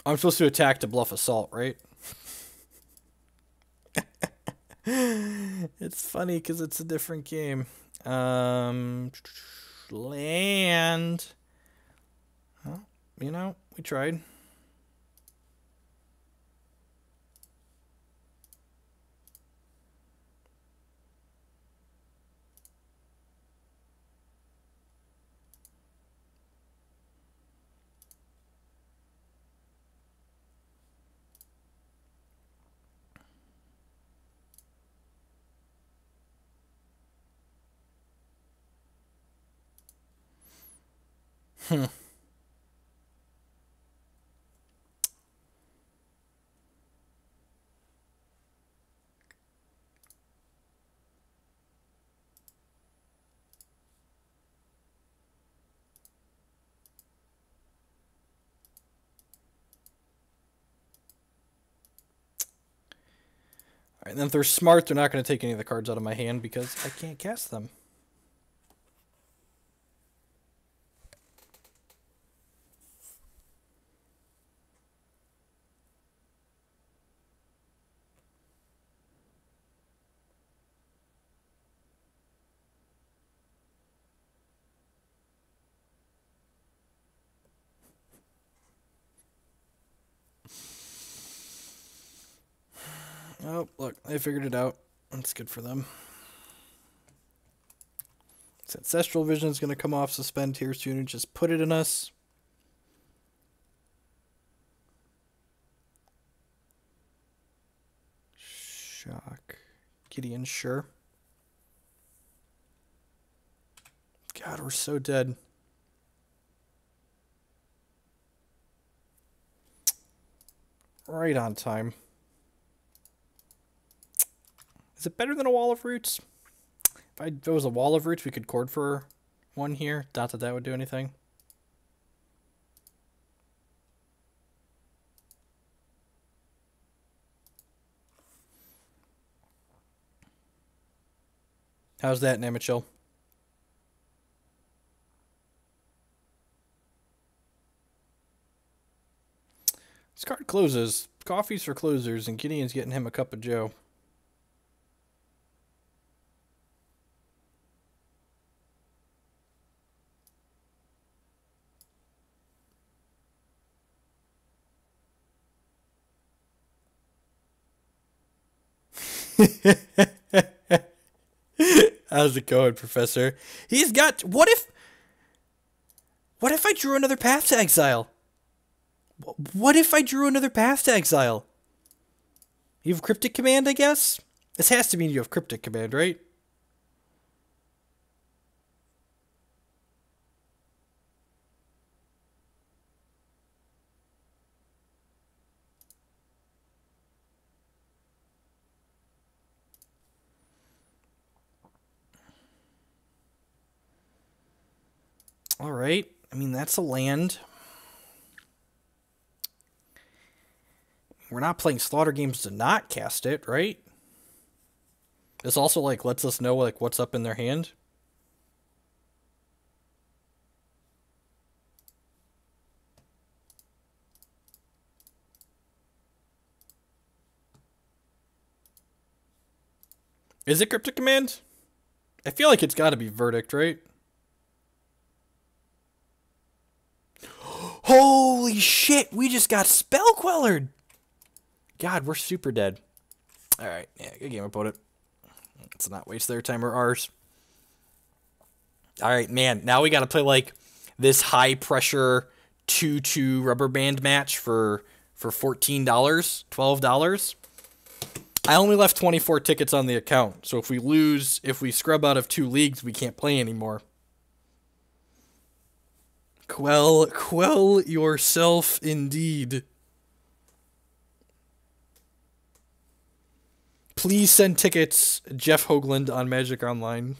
I'm supposed to attack to bluff Assault, right? It's funny because it's a different game. Land. Well, you know, we tried. Alright, and then if they're smart, they're not going to take any of the cards out of my hand because I can't cast them. Oh, look, they figured it out. That's good for them. This Ancestral Vision is going to come off suspend here soon and just put it in us. Shock. Gideon, sure. God, we're so dead. Right on time. Is it better than a Wall of Roots? If it was a Wall of Roots, we could chord for one here. Not that that would do anything. How's that, Namachill? This card closes. Coffee's for closers, and Gideon's getting him a cup of joe. How's it going, Professor? He's got... What if I drew another Path to Exile? What if I drew another Path to Exile? You have Cryptic Command, I guess? This has to mean you have Cryptic Command, right? Alright. I mean, that's a land. We're not playing Slaughter games to not cast it, right? This also, like, lets us know, like, what's up in their hand. Is it Cryptic Command? I feel like it's got to be Verdict, right? Holy shit, we just got Spell Quellered! God, we're super dead. Alright, yeah, good game, opponent. Let's not waste their time or ours. Alright, man, now we gotta play, like, this high-pressure 2-2 rubber band match for $14, $12. I only left 24 tickets on the account, so if we scrub out of 2 leagues, we can't play anymore. Quell yourself, indeed. Please send tickets, Jeff Hoagland on Magic Online.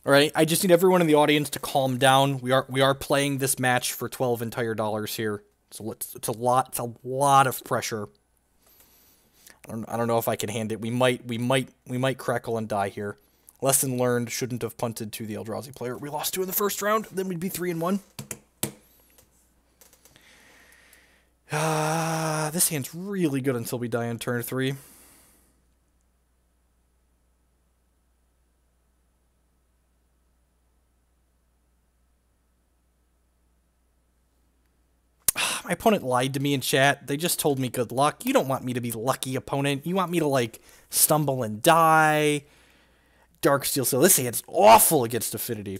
All right, I just need everyone in the audience to calm down. We are playing this match for $12 entire here. So it's a lot of pressure. I don't know if I can hand it. We might crackle and die here. Lesson learned, shouldn't have punted to the Eldrazi player. We lost 2 in the first round, then we'd be 3-1. This hand's really good until we die on turn 3. My opponent lied to me in chat. They just told me good luck. You don't want me to be lucky, opponent. You want me to, like, stumble and die. Darksteel. So this hand's awful against Affinity.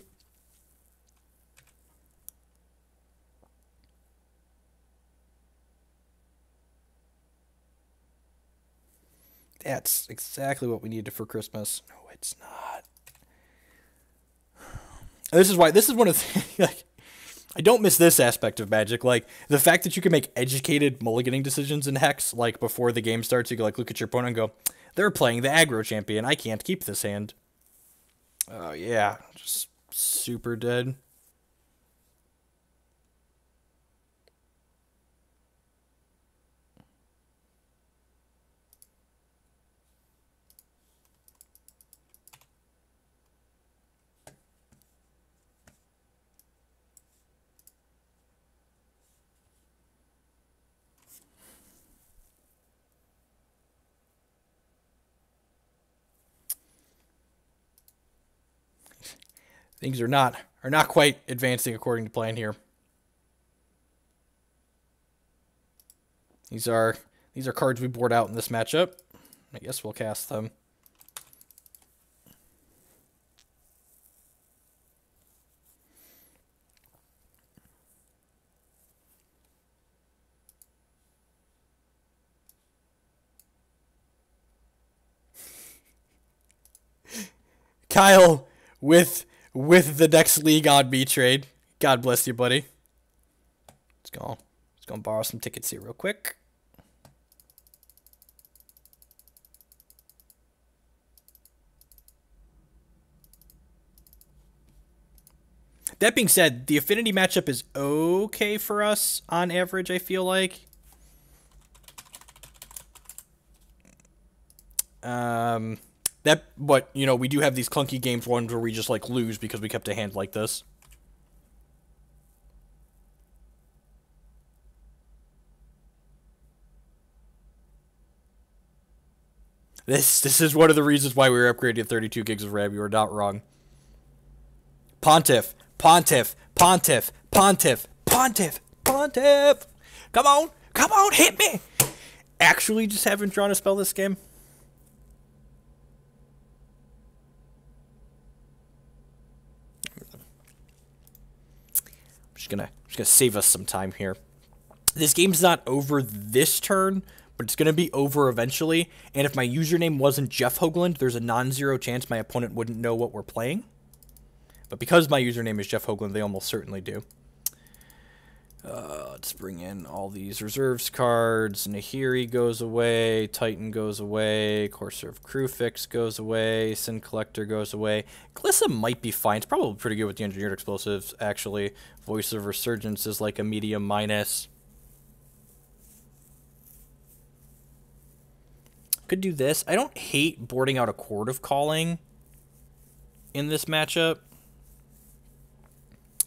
That's exactly what we needed for Christmas. No, it's not. This is one of the... Like, I don't miss this aspect of Magic, like, the fact that you can make educated mulliganing decisions in Hex, like, before the game starts, you can, like, look at your opponent and go, they're playing the aggro champion, I can't keep this hand. Oh, yeah, just super dead. Things are not quite advancing according to plan here. These are cards we board out in this matchup. I guess we'll cast them. Kyle with the next league on me trade. God bless you, buddy. Let's go borrow some tickets here real quick. That being said, the Affinity matchup is okay for us on average, I feel like. But, you know, we do have these clunky games, ones where we just, like, lose because we kept a hand like this. This is one of the reasons why we were upgraded to 32 gigs of RAM. You were not wrong. Pontiff. Pontiff. Pontiff. Pontiff. Pontiff. Pontiff. Come on, hit me. Actually just haven't drawn a spell this game. I'm just gonna save us some time here. This game's not over this turn, but it's gonna be over eventually. And if my username wasn't Jeff Hoagland, there's a non-zero chance my opponent wouldn't know what we're playing. But because my username is Jeff Hoagland, they almost certainly do. Let's bring in all these reserves cards. Nahiri goes away. Titan goes away. Courser of Kruphix goes away. Sin Collector goes away. Glissa might be fine. It's probably pretty good with the Engineered Explosives, actually. Voice of Resurgence is like a medium minus. Could do this. I don't hate boarding out a Chord of Calling in this matchup.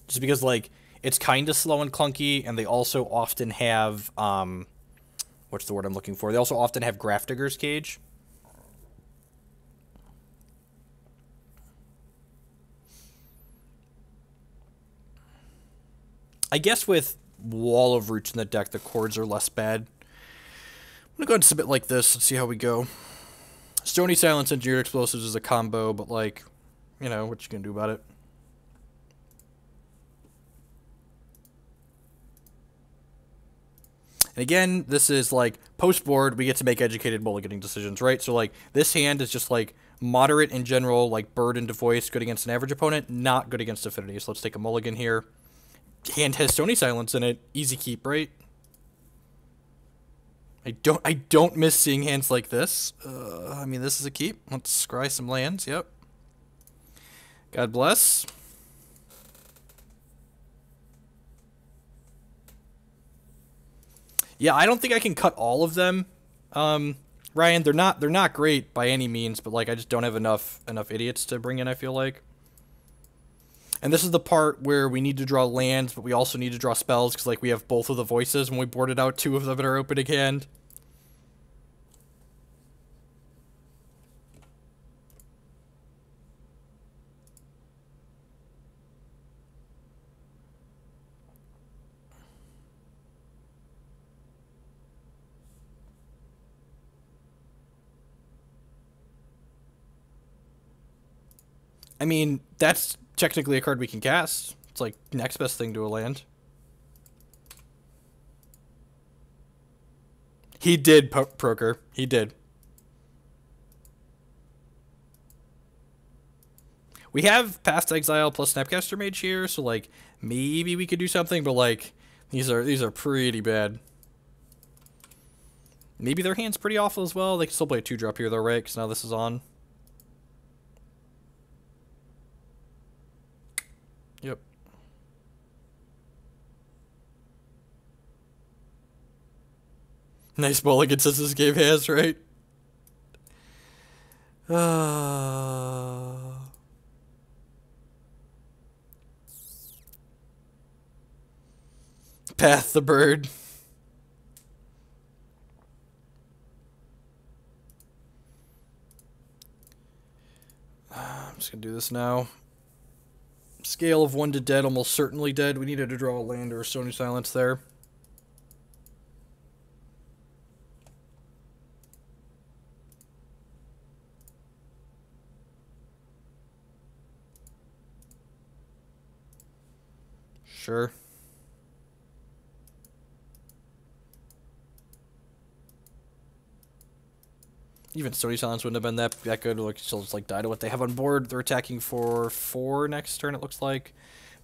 Just because, like, it's kind of slow and clunky, and they also often have, what's the word I'm looking for? They also often have Grafdigger's Cage. I guess with Wall of Roots in the deck, the chords are less bad. I'm going to go ahead and submit like this and see how we go. Stony Silence and Engineered Explosives is a combo, but, like, you know, what you can do about it. And again, this is, like, post-board, we get to make educated mulliganing decisions, right? So, like, this hand is just, like, moderate in general, like, Bird into Voice, good against an average opponent, not good against Affinity. So let's take a mulligan here. Hand has Stony Silence in it. Easy keep, right? I don't miss seeing hands like this. I mean, this is a keep. Let's scry some lands. Yep. God bless. Yeah, I don't think I can cut all of them. Ryan, they're not great by any means, but, like, I just don't have enough idiots to bring in, I feel like. And this is the part where we need to draw lands, but we also need to draw spells, because, like, we have both of the voices when we boarded out 2 of them in our opening hand. I mean, that's technically a card we can cast. It's like next best thing to a land. He did, Proker. He did. We have Past Exile plus Snapcaster Mage here, so, like, maybe we could do something, but, like, these are pretty bad. Maybe their hand's pretty awful as well. They can still play a 2-drop here, though, right? Because now this is on. Yep. Nice mulligan since this game has, right? Path the bird. I'm just gonna do this now. Scale of 1 to dead, almost certainly dead. We needed to draw a land or a Stony Silence there. Sure. Even Stony Silence wouldn't have been that good. Like, she'll just, like, die to what they have on board. They're attacking for 4 next turn, it looks like.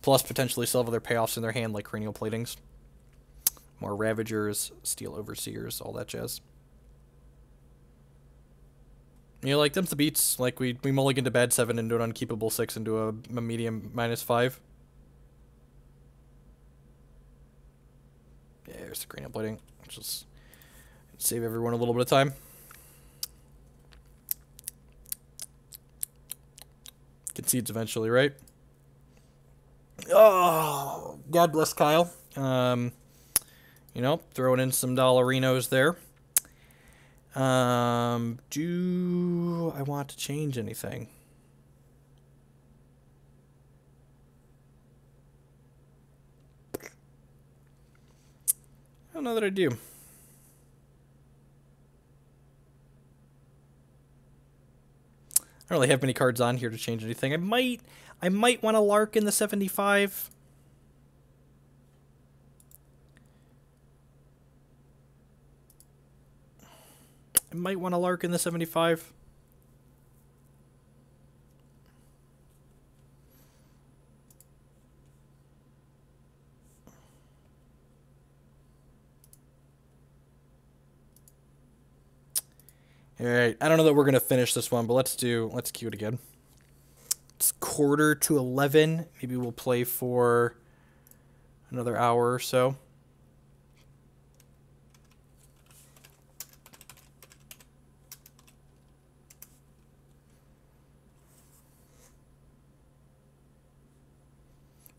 Plus, potentially still have other payoffs in their hand, like Cranial Platings. More Ravagers, Steel Overseers, all that jazz. You know, like, them's the beats. Like, we mulligan to bad 7 into an unkeepable 6 into a medium -5. Yeah, there's the Cranial Plating. Just save everyone a little bit of time. Concedes eventually, right? Oh, God bless Kyle. You know, throwing in some dollarinos there. Do I want to change anything? I don't know that I do. I don't really have many cards on here to change anything. I might want to Lark in the 75. I might want to Lark in the 75. Alright, I don't know that we're going to finish this one, but let's queue it again. It's 10:45. Maybe we'll play for another hour or so.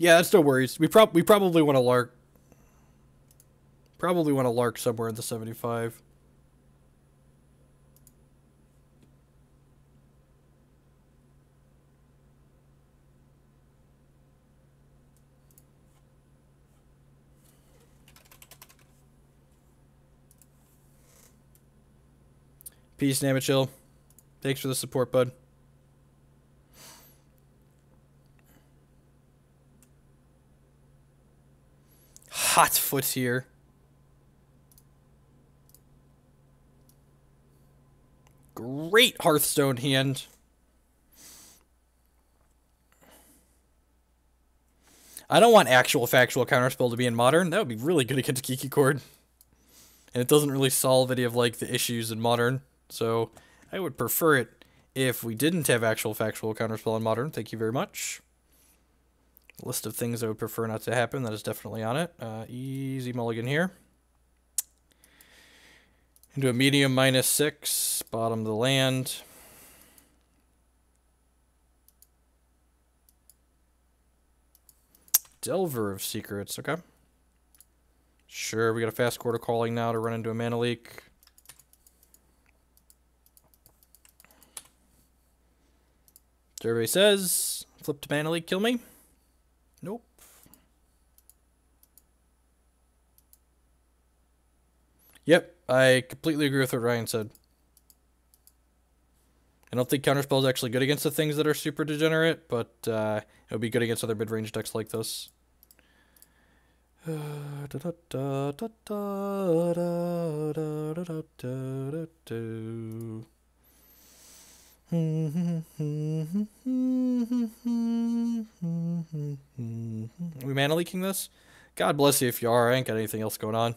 Yeah, that's no worries. We probably want to lark. Probably want to lark somewhere in the 75. Peace, Namachill. Thanks for the support, bud. Hot foot here. Great Hearthstone hand. I don't want actual factual counterspell to be in Modern. That would be really good against Kiki-Jiki. And it doesn't really solve any of like the issues in Modern. So I would prefer it if we didn't have actual factual counterspell in Modern. Thank you very much. List of things I would prefer not to happen. That is definitely on it. Easy mulligan here. Into a medium -6. Bottom of the land. Delver of Secrets. Okay. Sure, we got a fast Chord of Calling now to run into a mana leak. Survey says, flip to mana leak, kill me. Nope. Yep, I completely agree with what Ryan said. I don't think Counterspell is actually good against the things that are super degenerate, but it would be good against other mid-range decks like this. Are we mana leaking this? God bless you if you are. I ain't got anything else going on.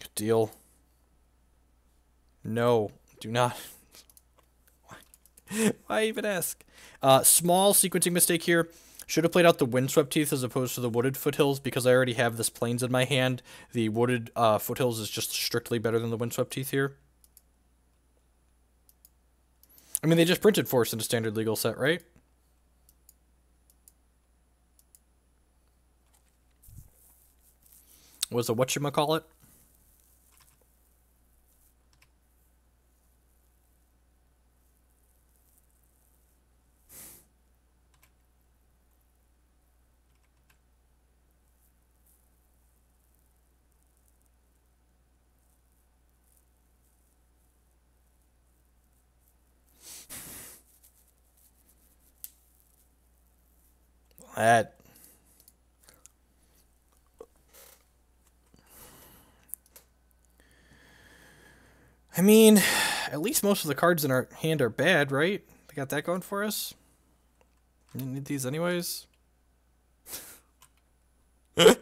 Good deal. No, do not. Why even ask? Small sequencing mistake here. Should have played out the Windswept Heath as opposed to the Wooded Foothills because I already have this Plains in my hand. The Wooded Foothills is just strictly better than the Windswept Heath here. I mean, they just printed Force in a standard legal set, right? Was a whatchamacallit? That. I mean, at least most of the cards in our hand are bad, right? They got that going for us. We didn't need these anyways. Oh,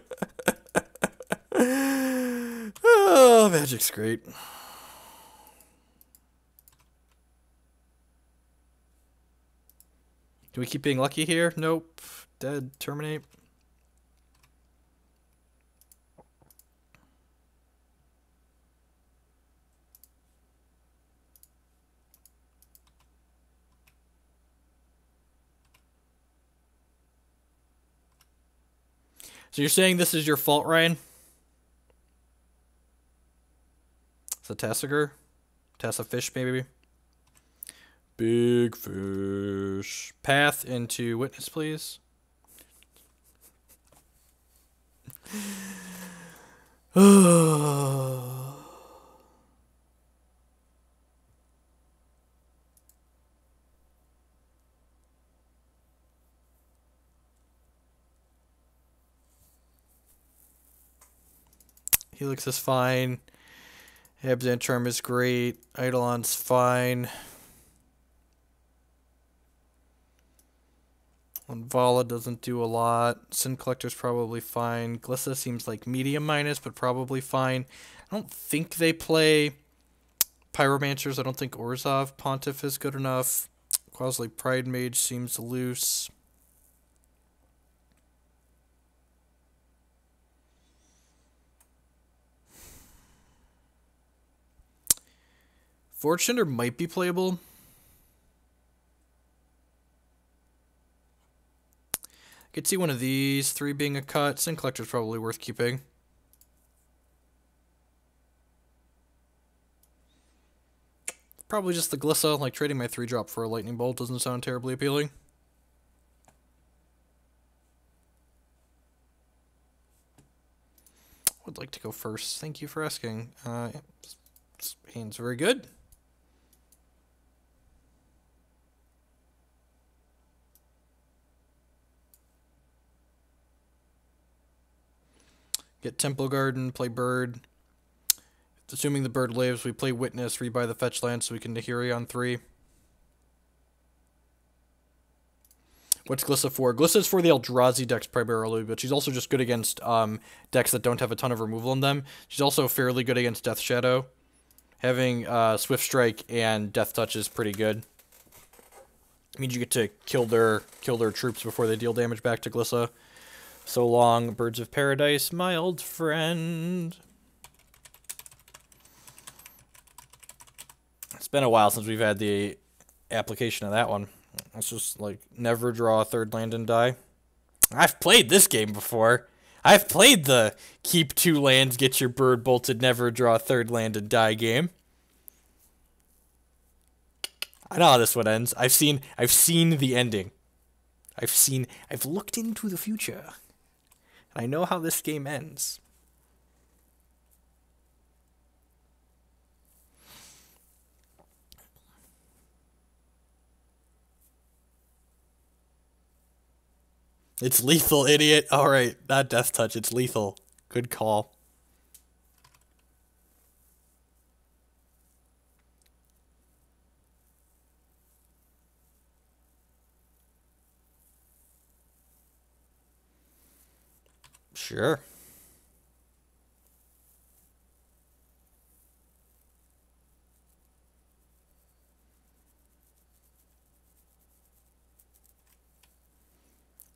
Magic's great. Do we keep being lucky here? Nope. Dead. Terminate. So you're saying this is your fault, Ryan? It's a Tessiger? Tessafish, maybe? Big fish. Path into Witness, please. Helix is fine. Abzan Charm is great. Eidolon's fine. Linvala doesn't do a lot. Sin Collector's probably fine. Glissa seems like medium minus, but probably fine. I don't think they play Pyromancers. I don't think Orzhov Pontiff is good enough. Qasali Pridemage seems loose. Forge-Tender might be playable. Could see one of these 3 being a cut. Sin Collector's probably worth keeping. Probably just the Glissa, like trading my 3-drop for a Lightning Bolt doesn't sound terribly appealing. Would like to go first. Thank you for asking. This hand's very good. Get Temple Garden, play Bird. Assuming the bird lives, we play Witness, rebuy the fetch land so we can Nahiri on 3. What's Glissa for? Glissa's for the Eldrazi decks primarily, but she's also just good against decks that don't have a ton of removal in them. She's also fairly good against Death Shadow. Having Swift Strike and Death Touch is pretty good. It means you get to kill their troops before they deal damage back to Glissa. So long, Birds of Paradise, my old friend. It's been a while since we've had the application of that one. It's just like, never draw a 3rd land and die. I've played this game before. I've played the keep 2 lands, get your bird bolted, never draw a 3rd land and die game. I know how this one ends. I've seen the ending. I've looked into the future. And I know how this game ends. It's lethal, idiot. Alright, not Death Touch, it's lethal. Good call. Sure.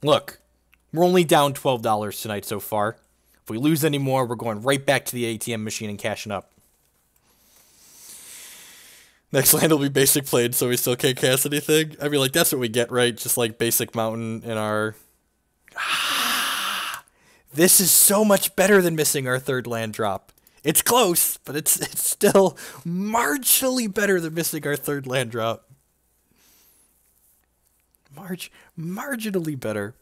Look, we're only down $12 tonight so far. If we lose any more, we're going right back to the ATM machine and cashing up. Next land will be basic played, so we still can't cast anything. I mean, like, that's what we get, right? Just like basic mountain in our... This is so much better than missing our 3rd land drop. It's close, but it's still marginally better than missing our 3rd land drop. Marginally better.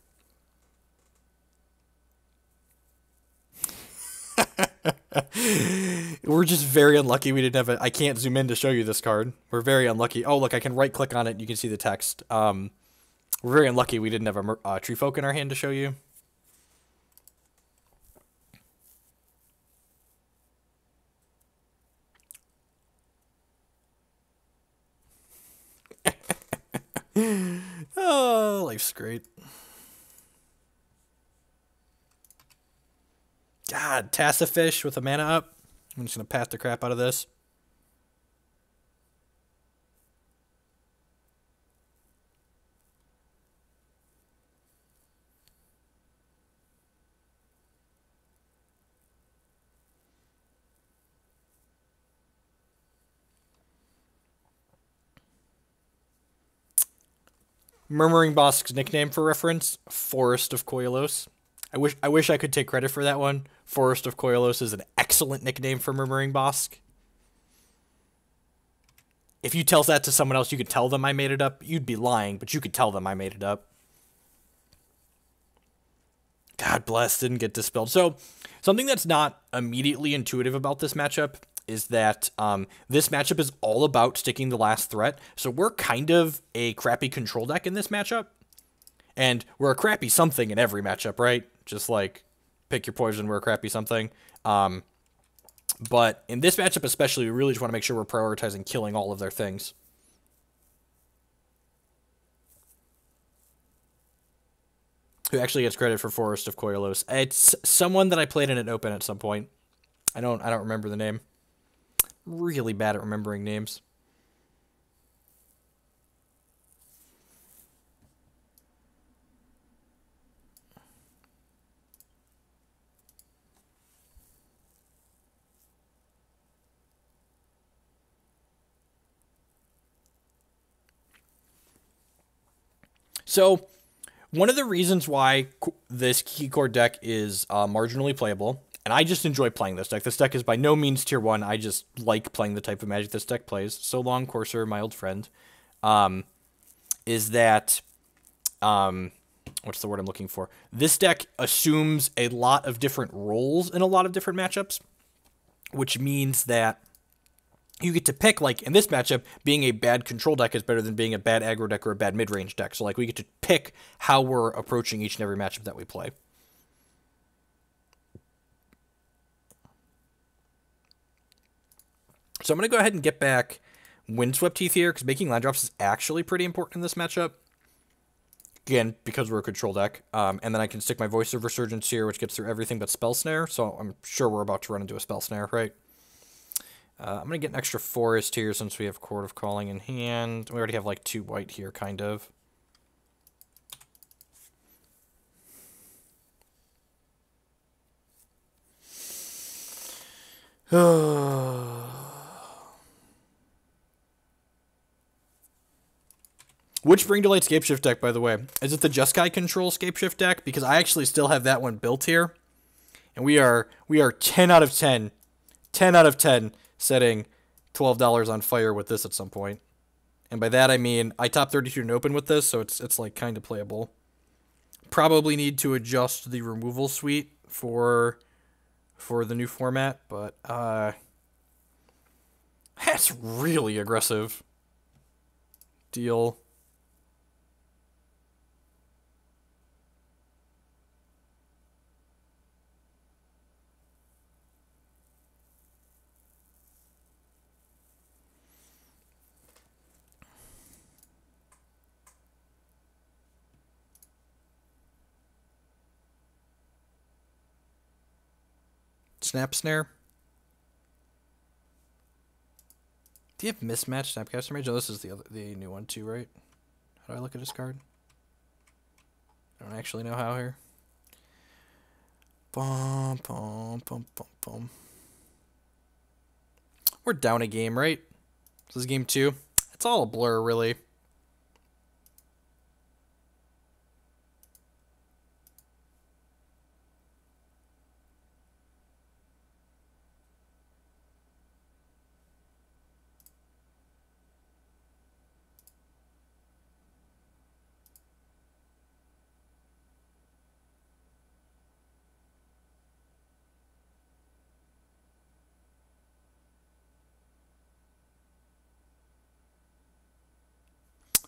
We're just very unlucky we didn't have a... I can't zoom in to show you this card. We're very unlucky. Oh, look, I can right-click on it and you can see the text. We're very unlucky we didn't have a Tree Folk in our hand to show you. Oh, life's great. God, Tassafish with a mana up. I'm just going to pat the crap out of this. Murmuring Bosk's nickname for reference, Forest of Koilos. I wish I could take credit for that one. Forest of Koilos is an excellent nickname for Murmuring Bosk. If you tell that to someone else, you could tell them I made it up. You'd be lying, but you could tell them I made it up. God bless, didn't get dispelled. So, something that's not immediately intuitive about this matchup is that this matchup is all about sticking the last threat. So we're kind of a crappy control deck in this matchup. And we're a crappy something in every matchup, right? Just like, pick your poison, we're a crappy something. But in this matchup especially, we really just want to make sure we're prioritizing killing all of their things. Who actually gets credit for Forest of Koilos? It's someone that I played in an open at some point. I don't remember the name. Really bad at remembering names. So, One of the reasons why this key core deck is marginally playable, and I just enjoy playing this deck. This deck is by no means tier 1. I just like playing the type of Magic this deck plays. So long, Courser, my old friend. Is that, what's the word I'm looking for? This deck assumes a lot of different roles in a lot of different matchups, which means that you get to pick, like, in this matchup, being a bad control deck is better than being a bad aggro deck or a bad mid-range deck. So, like, we get to pick how we're approaching each and every matchup that we play. So I'm going to go ahead and get back Windswept Heath here, because making land drops is actually pretty important in this matchup. Again, because we're a control deck. And then I can stick my Voice of Resurgence here, which gets through everything but Spell Snare. So I'm sure we're about to run into a Spell Snare, right? I'm going to get an extra forest here since we have Chord of Calling in hand. We already have like 2 white here, kind of. Which Bring to Light Scapeshift deck, by the way? Is it the Jeskai Control Scapeshift deck? Because I actually still have that one built here. And we are 10 out of 10. 10 out of 10 setting $12 on fire with this at some point. And by that I mean I top 32 and open with this, so it's like kind of playable. Probably need to adjust the removal suite for the new format, but that's really aggressive. Deal. Snap Snare. Do you have Mismatch Snapcaster Mage? Oh, this is the new one too, right? How do I look at this card? I don't actually know how here. Bum, bum, bum, bum, bum. We're down a game, right? This is game 2. It's all a blur, really.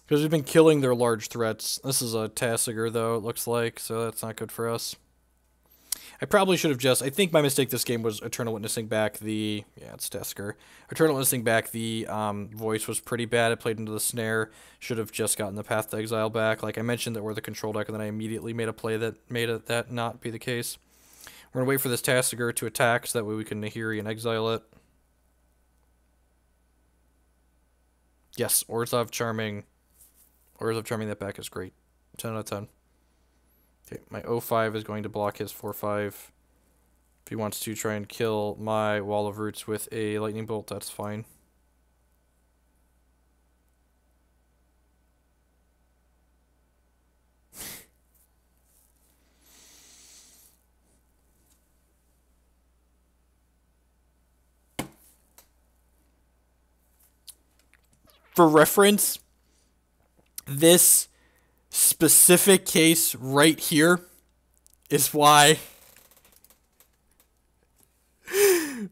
Because we've been killing their large threats. This is a Tasigur, though, it looks like, so that's not good for us. I probably should have just... I think my mistake this game was Eternal Witnessing back the... Yeah, it's Tasigur. Eternal Witnessing back the voice was pretty bad. It played into the snare. Should have just gotten the Path to Exile back. Like I mentioned that we're the control deck, and then I immediately made a play that made that not be the case. We're going to wait for this Tasigur to attack, so that way we can Nahiri and exile it. Yes, Orzhov Charming... Orzhov Charming that back is great. 10 out of 10. Okay, my 0-5 is going to block his 4-5. If he wants to try and kill my Wall of Roots with a Lightning Bolt, that's fine. For reference, this specific case right here is why...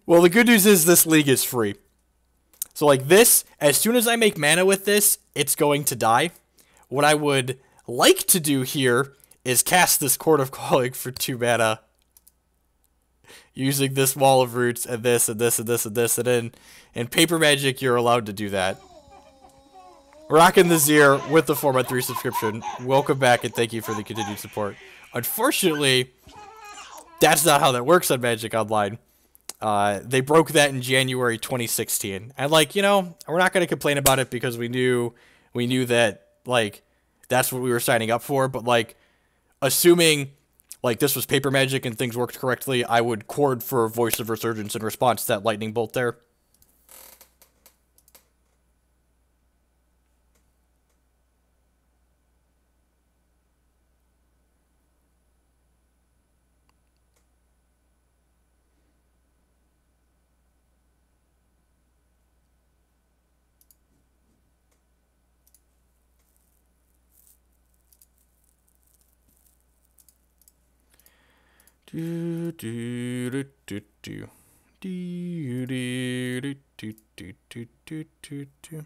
Well, the good news is this league is free. So, like this, as soon as I make mana with this, it's going to die. What I would like to do here is cast this Chord of Calling for 2 mana. Using this Wall of Roots and this and this and this and this. And then in Paper Magic, you're allowed to do that. Rockin' the Zir with the 4x3 subscription. Welcome back and thank you for the continued support. Unfortunately, that's not how that works on Magic Online. They broke that in January 2016. And like, you know, we're not going to complain about it because we knew that like that's what we were signing up for, but like assuming like this was Paper Magic and things worked correctly, I would chord for Voice of Resurgence in response to that Lightning Bolt there. Do do do do do. Do do do do do do do do do.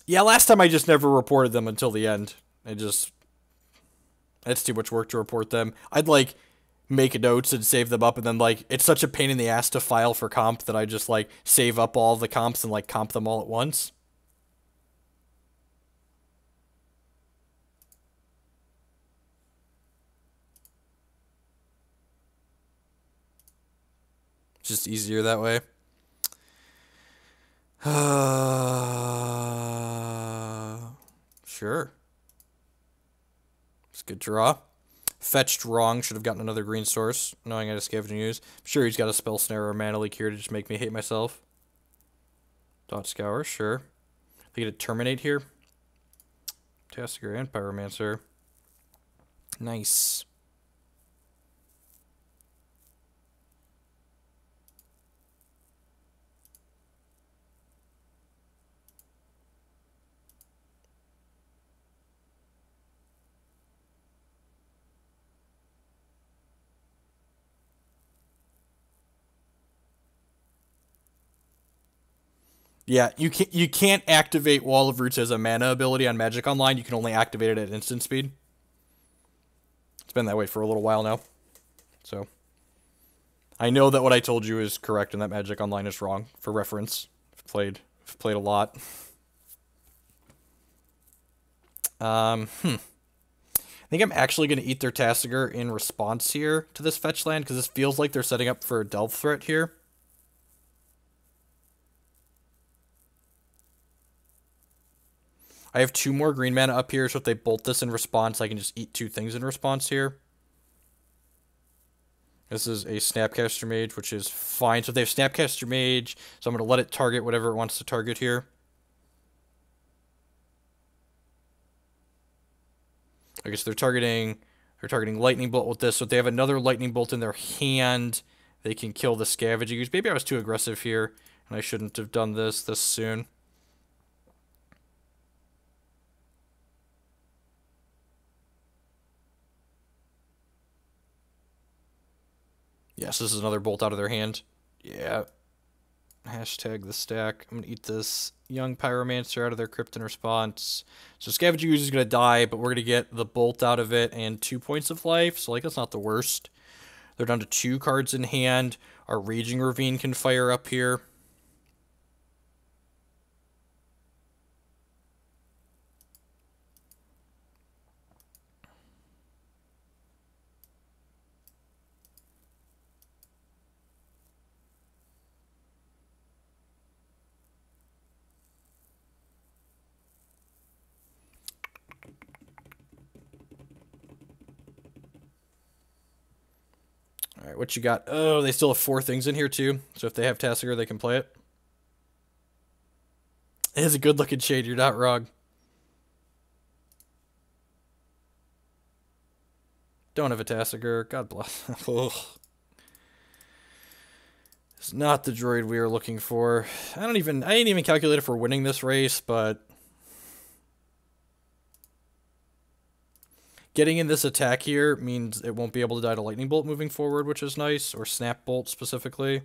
Yeah, last time I just never reported them until the end. It's too much work to report them. I'd like make notes and save them up, and then like it's such a pain in the ass to file for comp that I just like save up all the comps and like comp them all at once. It's just easier that way. Sure. It's a good draw. Fetched wrong. Should have gotten another green source, knowing I had a Scavenging Ooze. I'm sure he's got a Spell Snare or Mana Leak here to just make me hate myself. Dot Scour, sure. They get a Terminate here. Tassiger and Pyromancer. Nice. Yeah, you can't activate Wall of Roots as a mana ability on Magic Online. You can only activate it at instant speed. It's been that way for a little while now. So I know that what I told you is correct and that Magic Online is wrong. For reference, I've played a lot. I think I'm actually going to eat their Tassiger in response here to this fetch land, because this feels like they're setting up for a Delve threat here. I have 2 more green mana up here, so if they bolt this in response, I can just eat 2 things in response here. This is a Snapcaster Mage, which is fine. So they have Snapcaster Mage, so I'm going to let it target whatever it wants to target here. I guess they're targeting Lightning Bolt with this, so if they have another Lightning Bolt in their hand, they can kill the Scavenging Ooze. Maybe I was too aggressive here, and I shouldn't have done this soon. Yes, this is another bolt out of their hand. Yeah. Hashtag the stack. I'm going to eat this young Pyromancer out of their crypt in response. So Scavenging Ooze is going to die, but we're going to get the bolt out of it and 2 points of life. So, like, that's not the worst. They're down to 2 cards in hand. Our Raging Ravine can fire up here. All right, what you got? Oh, they still have 4 things in here, too. So if they have Tassiger, they can play it. It is a good-looking shade. You're not wrong. Don't have a Tassiger. God bless. It's not the droid we are looking for. I ain't even calculated for winning this race, but getting in this attack here means it won't be able to die to Lightning Bolt moving forward, which is nice, or Snap Bolt specifically.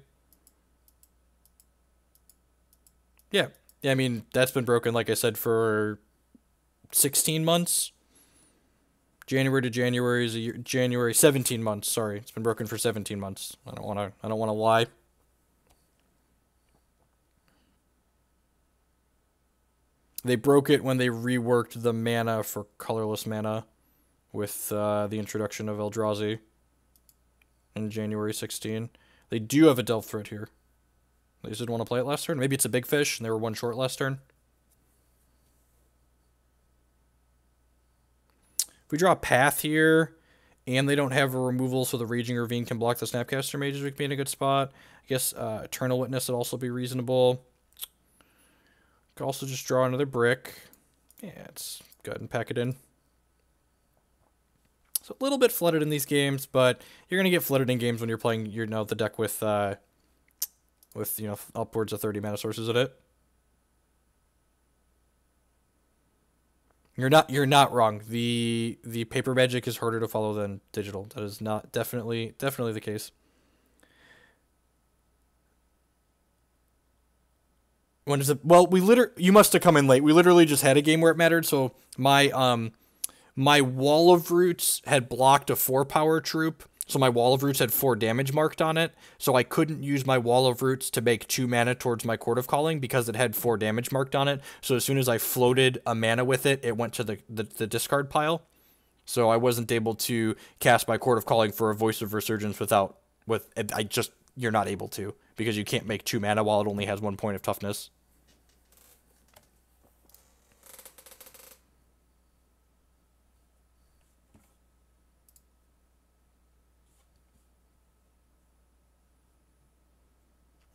Yeah, I mean, that's been broken, like I said, for 16 months. January to January is a year. January, 17 months, sorry. It's been broken for 17 months. I don't want to lie. They broke it when they reworked the mana for colorless mana with the introduction of Eldrazi in January 16. They do have a Delve threat here. They just didn't want to play it last turn. Maybe it's a big fish and they were 1 short last turn. If we draw a path here and they don't have a removal so the Raging Ravine can block the Snapcaster Mages, we could be in a good spot. I guess Eternal Witness would also be reasonable. Could also just draw another brick. Yeah, let's go ahead and pack it in. So So a little bit flooded in these games, but you're gonna get flooded in games when you're playing the deck with upwards of 30 mana sources in it. You're not wrong. The paper magic is harder to follow than digital. That is not definitely the case. When is it? Well, you must have come in late. We literally just had a game where it mattered. So my Wall of Roots had blocked a 4-power troop. So my Wall of Roots had 4 damage marked on it. So I couldn't use my Wall of Roots to make 2 mana towards my Chord of Calling because it had 4 damage marked on it. So as soon as I floated a mana with it, it went to the discard pile. So I wasn't able to cast my Chord of Calling for a Voice of Resurgence you're not able to, because you can't make 2 mana while it only has 1 point of toughness.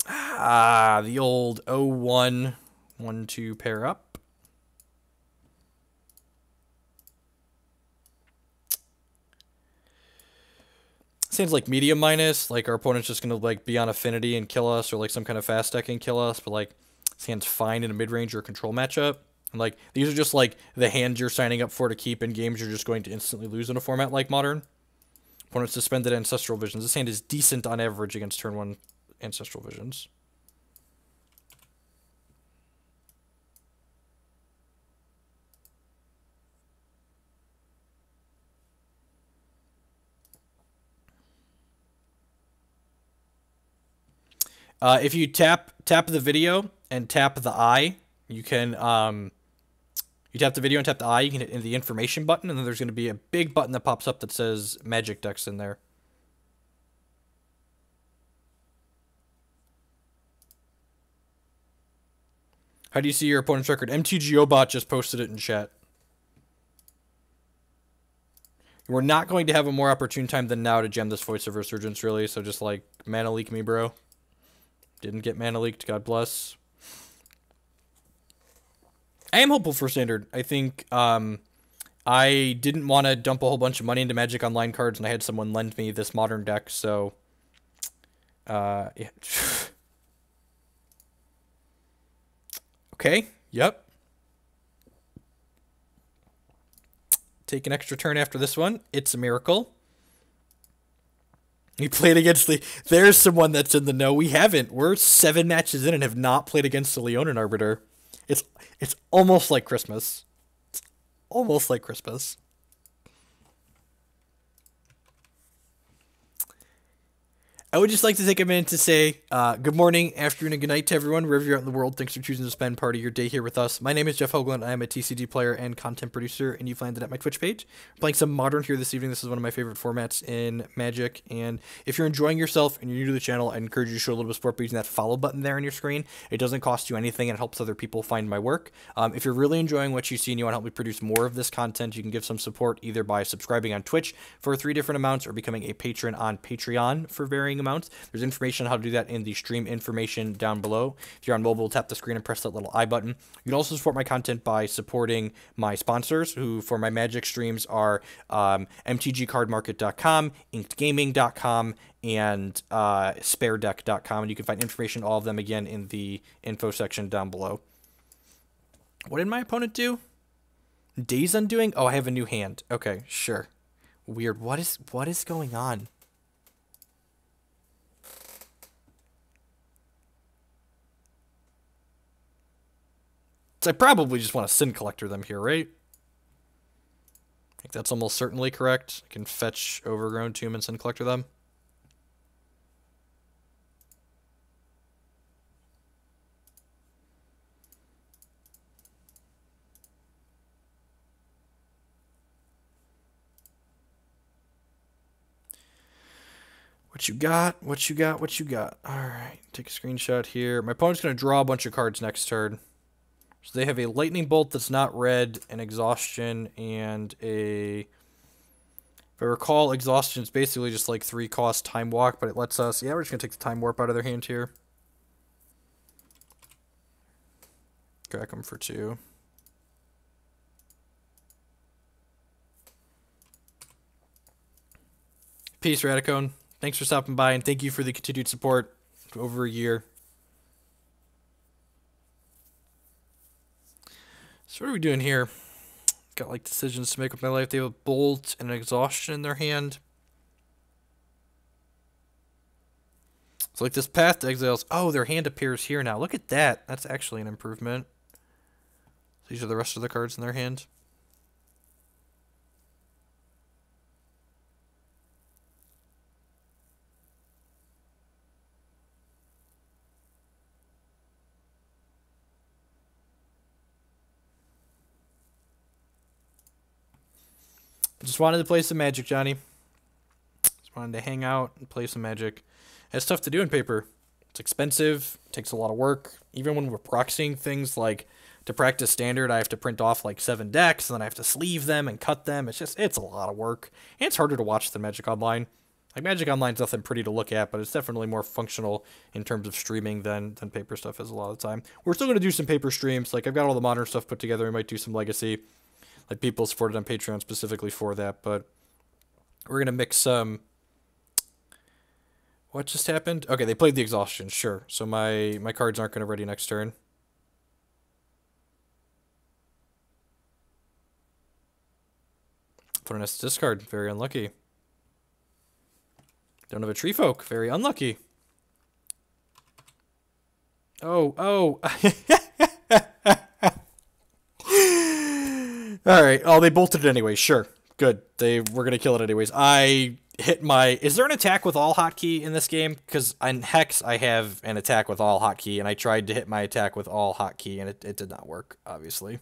The old 0-1, 1-2 pair up. Seems like medium minus, like our opponent's just gonna like be on affinity and kill us, or like some kind of fast deck and kill us, but like this hand's fine in a mid-range or control matchup. And like these are just like the hands you're signing up for to keep in games you're just going to instantly lose in a format like Modern. Opponent's suspended Ancestral Visions. This hand is decent on average against turn 1 Ancestral Visions. If you tap the video and tap the eye, you can you tap the video and tap the eye, you can hit the information button, and then there's going to be a big button that pops up that says Magic Decks in there. How do you see your opponent's record? MTGObot just posted it in chat. We're not going to have a more opportune time than now to gem this Voice of Resurgence, really, so just like mana leak me, bro. Didn't get mana leaked, God bless. I am hopeful for Standard. I think I didn't want to dump a whole bunch of money into Magic Online cards, and I had someone lend me this Modern deck, so yeah. Okay, yep. Take an extra turn after this one. It's a miracle. We played against there's someone that's in the know. We haven't. We're 7 matches in and have not played against the Leonin Arbiter. It's almost like Christmas. It's almost like Christmas. I would just like to take a minute to say good morning, afternoon, and good night to everyone, wherever you're out in the world. Thanks for choosing to spend part of your day here with us. My name is Jeff Hoagland. I am a TCG player and content producer, and you've landed at my Twitch page. We're playing some Modern here this evening. This is one of my favorite formats in Magic, and if you're enjoying yourself and you're new to the channel, I encourage you to show a little bit of support by using that follow button there on your screen. It doesn't cost you anything, and it helps other people find my work. If you're really enjoying what you see and you want to help me produce more of this content, you can give some support either by subscribing on Twitch for 3 different amounts or becoming a patron on Patreon for varying amounts. There's information on how to do that in the stream information down below. If you're on mobile, tap the screen and press that little I button. You can also support my content by supporting my sponsors, who for my Magic streams are mtgcardmarket.com, inkedgaming.com, and sparedeck.com, and you can find information all of them again in the info section down below. What did my opponent do? Days Undoing? Oh, I have a new hand. Okay, sure. Weird. What is going on? I probably just want to Sin Collector them here, right? I think that's almost certainly correct. I can fetch Overgrown Tomb and Sin Collector them. What you got? What you got? What you got? All right, take a screenshot here. My opponent's going to draw a bunch of cards next turn. So they have a Lightning Bolt that's not red, an Exhaustion, and a... If I recall, Exhaustion is basically just like 3-cost Time Walk, but it lets us... Yeah, we're just going to take the Time Warp out of their hand here. Crack them for 2. Peace, Radicone. Thanks for stopping by, and thank you for the continued support for over a year. So what are we doing here? Got like decisions to make with my life. They have a Bolt and an Exhaustion in their hand. So like this Path to Exiles. Oh, their hand appears here now. Look at that. That's actually an improvement. These are the rest of the cards in their hand. Just wanted to play some Magic, Johnny. Just wanted to hang out and play some Magic. It's tough to do in paper. It's expensive. It takes a lot of work. Even when we're proxying things like to practice Standard, I have to print off like 7 decks, and then I have to sleeve them and cut them. It's a lot of work. And it's harder to watch than Magic Online. Like Magic Online's nothing pretty to look at, but it's definitely more functional in terms of streaming than paper stuff is a lot of the time. We're still going to do some paper streams. Like I've got all the Modern stuff put together. We might do some Legacy. Like people supported on Patreon specifically for that, but we're going to mix some... What just happened? Okay, they played the Exhaustion, sure. So my cards aren't going to ready next turn. Put on a discard, very unlucky. Don't have a Tree Folk, very unlucky. Oh. Alright, oh, they bolted it anyway, sure. Good, they were going to kill it anyways. I hit my... Is there an attack with all hotkey in this game? Because on Hex, I have an attack with all hotkey, and I tried to hit my attack with all hotkey, and it did not work, obviously.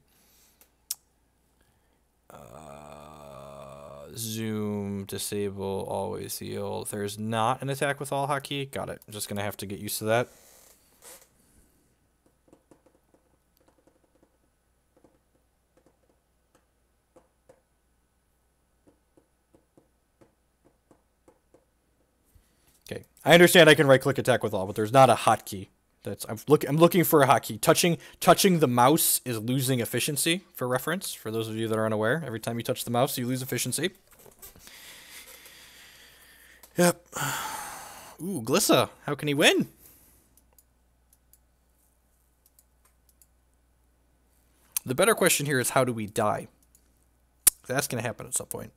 Zoom, disable, always heal. There's not an attack with all hotkey. Got it. I'm just going to have to get used to that. Okay, I understand I can right-click attack with all, but there's not a hotkey. I'm looking for a hotkey. Touching the mouse is losing efficiency, for reference. For those of you that are unaware, every time you touch the mouse, you lose efficiency. Yep. Ooh, Glissa. How can he win? The better question here is how do we die? That's going to happen at some point.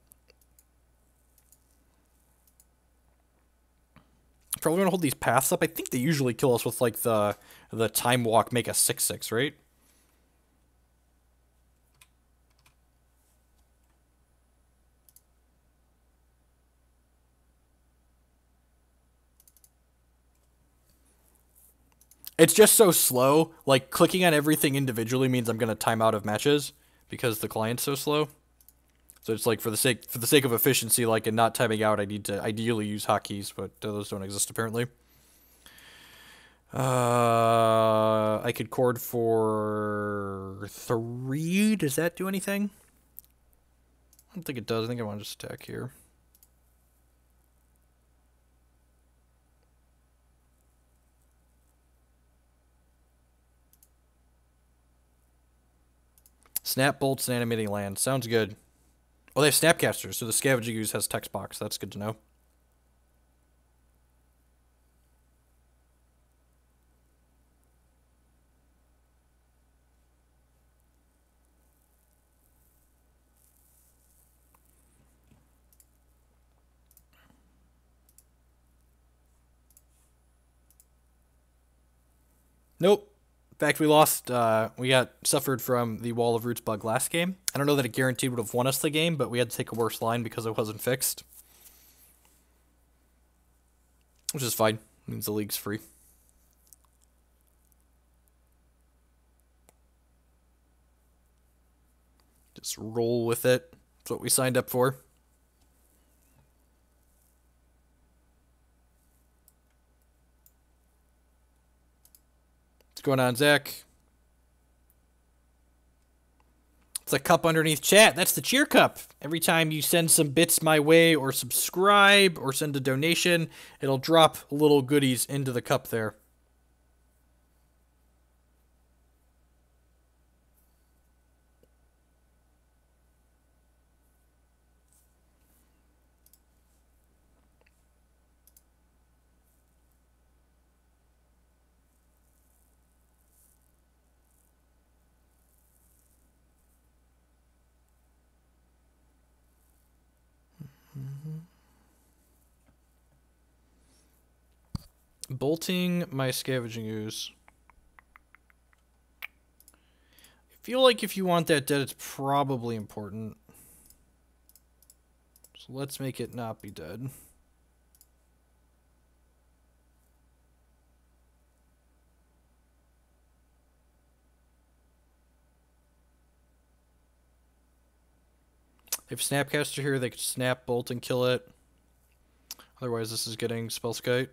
Probably going to hold these paths up. I think they usually kill us with like the Time Walk, make a 6/6, right? It's just so slow. Like clicking on everything individually means I'm going to time out of matches because the client's so slow. So it's like for the sake of efficiency, like and not timing out, I need to ideally use hotkeys, but those don't exist apparently. I could chord for 3. Does that do anything? I don't think it does. I think I want to just attack here. Snap Bolts and Animating Land. Sounds good. Oh, they have Snapcasters, so the Scavenging Ooze has text box. That's good to know. Nope. In fact, we lost. We got suffered from the Wall of Roots bug last game. I don't know that it guaranteed would have won us the game, but we had to take a worse line because it wasn't fixed. Which is fine. It means the league's free. Just roll with it. That's what we signed up for. What's going on, Zach? It's a cup underneath chat. That's the cheer cup. Every time you send some bits my way or subscribe or send a donation, it'll drop little goodies into the cup there. Bolting my Scavenging Ooze. I feel like if you want that dead, it's probably important. So let's make it not be dead. If Snapcaster here, they could snap, bolt, and kill it. Otherwise, this is getting Spellskite.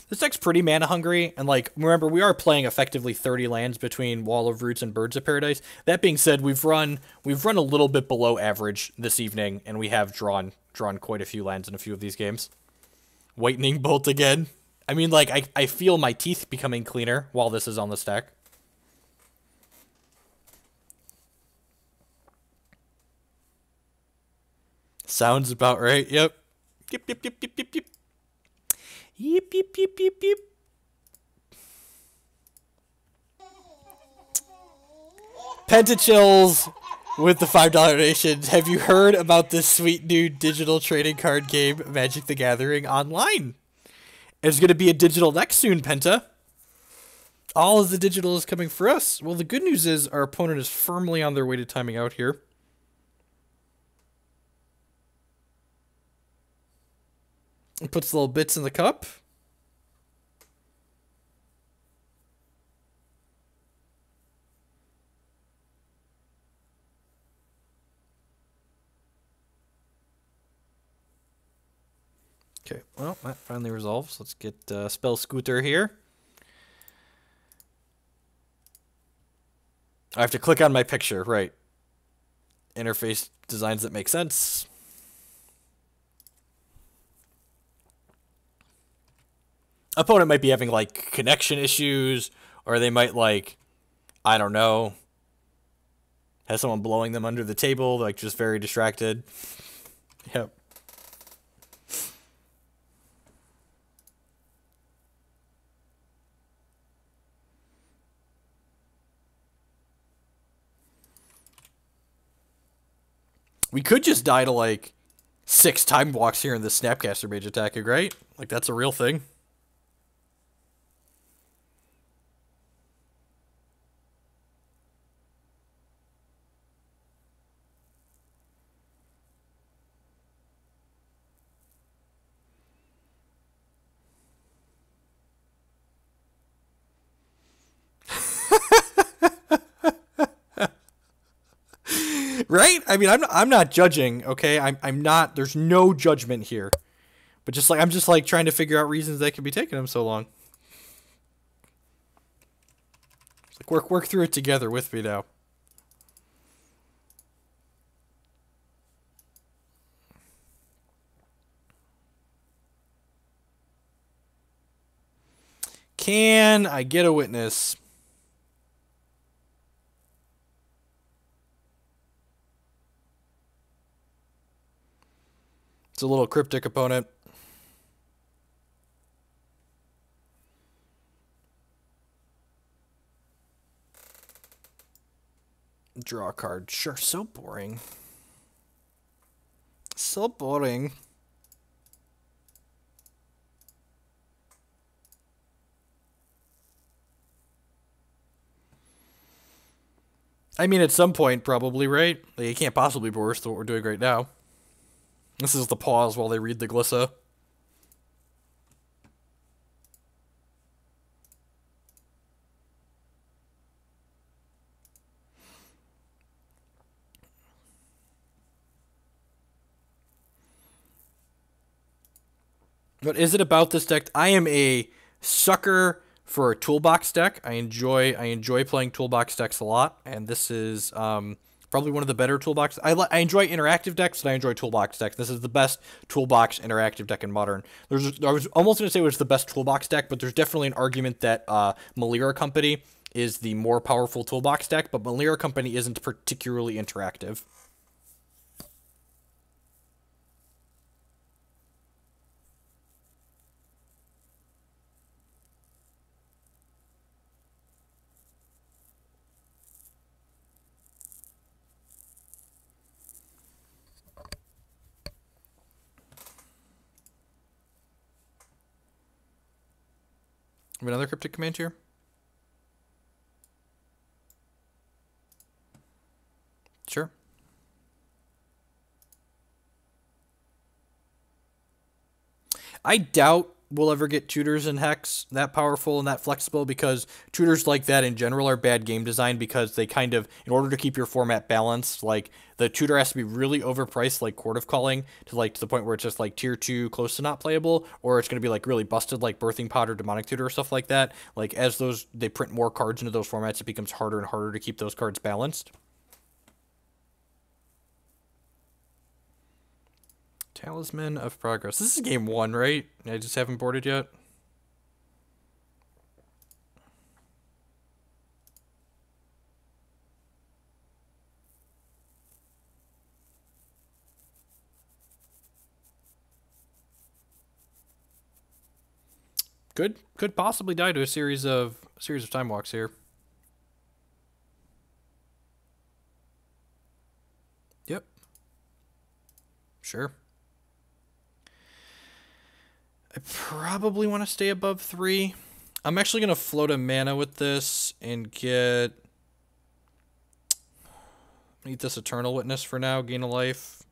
This deck's pretty mana hungry, and like remember we are playing effectively 30 lands between Wall of Roots and Birds of Paradise. That being said, we've run a little bit below average this evening, and we have drawn quite a few lands in a few of these games. Whitening Bolt again. I mean, like I feel my teeth becoming cleaner while this is on the stack. Sounds about right. Yep. Yep. Yep. Yep. Yep. Yep. Yep. Yep, yep, yep, yep, yep. Pentachills with the $5 donations. Have you heard about this sweet new digital trading card game, Magic the Gathering Online? There's going to be a digital deck soon, Penta. All of the digital is coming for us. Well, the good news is our opponent is firmly on their way to timing out here. It puts little bits in the cup. Okay, well, that finally resolves. Let's get Spell Scooter here. I have to click on my picture, right. Interface designs that make sense. Opponent might be having, like, connection issues, or they might, like, I don't know, have someone blowing them under the table, like, just very distracted. Yep. We could just die to, like, 6 time walks here in the Snapcaster Mage attacking, right? Like, that's a real thing. Right? I mean, I'm not judging, okay? I'm not. There's no judgment here, but just like I'm just like trying to figure out reasons that could be taking him so long. It's like work through it together with me now. Can I get a witness? It's a little cryptic opponent. Draw a card. Sure, so boring. So boring. I mean, at some point, probably, right? Like, it can't possibly be worse than what we're doing right now. This is the pause while they read the Glissa. What is it about this deck? I am a sucker for a toolbox deck. I enjoy playing toolbox decks a lot, and this is probably one of the better toolbox. I enjoy interactive decks, and I enjoy toolbox decks. This is the best toolbox interactive deck in Modern. I was almost going to say it was the best toolbox deck, but there's definitely an argument that Malira Company is the more powerful toolbox deck, but Malira Company isn't particularly interactive. Have another cryptic command here? Sure. I doubt we'll ever get tutors in Hex that powerful and that flexible, because tutors like that in general are bad game design, because they kind of, in order to keep your format balanced, like the tutor has to be really overpriced, like Chord of Calling, to the point where it's just like tier 2 close to not playable, or it's going to be like really busted like Birthing Pod or Demonic Tutor or stuff like that. Like as they print more cards into those formats, it becomes harder and harder to keep those cards balanced. Talisman of Progress. This is game 1, right? I just haven't boarded yet. Could possibly die to a series of time walks here. Yep. Sure. I probably want to stay above 3. I'm actually going to float a mana with this and get... Eat this Eternal Witness for now, gain a life.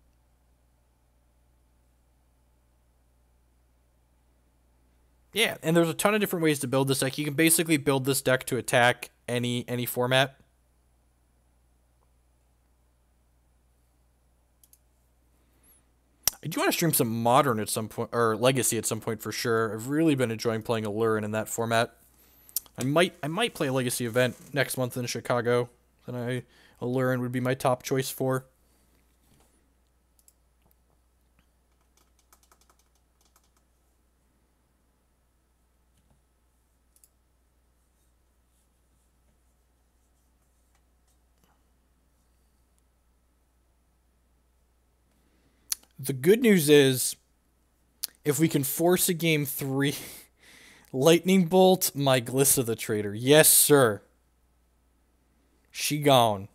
Yeah, and there's a ton of different ways to build this deck. You can basically build this deck to attack any format. I do want to stream some Modern at some point, or Legacy at some point for sure. I've really been enjoying playing Allurin in that format. I might play a Legacy event next month in Chicago, and Allurin would be my top choice for. The good news is, if we can force a game 3, Lightning Bolt my Glissa the Traitor. Yes, sir. She gone.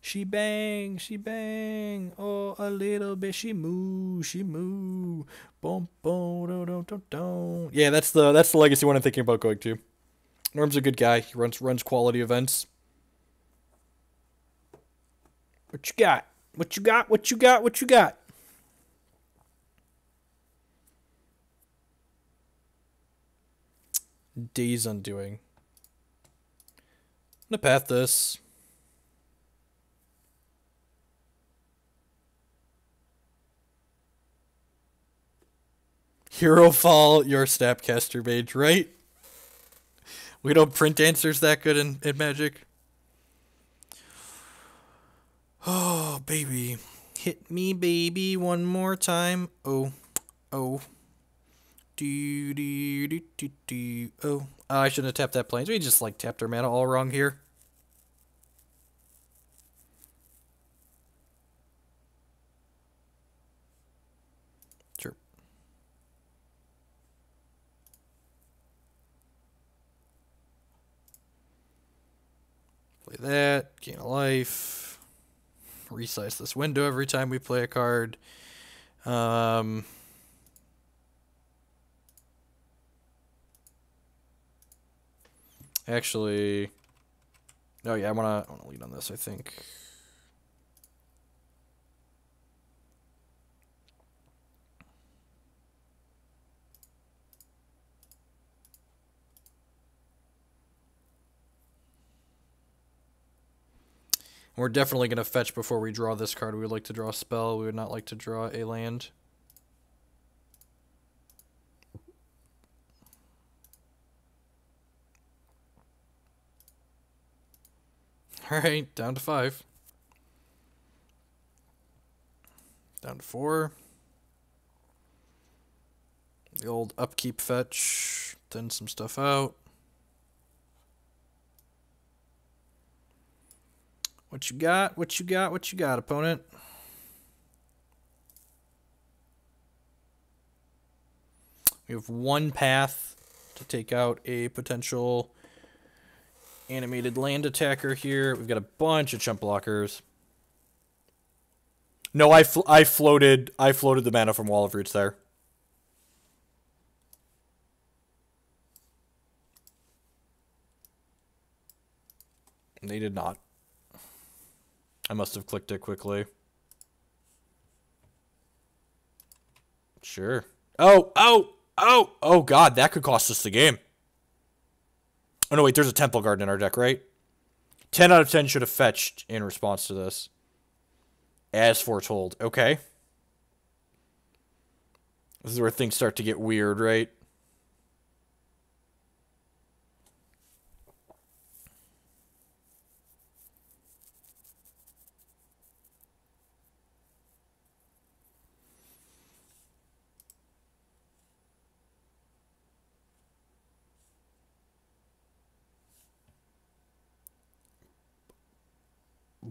She bang, she bang. Oh, a little bit. She moo, she moo. Boom, boom, do, do, do, do. Yeah, that's the Legacy one I'm thinking about going to. Norm's a good guy. He runs quality events. What you got? What you got? What you got? What you got? Days Undoing. I'm gonna path this. Hero Fall, your Snapcaster Mage, right? We don't print answers that good in Magic. Oh, baby. Hit me, baby, one more time. Oh. Oh. Do, do, do, do, do. Oh. I shouldn't have tapped that Plains. We just, tapped our mana all wrong here. Sure. Play that. Gain a life. Resize this window every time we play a card. Actually, oh yeah, I wanna lead on this, I think. We're definitely going to fetch before we draw this card. We would like to draw a spell. We would not like to draw a land. Alright, down to 5. Down to 4. The old upkeep fetch. Thin some stuff out. What you got? What you got? What you got, opponent? We have one path to take out a potential animated land attacker here. We've got a bunch of chump blockers. No, I floated the mana from Wall of Roots there. They did not. I must have clicked it quickly. Sure. Oh, God, that could cost us the game. Oh, no, wait, there's a Temple Garden in our deck, right? 10 out of 10 should have fetched in response to this. As foretold. Okay. This is where things start to get weird, right?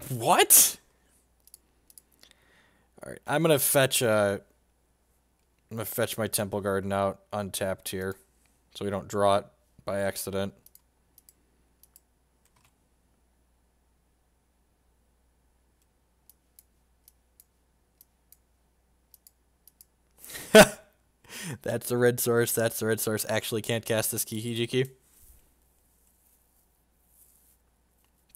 What? Alright, I'm gonna fetch my Temple Garden out untapped here. So we don't draw it by accident. That's the red source. That's the red source. Actually can't cast this Kiki-Jiki.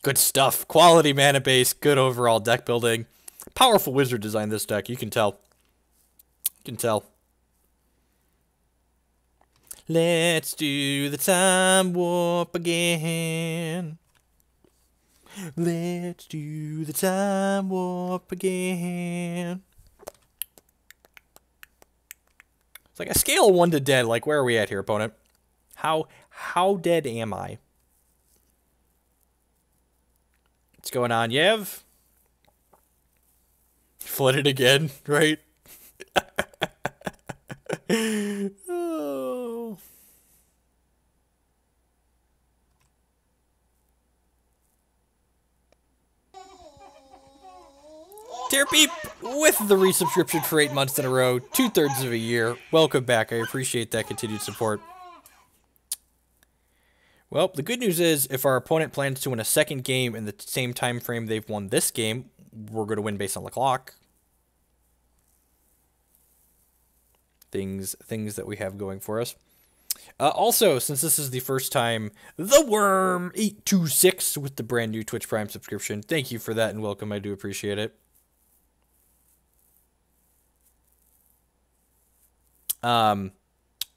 Good stuff. Quality mana base. Good overall deck building. Powerful wizard design this deck. You can tell. You can tell. Let's do the time warp again. Let's do the time warp again. It's like a scale of 1 to dead. Like, where are we at here, opponent? How dead am I? What's going on, Yev? Flooded again, right? Oh. Dear Peep, with the resubscription for 8 months in a row, 2/3 of a year. Welcome back. I appreciate that continued support. Well, the good news is, if our opponent plans to win a second game in the same time frame they've won this game, we're going to win based on the clock. Things that we have going for us. Also, since this is the first time, the Worm826 with the brand new Twitch Prime subscription. Thank you for that and welcome. I do appreciate it. What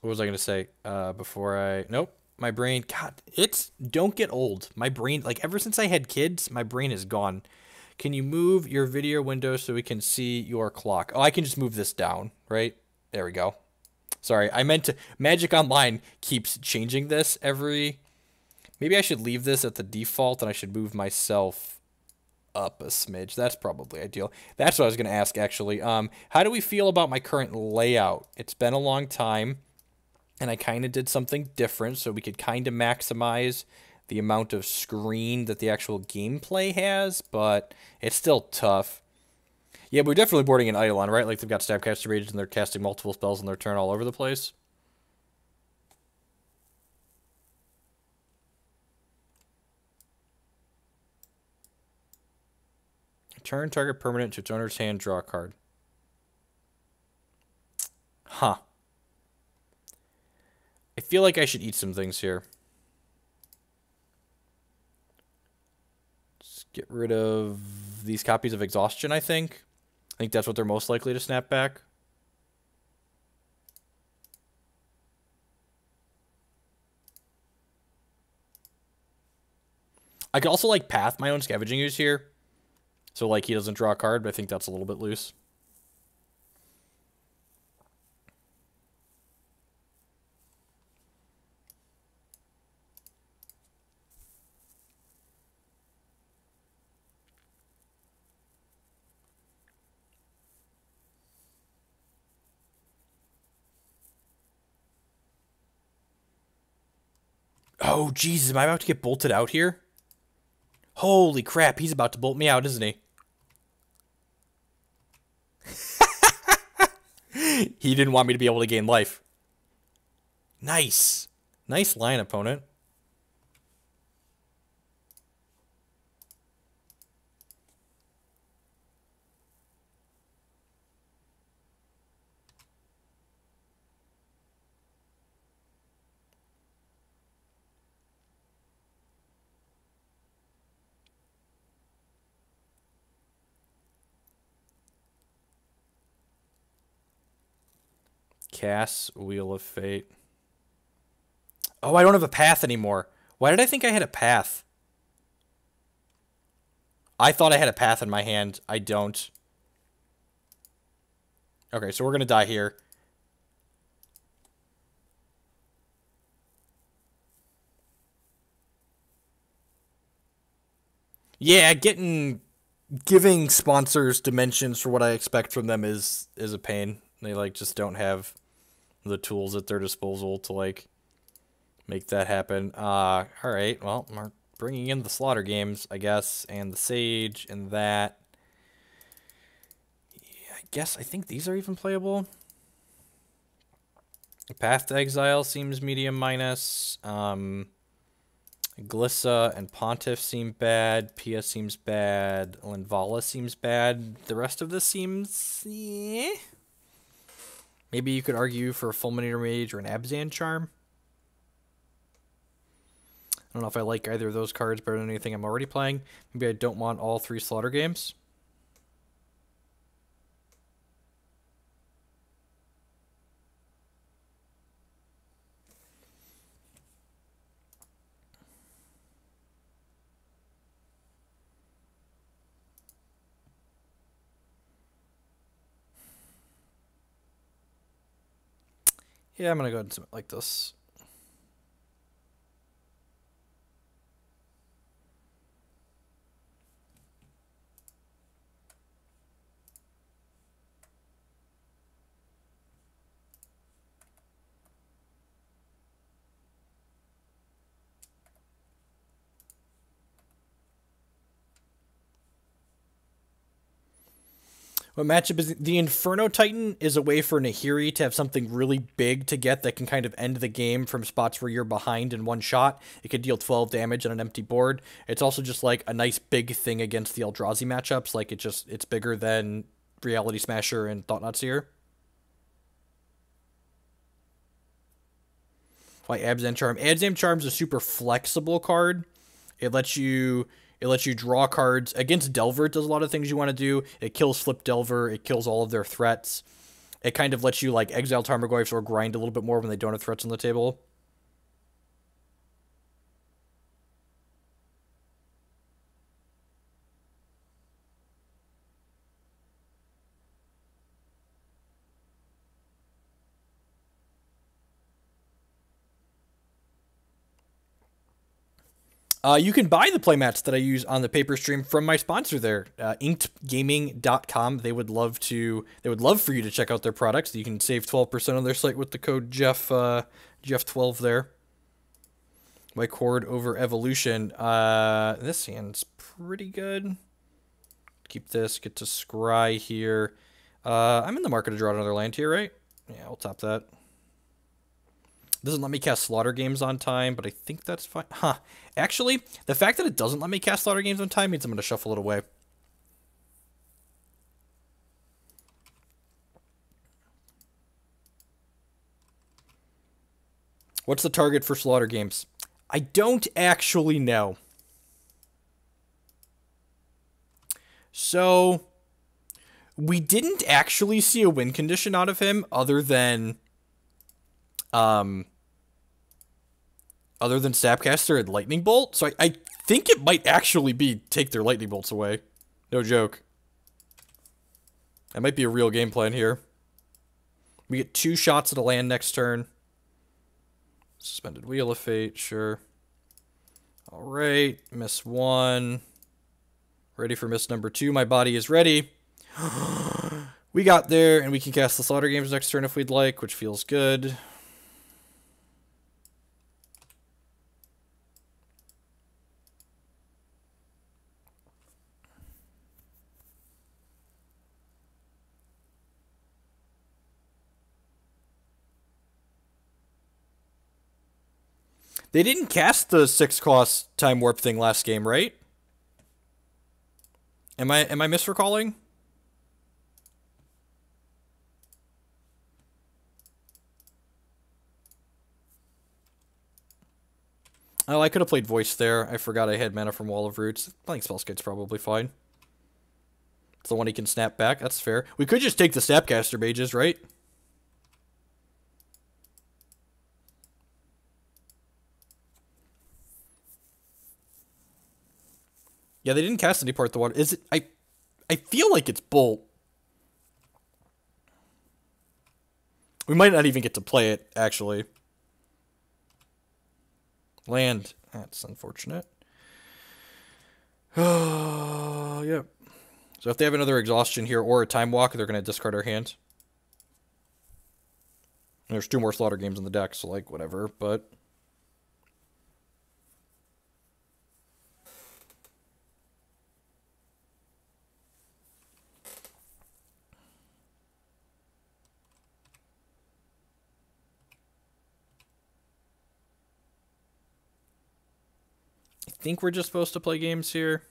was I going to say before I... Nope. My brain, God, don't get old. My brain, like, ever since I had kids, my brain is gone. Can you move your video window so we can see your clock? Oh, I can just move this down, right? There we go. Sorry, I meant to, Magic Online keeps changing this every, maybe I should leave this at the default and I should move myself up a smidge. That's probably ideal. That's what I was going to ask, actually. How do we feel about my current layout? It's been a long time. And I kind of did something different so we could kind of maximize the amount of screen that the actual gameplay has, but it's still tough. Yeah, we're definitely boarding an Eidolon, right? Like, they've got Stabcaster Mages and they're casting multiple spells on their turn all over the place. Turn target permanent to its owner's hand, draw a card. Huh. I feel like I should eat some things here. Just get rid of these copies of Exhaustion, I think. I think that's what they're most likely to snap back. I could also, like, path my own Scavenging Ooze here. So, like, he doesn't draw a card, but I think that's a little bit loose. Oh, Jesus, am I about to get bolted out here? Holy crap, he's about to bolt me out, isn't he? He didn't want me to be able to gain life. Nice. Nice line, opponent. cast Wheel of Fate. Oh, I don't have a path anymore. Why did I think I had a path? I thought I had a path in my hand. I don't. Okay, so we're going to die here. Yeah, giving sponsors dimensions for what I expect from them is a pain. They like just don't have the tools at their disposal to like make that happen. All right. Well, we're bringing in the Slaughter games, I guess, and the Sage and that. Yeah, I think these are even playable. Path to Exile seems medium minus. Glissa and Pontiff seem bad. Pia seems bad. Linvala seems bad. The rest of this seems... Eh. Maybe you could argue for a Fulminator Mage or an Abzan Charm. I don't know if I like either of those cards better than anything I'm already playing. Maybe I don't want all 3 Slaughter games. Yeah, I'm going to go ahead and submit like this. What matchup is the Inferno Titan is a way for Nahiri to have something really big to get that can kind of end the game from spots where you're behind in one shot. It could deal 12 damage on an empty board. It's also just like a nice big thing against the Eldrazi matchups. Like it's bigger than Reality Smasher and Thought-Knot Seer. Like Abzan Charm. Abzan Charm is a super flexible card. It lets you draw cards. Against Delver, it does a lot of things you want to do. It kills Flip Delver. It kills all of their threats. It kind of lets you, like, exile Tarmogoyfs or grind a little bit more when they don't have threats on the table. You can buy the playmats that I use on the paper stream from my sponsor there, inkedgaming.com. They would love for you to check out their products. You can save 12% on their site with the code Jeff12 there. My Chord over Evolution. This hand's pretty good. Keep this, get to scry here. I'm in the market to draw another land here, right? Yeah, we'll top that. Doesn't let me cast Slaughter games on time, but I think that's fine. Huh. Actually, the fact that it doesn't let me cast Slaughter games on time means I'm going to shuffle it away. What's the target for Slaughter games? I don't actually know. So, we didn't actually see a win condition out of him other than Snapcaster and Lightning Bolt. So I think it might actually be take their Lightning Bolts away. No joke. That might be a real game plan here. We get 2 shots at a land next turn. Suspended Wheel of Fate, sure. Alright, miss 1. Ready for miss number 2. My body is ready. We got there, and we can cast the Slaughter games next turn if we'd like, which feels good. They didn't cast the 6-cost Time Warp thing last game, right? Am I misrecalling? Oh, I could have played Voice there. I forgot I had mana from Wall of Roots. Playing Spellskite's probably fine. It's the one he can snap back. That's fair. We could just take the Snapcaster Mages, right? Yeah, they didn't cast any Part the Water. Is it? I feel like it's Bolt. We might not even get to play it, actually. Land. That's unfortunate. Oh, yeah. So if they have another Exhaustion here or a Time Walk, they're going to discard our hand. And there's 2 more Slaughter Games in the deck, so, like, whatever, but... I think we're just supposed to play games here.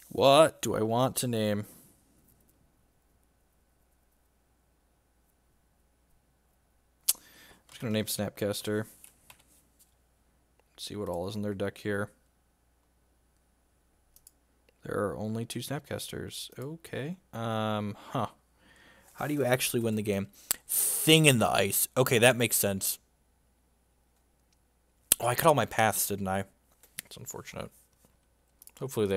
What do I want to name? I'm just going to name Snapcaster. See what all is in their deck here. There are only 2 Snapcasters. Okay. How do you actually win the game? Thing in the ice. Okay, that makes sense. Oh, I cut all my paths, didn't I? That's unfortunate. Hopefully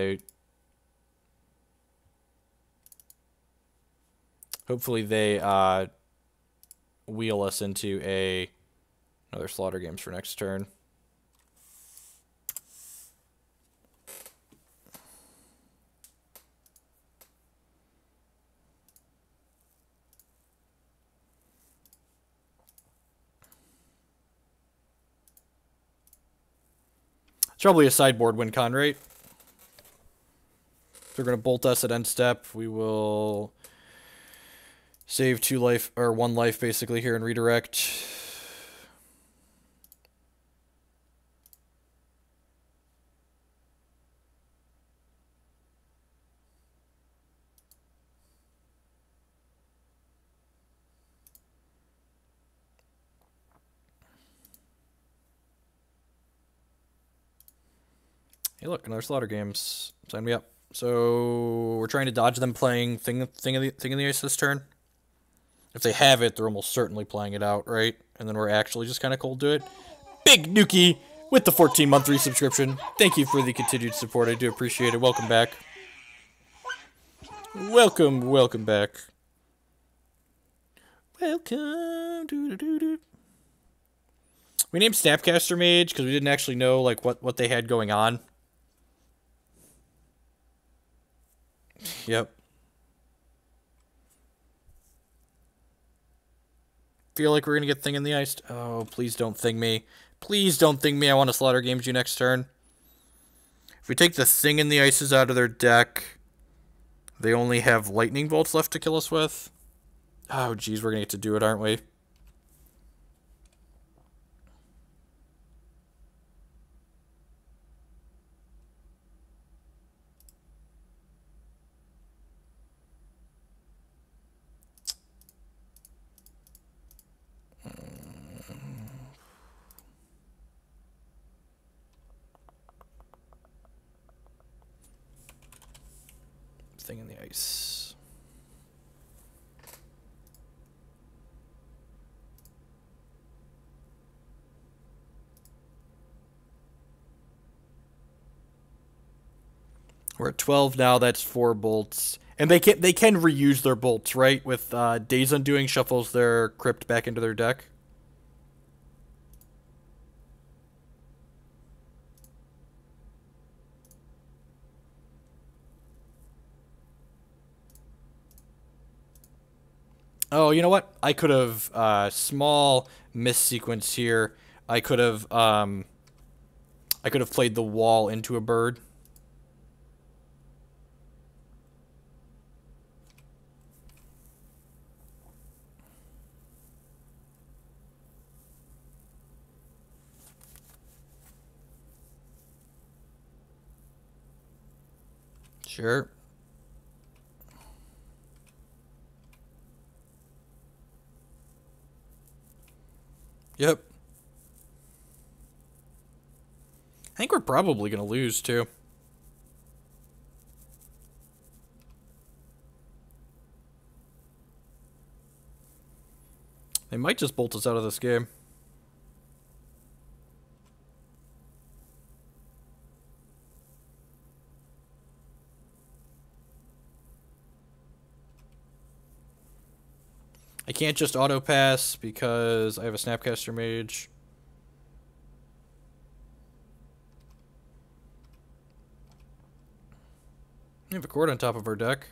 they wheel us into another Slaughter Games for next turn. It's probably a sideboard win con, right? They're going to bolt us at end step. We will save 2 life, or 1 life basically here and redirect. Hey, look, another Slaughter Games. Sign me up. So we're trying to dodge them playing thing in the ice this turn. If they have it, they're almost certainly playing it out, right? And then we're actually just kind of cold to it. Big Nuki with the 14-month resubscription. Thank you for the continued support. I do appreciate it. Welcome back. Welcome back. Welcome. We named Snapcaster Mage because we didn't actually know like what they had going on. Yep. Feel like we're going to get Thing in the Ice. Oh, please don't Thing me. Please don't Thing me. I want to Slaughter Games you next turn. If we take the Thing in the Ices out of their deck, they only have Lightning Bolts left to kill us with. Oh, geez, we're going to get to do it, aren't we? Thing in the Ice. We're at 12 now. That's 4 bolts, and they can reuse their bolts, right? With Days Undoing shuffles their Crypt back into their deck. Oh, you know what? I could have small miss sequence here. I could have played the wall into a bird. Sure. Yep. I think we're probably going to lose, too. They might just bolt us out of this game. I can't just auto pass because I have a Snapcaster Mage. We have a Chord on top of our deck.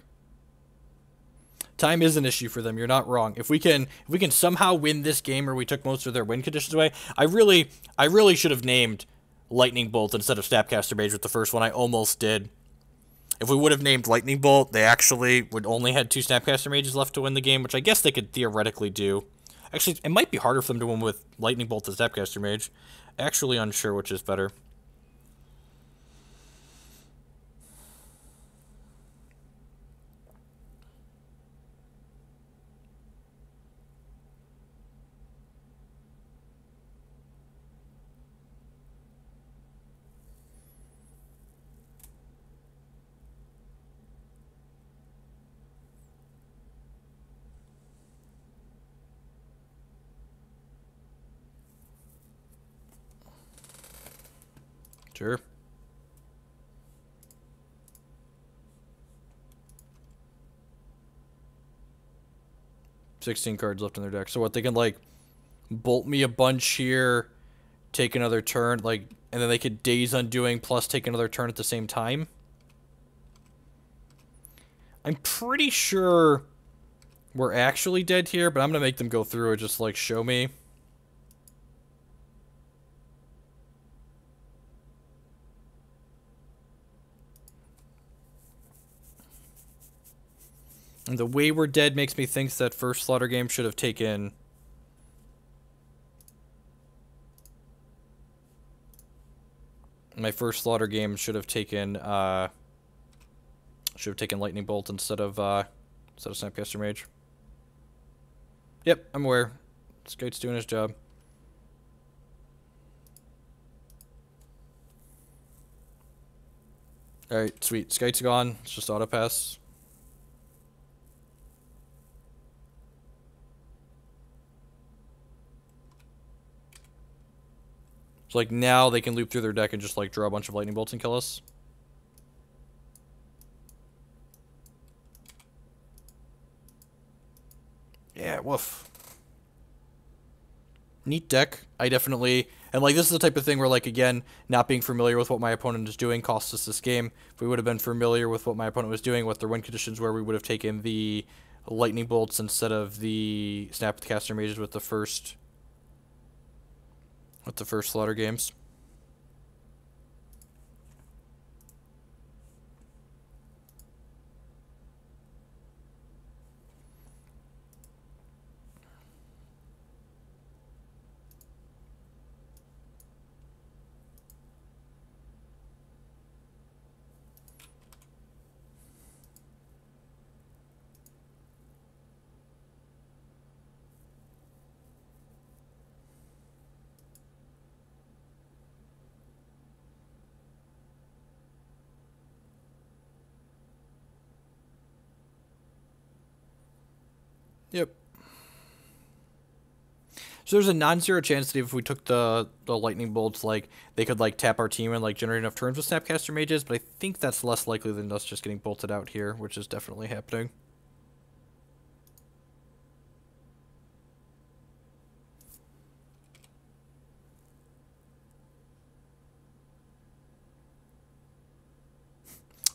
Time is an issue for them. You're not wrong. If we can somehow win this game, or we took most of their win conditions away, I really should have named Lightning Bolt instead of Snapcaster Mage with the first one. I almost did. If we would have named Lightning Bolt, they actually would only had 2 Snapcaster Mages left to win the game, which I guess they could theoretically do. Actually, it might be harder for them to win with Lightning Bolt than Snapcaster Mage. Actually unsure which is better. Sure. $16 cards left in their deck. So what, they can, like, bolt me a bunch here, take another turn, like, and then they could Daze Undoing plus take another turn at the same time? I'm pretty sure we're actually dead here, but I'm going to make them go through and just, like, show me. And the way we're dead makes me think that first Slaughter game should have taken... My first Slaughter game should have taken Lightning Bolt instead of Snapcaster Mage. Yep, I'm aware. Skite's doing his job. Alright, sweet. Skite's gone. It's just auto pass. So, like, now they can loop through their deck and just, like, draw a bunch of Lightning Bolts and kill us. Yeah, woof. Neat deck. I definitely... And, like, this is the type of thing where, like, again, not being familiar with what my opponent is doing costs us this game. If we would have been familiar with what my opponent was doing, what their win conditions were, we would have taken the Lightning Bolts instead of the Snapcaster Mages with the first Slaughter games. Yep. So there's a non-zero chance that if we took the Lightning Bolts, like, they could, like, tap our team and, like, generate enough turns with Snapcaster Mages, but I think that's less likely than us just getting bolted out here, which is definitely happening.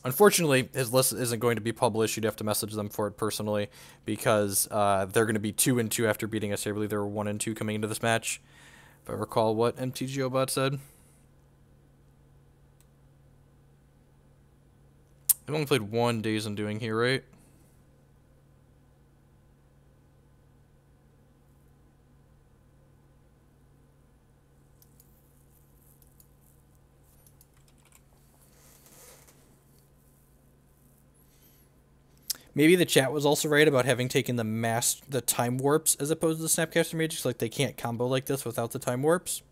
Unfortunately, his list isn't going to be published. You'd have to message them for it personally because they're going to be 2-2 after beating us. I believe they were 1-2 coming into this match, if I recall what MTGObot said. I've only played 1 Daze Undoing here, right? Maybe the chat was also right about having taken the time warps as opposed to the Snapcaster Mages. Like, they can't combo like this without the time warps.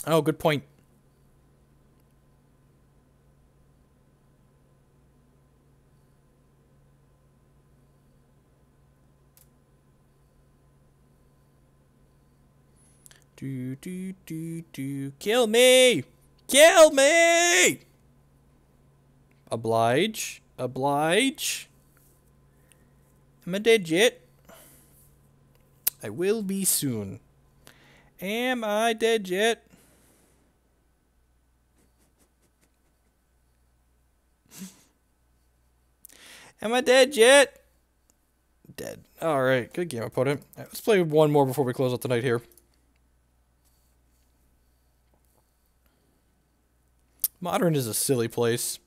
Oh, good point. Kill me! Kill me! Oblige. Oblige. Am I dead yet? I will be soon. Am I dead yet? Am I dead yet? Dead. Alright, good game, opponent. Right, let's play one more before we close out the night here. Modern is a silly place.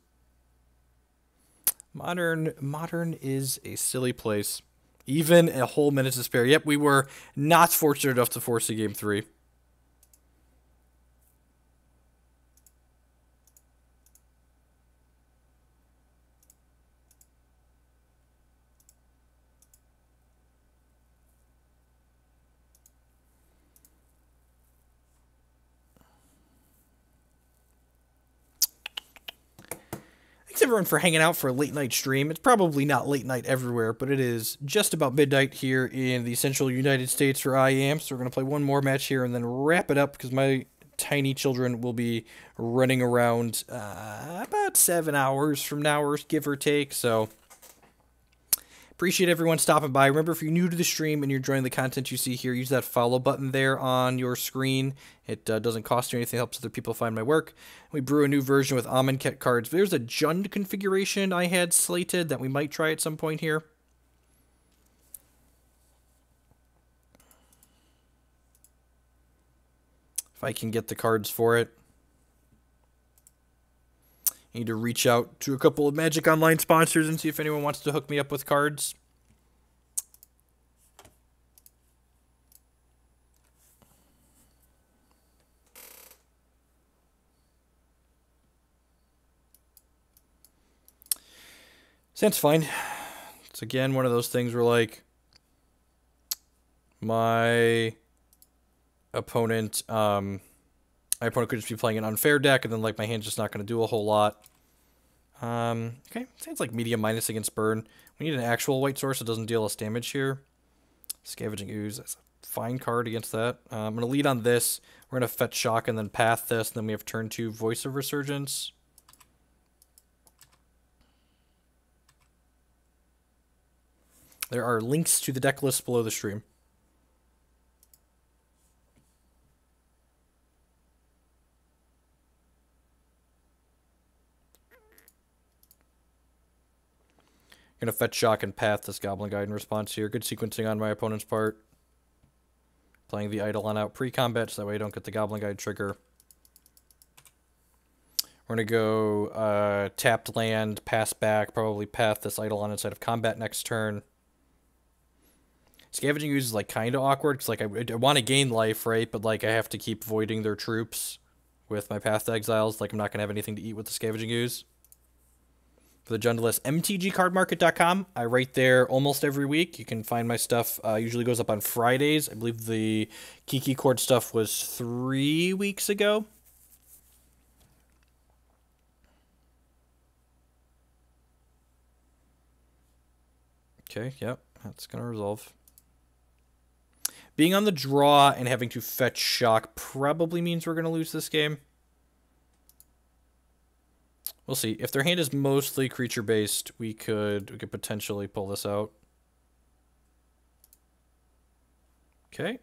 Modern is a silly place. Even a whole minute to spare. Yep, we were not fortunate enough to force a game 3. Thanks everyone for hanging out for a late night stream. It's probably not late night everywhere, but it is just about midnight here in the central United States where I am. So we're going to play one more match here and then wrap it up because my tiny children will be running around about 7 hours from now, or give or take. So appreciate everyone stopping by. Remember, if you're new to the stream and you're enjoying the content you see here, use that follow button there on your screen. It doesn't cost you anything. It helps other people find my work. We brew a new version with Amonkhet cards. There's a Jund configuration I had slated that we might try at some point here. If I can get the cards for it. I need to reach out to a couple of Magic Online sponsors and see if anyone wants to hook me up with cards. So that's fine. It's again one of those things where, like, my opponent could just be playing an unfair deck, and then, like, my hand's just not going to do a whole lot. Okay, sounds like medium minus against burn. We need an actual white source that doesn't deal less damage here. Scavenging Ooze, that's a fine card against that. I'm going to lead on this. We're going to fetch Shock and then path this, and then we have turn 2 Voice of Resurgence. There are links to the deck list below the stream. Gonna fetch Shock and path this Goblin Guide in response here. Good sequencing on my opponent's part. Playing the Eidolon out pre-combat so that way I don't get the Goblin Guide trigger. We're gonna go tapped land, pass back, probably path this Eidolon inside of combat next turn. Scavenging Ooze is, like, kind of awkward, because, like, I want to gain life, right? But, like, I have to keep voiding their troops with my Path to Exiles. Like, I'm not going to have anything to eat with the Scavenging Ooze. For the Jund list, mtgcardmarket.com. I write there almost every week. You can find my stuff. Usually goes up on Fridays. I believe the Kiki-Jiki stuff was 3 weeks ago. Okay, yep, that's going to resolve. Being on the draw and having to fetch Shock probably means we're going to lose this game. We'll see. If their hand is mostly creature-based, we could potentially pull this out. Okay.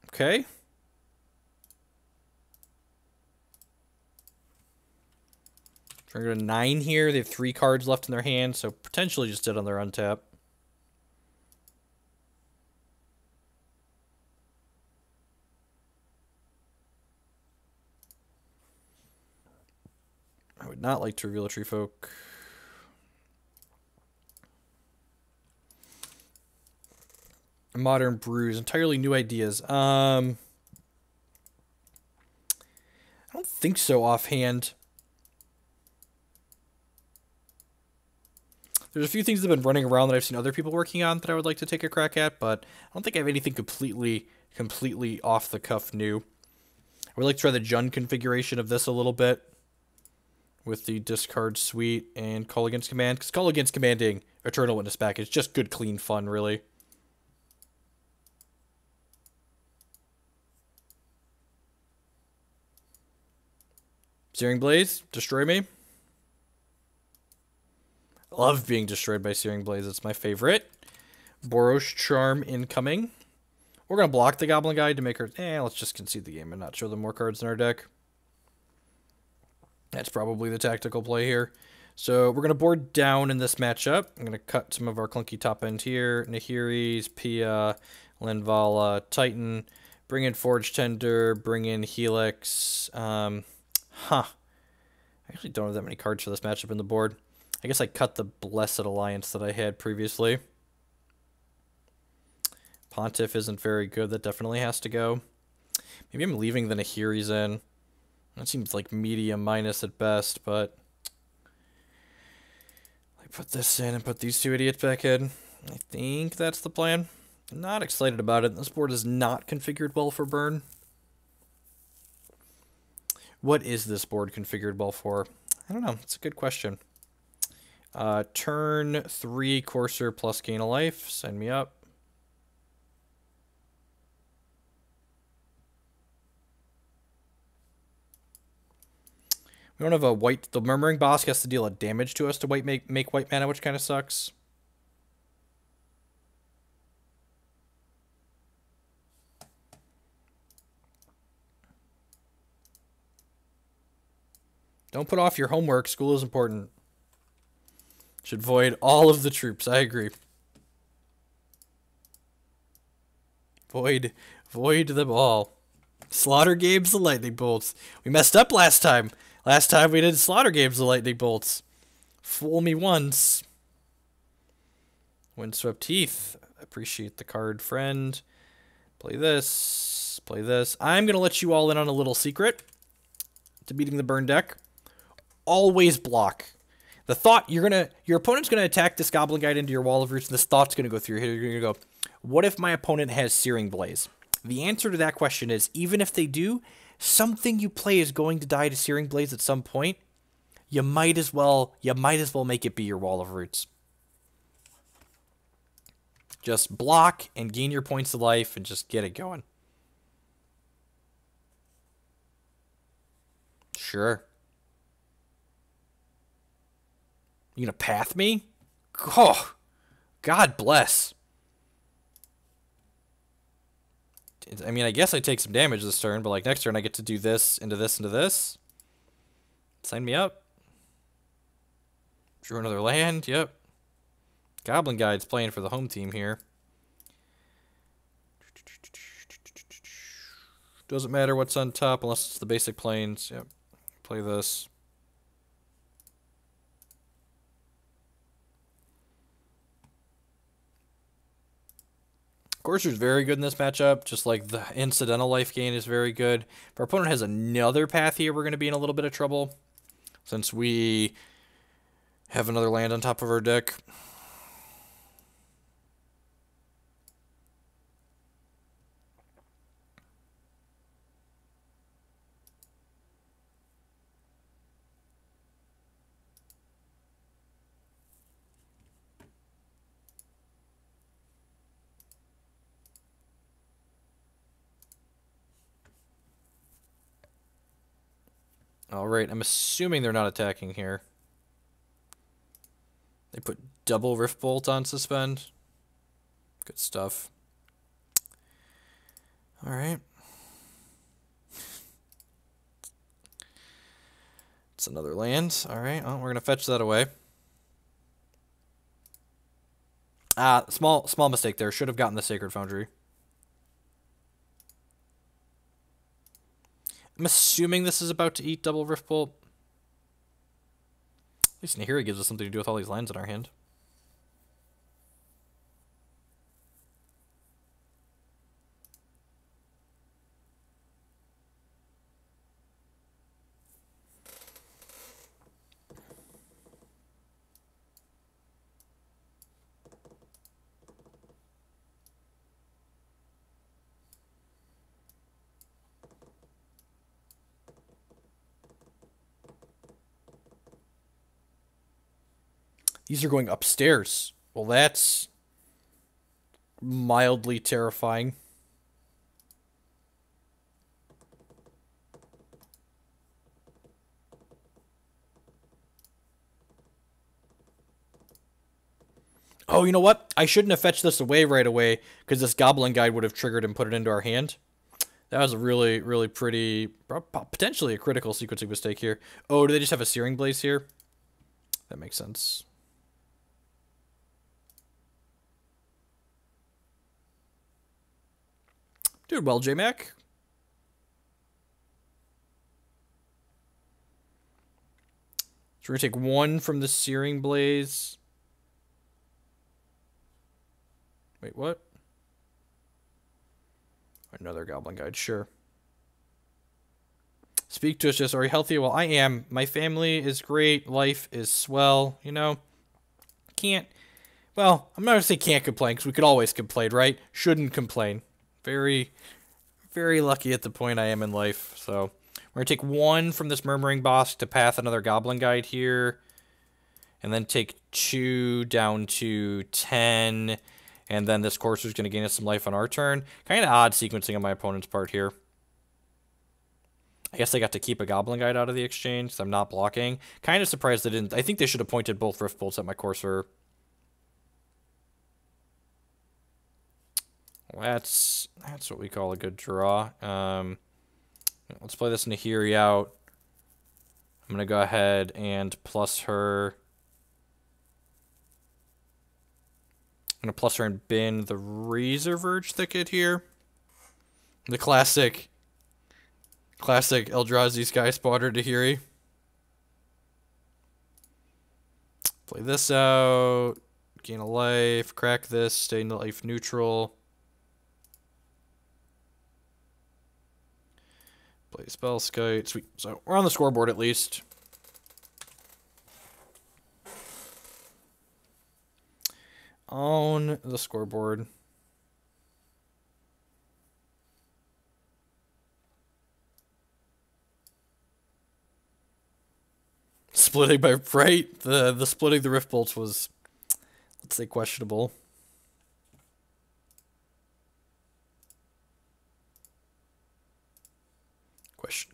Okay. We're going to 9 here. They have 3 cards left in their hand, so potentially just dead on their untap. I would not like to reveal a Tree Folk. Modern brews, entirely new ideas. I don't think so offhand. There's a few things that have been running around that I've seen other people working on that I would like to take a crack at, but I don't think I have anything completely off the cuff new. I would like to try the Jund configuration of this a little bit with the discard suite and Call Against Command, because Call Against Commanding Eternal Witness back is just good, clean fun, really. Searing Blaze, destroy me. Love being destroyed by Searing Blaze. It's my favorite. Boros Charm incoming. We're going to block the Goblin Guide to make her... let's just concede the game and not show them more cards in our deck. That's probably the tactical play here. So we're going to board down in this matchup. I'm going to cut some of our clunky top end here. Nahiri's, Pia, Linvala, Titan. Bring in Forge-Tender. Bring in Helix. I actually don't have that many cards for this matchup in the board. I guess I cut the Blessed Alliance that I had previously. Pontiff isn't very good. That definitely has to go. Maybe I'm leaving the Nahiri's in. That seems like medium minus at best, but... I put this in and put these two idiots back in. I think that's the plan. I'm not excited about it. This board is not configured well for burn. What is this board configured well for? I don't know. It's a good question. Turn 3 Courser plus gain a life. Sign me up. We don't have a white... The Murmuring Bosk has to deal a damage to us to make white mana, which kind of sucks. Don't put off your homework. School is important. Should void all of the troops. I agree. Void them all. Slaughter Games the Lightning Bolts. We messed up last time. Last time we did Slaughter Games the Lightning Bolts. Fool me once. Windswept Heath. Appreciate the card, friend. Play this. Play this. I'm going to let you all in on a little secret to beating the burn deck. Always block. The thought, your opponent's going to attack this Goblin Guide into your Wall of Roots, and this thought's going to go through here. You're going to go, what if my opponent has Searing Blaze? The answer to that question is, even if they do, something you play is going to die to Searing Blaze at some point. You might as well make it be your Wall of Roots. Just block and gain your points of life and just get it going. Sure. You gonna path me? Oh, God bless. I mean, I guess I take some damage this turn, but like next turn I get to do this, into this, into this. Sign me up. Drew another land, yep. Goblin Guide's playing for the home team here. Doesn't matter what's on top unless it's the basic planes. Yep. Play this. Courser's very good in this matchup, just like the incidental life gain is very good. If our opponent has another path here, we're going to be in a little bit of trouble, since we have another land on top of our deck. Alright, I'm assuming they're not attacking here. They put double Rift Bolt on suspend. Good stuff. Alright. It's another land. Alright, well, we're going to fetch that away. Small mistake there. Should have gotten the Sacred Foundry. I'm assuming this is about to eat double Rift Bolt. At least Nahiri gives us something to do with all these lands in our hand. These are going upstairs. Well, that's mildly terrifying. Oh, you know what? I shouldn't have fetched this away right away, because this Goblin Guide would have triggered and put it into our hand. That was a really, really pretty, potentially a critical sequencing mistake here. Oh, do they just have a Searing Blaze here? That makes sense. Doing well, J-Mac. So we're going to take 1 from the Searing Blaze. Wait, what? Another Goblin Guide, sure. Speak to us, just, are you healthy? Well, I am. My family is great. Life is swell, you know. Can't, well, I'm not going to say can't complain, because we could always complain, right? Shouldn't complain. Very, very lucky at the point I am in life. So we're going to take 1 from this Murmuring Bosk to path another Goblin Guide here. And then take 2 down to 10. And then this Courser is going to gain us some life on our turn. Kind of odd sequencing on my opponent's part here. I guess I got to keep a Goblin Guide out of the exchange, so I'm not blocking. Kind of surprised they didn't. I think they should have pointed both Rift Bolts at my Courser. Well, that's what we call a good draw. Let's play this Nahiri out. I'm going to go ahead and plus her. I'm going to plus her and bin the Razorverge Thicket here. The classic Eldrazi Sky Spotter Nahiri. Play this out. Gain a life. Crack this. Stay in the life neutral. Play Spellskite. Sweet. So we're on the scoreboard at least. On the scoreboard. Splitting by right. The splitting the Rift Bolts was, let's say, questionable.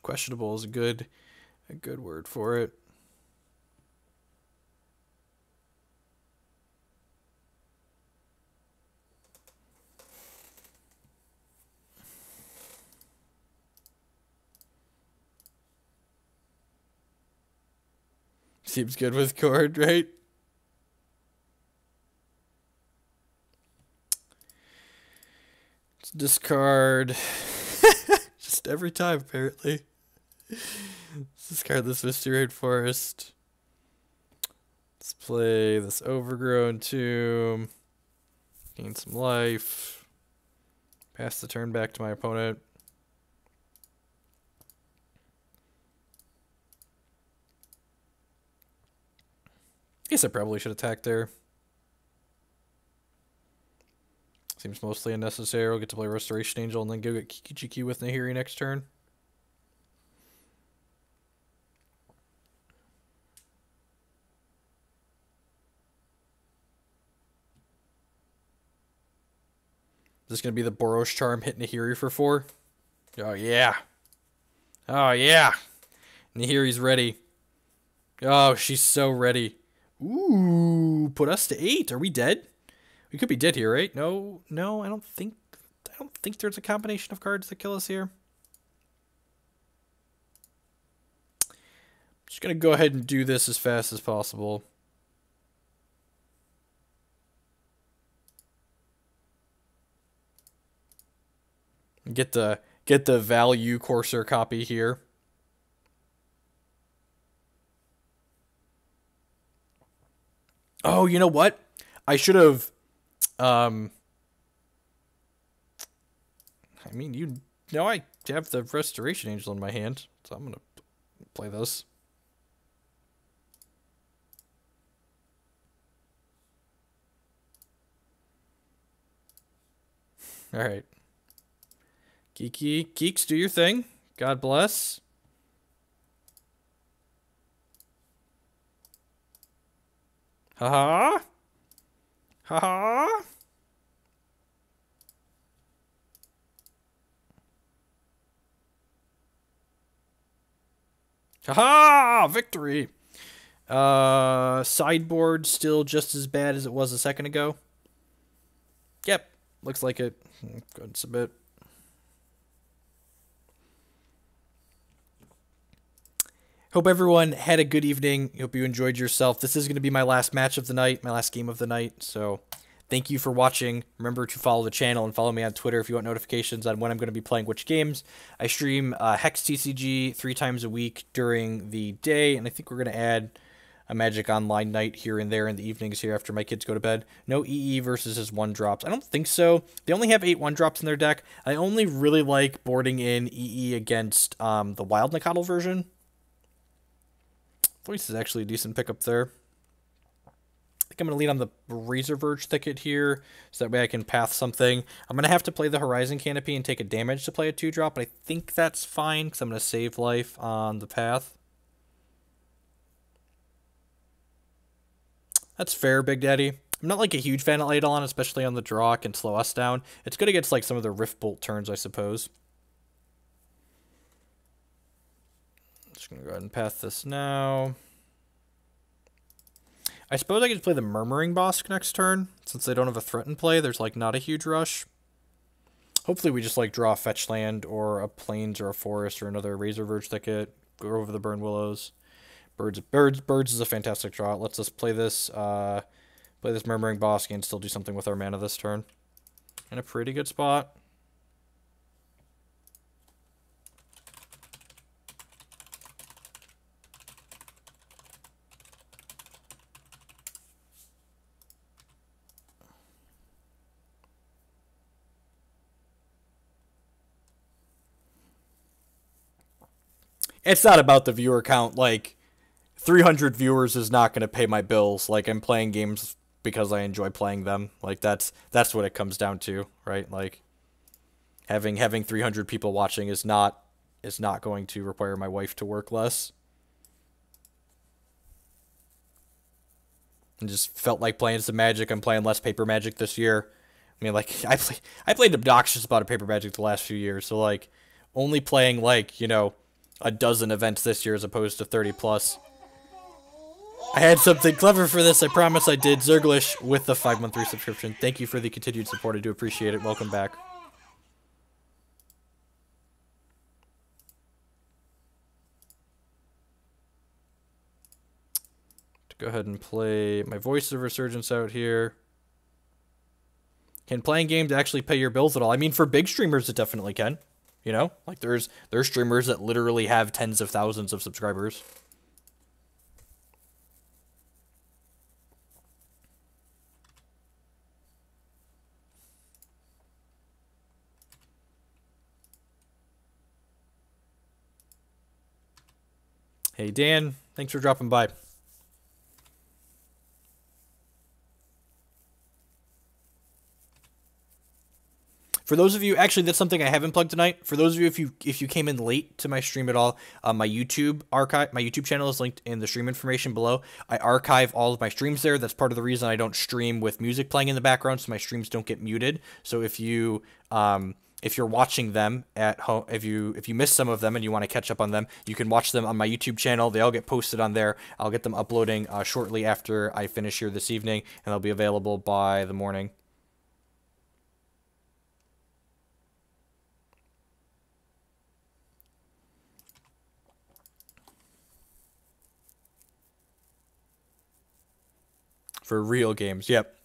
Questionable is a good word for it. Seems good with Chord, right? Let's discard. Just every time, apparently. Let's discard this Misty Rainforest. Let's play this Overgrown Tomb. Gain some life. Pass the turn back to my opponent. Guess I probably should attack there. Seems mostly unnecessary. We'll get to play Restoration Angel and then go get Kiki-Jiki with Nahiri next turn. Is this going to be the Boros Charm hit Nahiri for 4? Oh, yeah. Oh, yeah. Nahiri's ready. Oh, she's so ready. Ooh, put us to 8. Are we dead? We could be dead here, right? No, I don't think there's a combination of cards that kill us here. I'm just gonna go ahead and do this as fast as possible. Get the value Courser copy here. Oh, you know what? I should have, I mean, you know I have the Restoration Angel in my hand, so I'm going to play this. All right. Geeks, do your thing. God bless. Haha. Haha. Haha! Victory! Sideboard still just as bad as it was a second ago. Yep. Looks like it. Good submit. Hope everyone had a good evening. Hope you enjoyed yourself. This is going to be my last match of the night, my last game of the night. So thank you for watching. Remember to follow the channel and follow me on Twitter if you want notifications on when I'm going to be playing which games. I stream Hex TCG 3 times a week during the day, and I think we're going to add a Magic Online night here and there in the evenings here after my kids go to bed. No EE versus his 1-drops. I don't think so. They only have 8 1-drops in their deck. I only really like boarding in EE against the Wild Nacatl version. Voice is actually a decent pickup there. I think I'm going to lead on the Razorverge Thicket here, so that way I can path something. I'm going to have to play the Horizon Canopy and take a damage to play a 2-drop, but I think that's fine, because I'm going to save life on the path. That's fair, Big Daddy. I'm not like a huge fan of Eidolon, especially on the draw. It can slow us down. It's good against like some of the Rift Bolt turns, I suppose. Just going to go ahead and path this now. I suppose I could play the Murmuring Bosk next turn. Since they don't have a threat in play, there's like not a huge rush. Hopefully we just like draw a fetch land or a plains or a forest or another Razorverge Thicket. Go over the Burnwillows. Birds is a fantastic draw. Let's just play this Murmuring Bosk and still do something with our mana this turn. In a pretty good spot. It's not about the viewer count. Like, 300 viewers is not going to pay my bills. Like, I'm playing games because I enjoy playing them. Like, that's what it comes down to, right? Like, having 300 people watching is not going to require my wife to work less. And just felt like playing some Magic. I'm playing less Paper Magic this year. I mean, like, I played obnoxious about a Paper Magic the last few years. So, like, only playing, like, you know, a dozen events this year as opposed to 30 plus. I had something clever for this, I promise I did. Zerglish with the 5-month resubscription. Thank you for the continued support. I do appreciate it. Welcome back. To go ahead and play my Voice of Resurgence out here. Can playing games actually pay your bills at all? I mean, for big streamers, it definitely can. You know, like there's streamers that literally have tens of thousands of subscribers. Hey, Dan, thanks for dropping by. For those of you, actually, that's something I haven't plugged tonight. For those of you, if you came in late to my stream at all, my YouTube channel is linked in the stream information below. I archive all of my streams there. That's part of the reason I don't stream with music playing in the background, so my streams don't get muted. So if you're watching them at home, if you miss some of them and you want to catch up on them, you can watch them on my YouTube channel. They all get posted on there. I'll get them uploading shortly after I finish here this evening, and they'll be available by the morning. For real games, yep.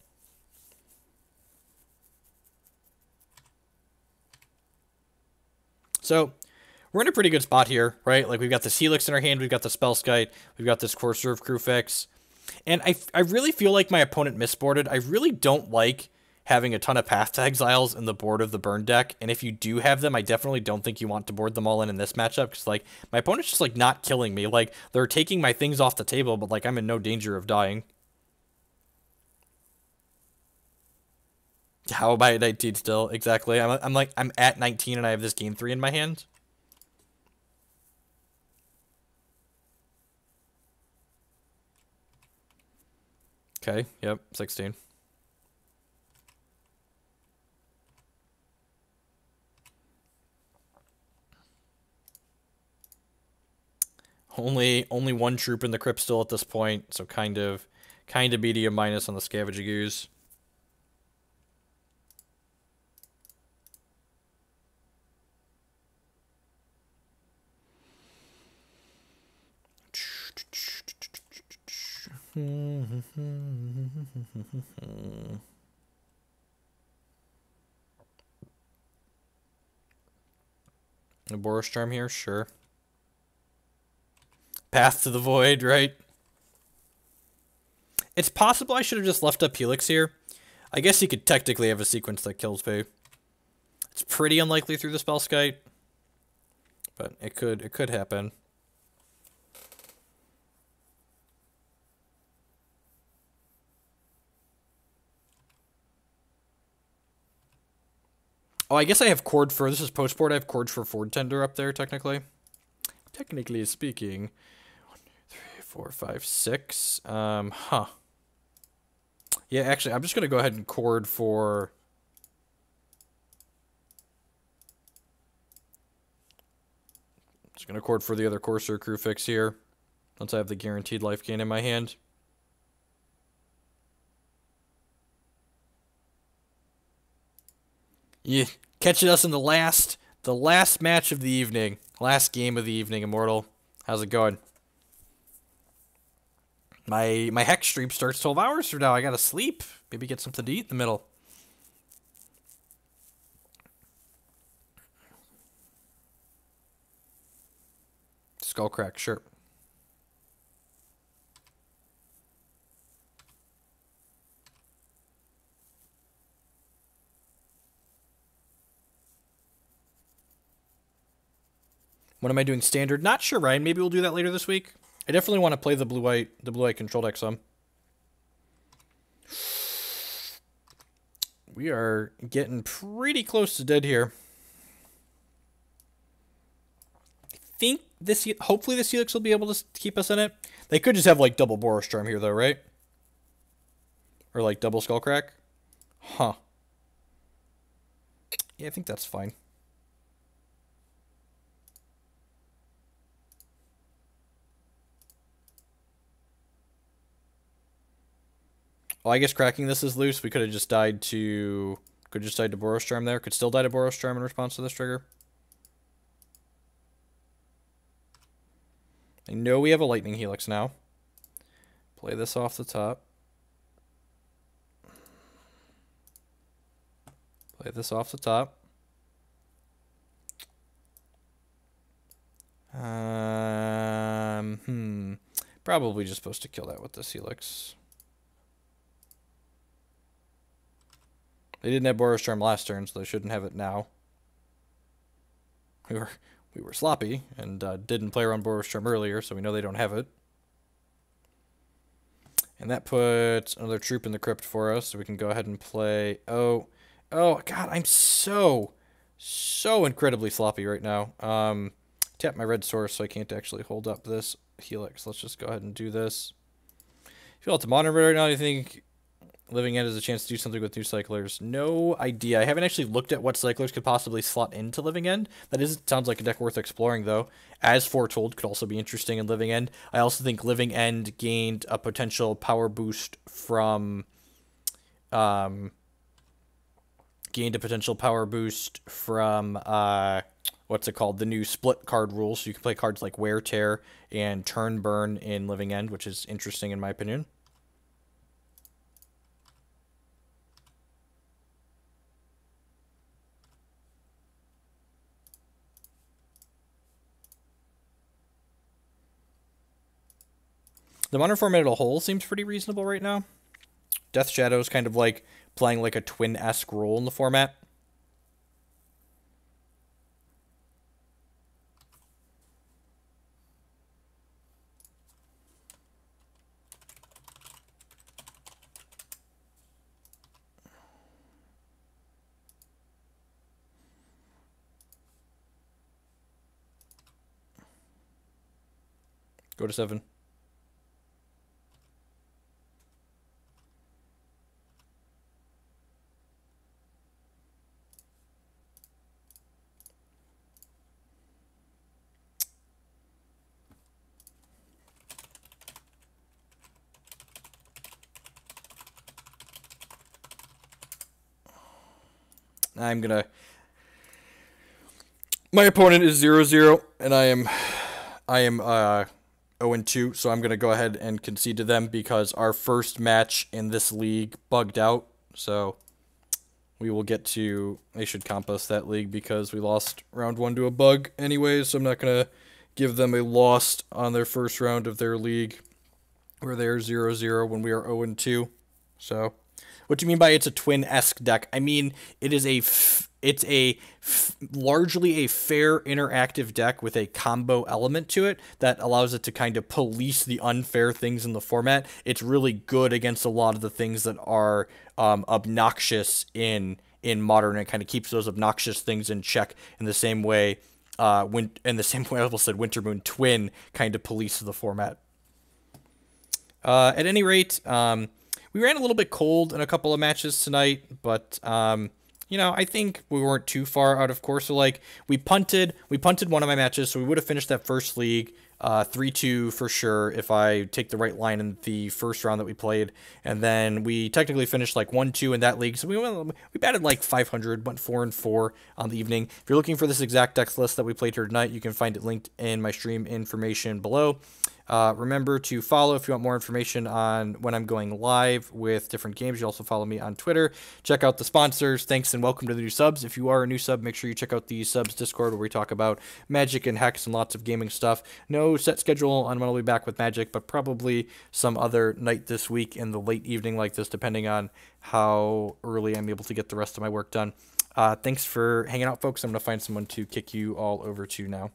So, we're in a pretty good spot here, right? Like, we've got this Helix in our hand, we've got the Spellskite, we've got this Courser of Kruphix. And I really feel like my opponent misboarded. I really don't like having a ton of Path to Exiles in the board of the burn deck. And if you do have them, I definitely don't think you want to board them all in this matchup. Because, like, my opponent's just, like, not killing me. Like, they're taking my things off the table, but, like, I'm in no danger of dying. How am I at 19 still? Exactly. I'm at 19 and I have this game 3 in my hand. Okay, yep, 16. Only one troop in the crypt still at this point, so kind of medium minus on the Scavenging Ooze. A Boros Charm here, sure. Path to the Void, right? It's possible I should have just left up Helix here. I guess he could technically have a sequence that kills Vu. It's pretty unlikely through the Spellskite, but it could happen. Oh, I guess I have Chord for, this is post-board, I have Chord for Forge-Tender up there, technically. Technically speaking. 1, 2, 3, 4, 5, 6. Huh. Yeah, actually, I'm just going to go ahead and Chord for... Just going to Chord for the other Courser of Kruphix here. Once I have the guaranteed life gain in my hand. Yeah, catching us in the last match of the evening. Last game of the evening, Immortal. How's it going? My Hex stream starts 12 hours from now. I gotta sleep. Maybe get something to eat in the middle. Skullcrack, sure. What am I doing standard? Not sure, Ryan. Maybe we'll do that later this week. I definitely want to play the blue-white control deck some. We are getting pretty close to dead here. I think this, hopefully this Helix will be able to keep us in it. They could just have like double Boros Charm here though, right? Or like double Skullcrack. Huh. Yeah, I think that's fine. Well, I guess cracking this is loose. We could have just died to... Could just died to Boros Charm there. Could still die to Boros Charm in response to this trigger. I know we have a Lightning Helix now. Play this off the top. Play this off the top. Probably just supposed to kill that with this Helix. They didn't have Boros Charm last turn, so they shouldn't have it now. We were sloppy and didn't play around Boros Charm earlier, so we know they don't have it. And that puts another troop in the crypt for us, so we can go ahead and play. Oh God, I'm so incredibly sloppy right now. Tap my red source, so I can't actually hold up this Helix. Let's just go ahead and do this. I feel it's a modern right now. I think Living End has a chance to do something with new cyclers. No idea. I haven't actually looked at what cyclers could possibly slot into Living End. Sounds like a deck worth exploring, though. As Foretold could also be interesting in Living End. I also think Living End gained a potential power boost from... what's it called? The new split card rules. So you can play cards like Wear, Tear, and Turn Burn in Living End, which is interesting in my opinion. The modern format as a whole seems pretty reasonable right now. Death Shadow is kind of like playing like a twin-esque role in the format. Go to 7. I'm gonna. My opponent is 0-0, and I am 0-2, so I'm gonna go ahead and concede to them because our first match in this league bugged out. So we will get to. They should comp us that league because we lost round 1 to a bug anyway. So I'm not gonna give them a loss on their first round of their league, where they're 0-0 when we are 0-2. So. What do you mean by it's a twin-esque deck? I mean, it is largely a fair interactive deck with a combo element to it that allows it to kind of police the unfair things in the format. It's really good against a lot of the things that are obnoxious in Modern. It kind of keeps those obnoxious things in check in the same way, I almost said Wintermoon Twin kind of polices the format. At any rate, we ran a little bit cold in a couple of matches tonight, but, I think we weren't too far out of course. So, we punted one of my matches, so we would have finished that first league 3-2 for sure if I take the right line in the first round that we played. And then we technically finished 1-2 in that league. So we batted 500, went 4-4 on the evening. If you're looking for this exact deck list that we played here tonight, you can find it linked in my stream information below. Remember to follow if you want more information on when I'm going live with different games. You also follow me on Twitter. Check out the sponsors. Thanks and welcome to the new subs. If you are a new sub, make sure you check out the subs Discord where we talk about Magic and Hex and lots of gaming stuff. No set schedule on when I'll be back with Magic, but probably some other night this week in the late evening like this, depending on how early I'm able to get the rest of my work done. Thanks for hanging out, folks. I'm going to find someone to kick you all over to now.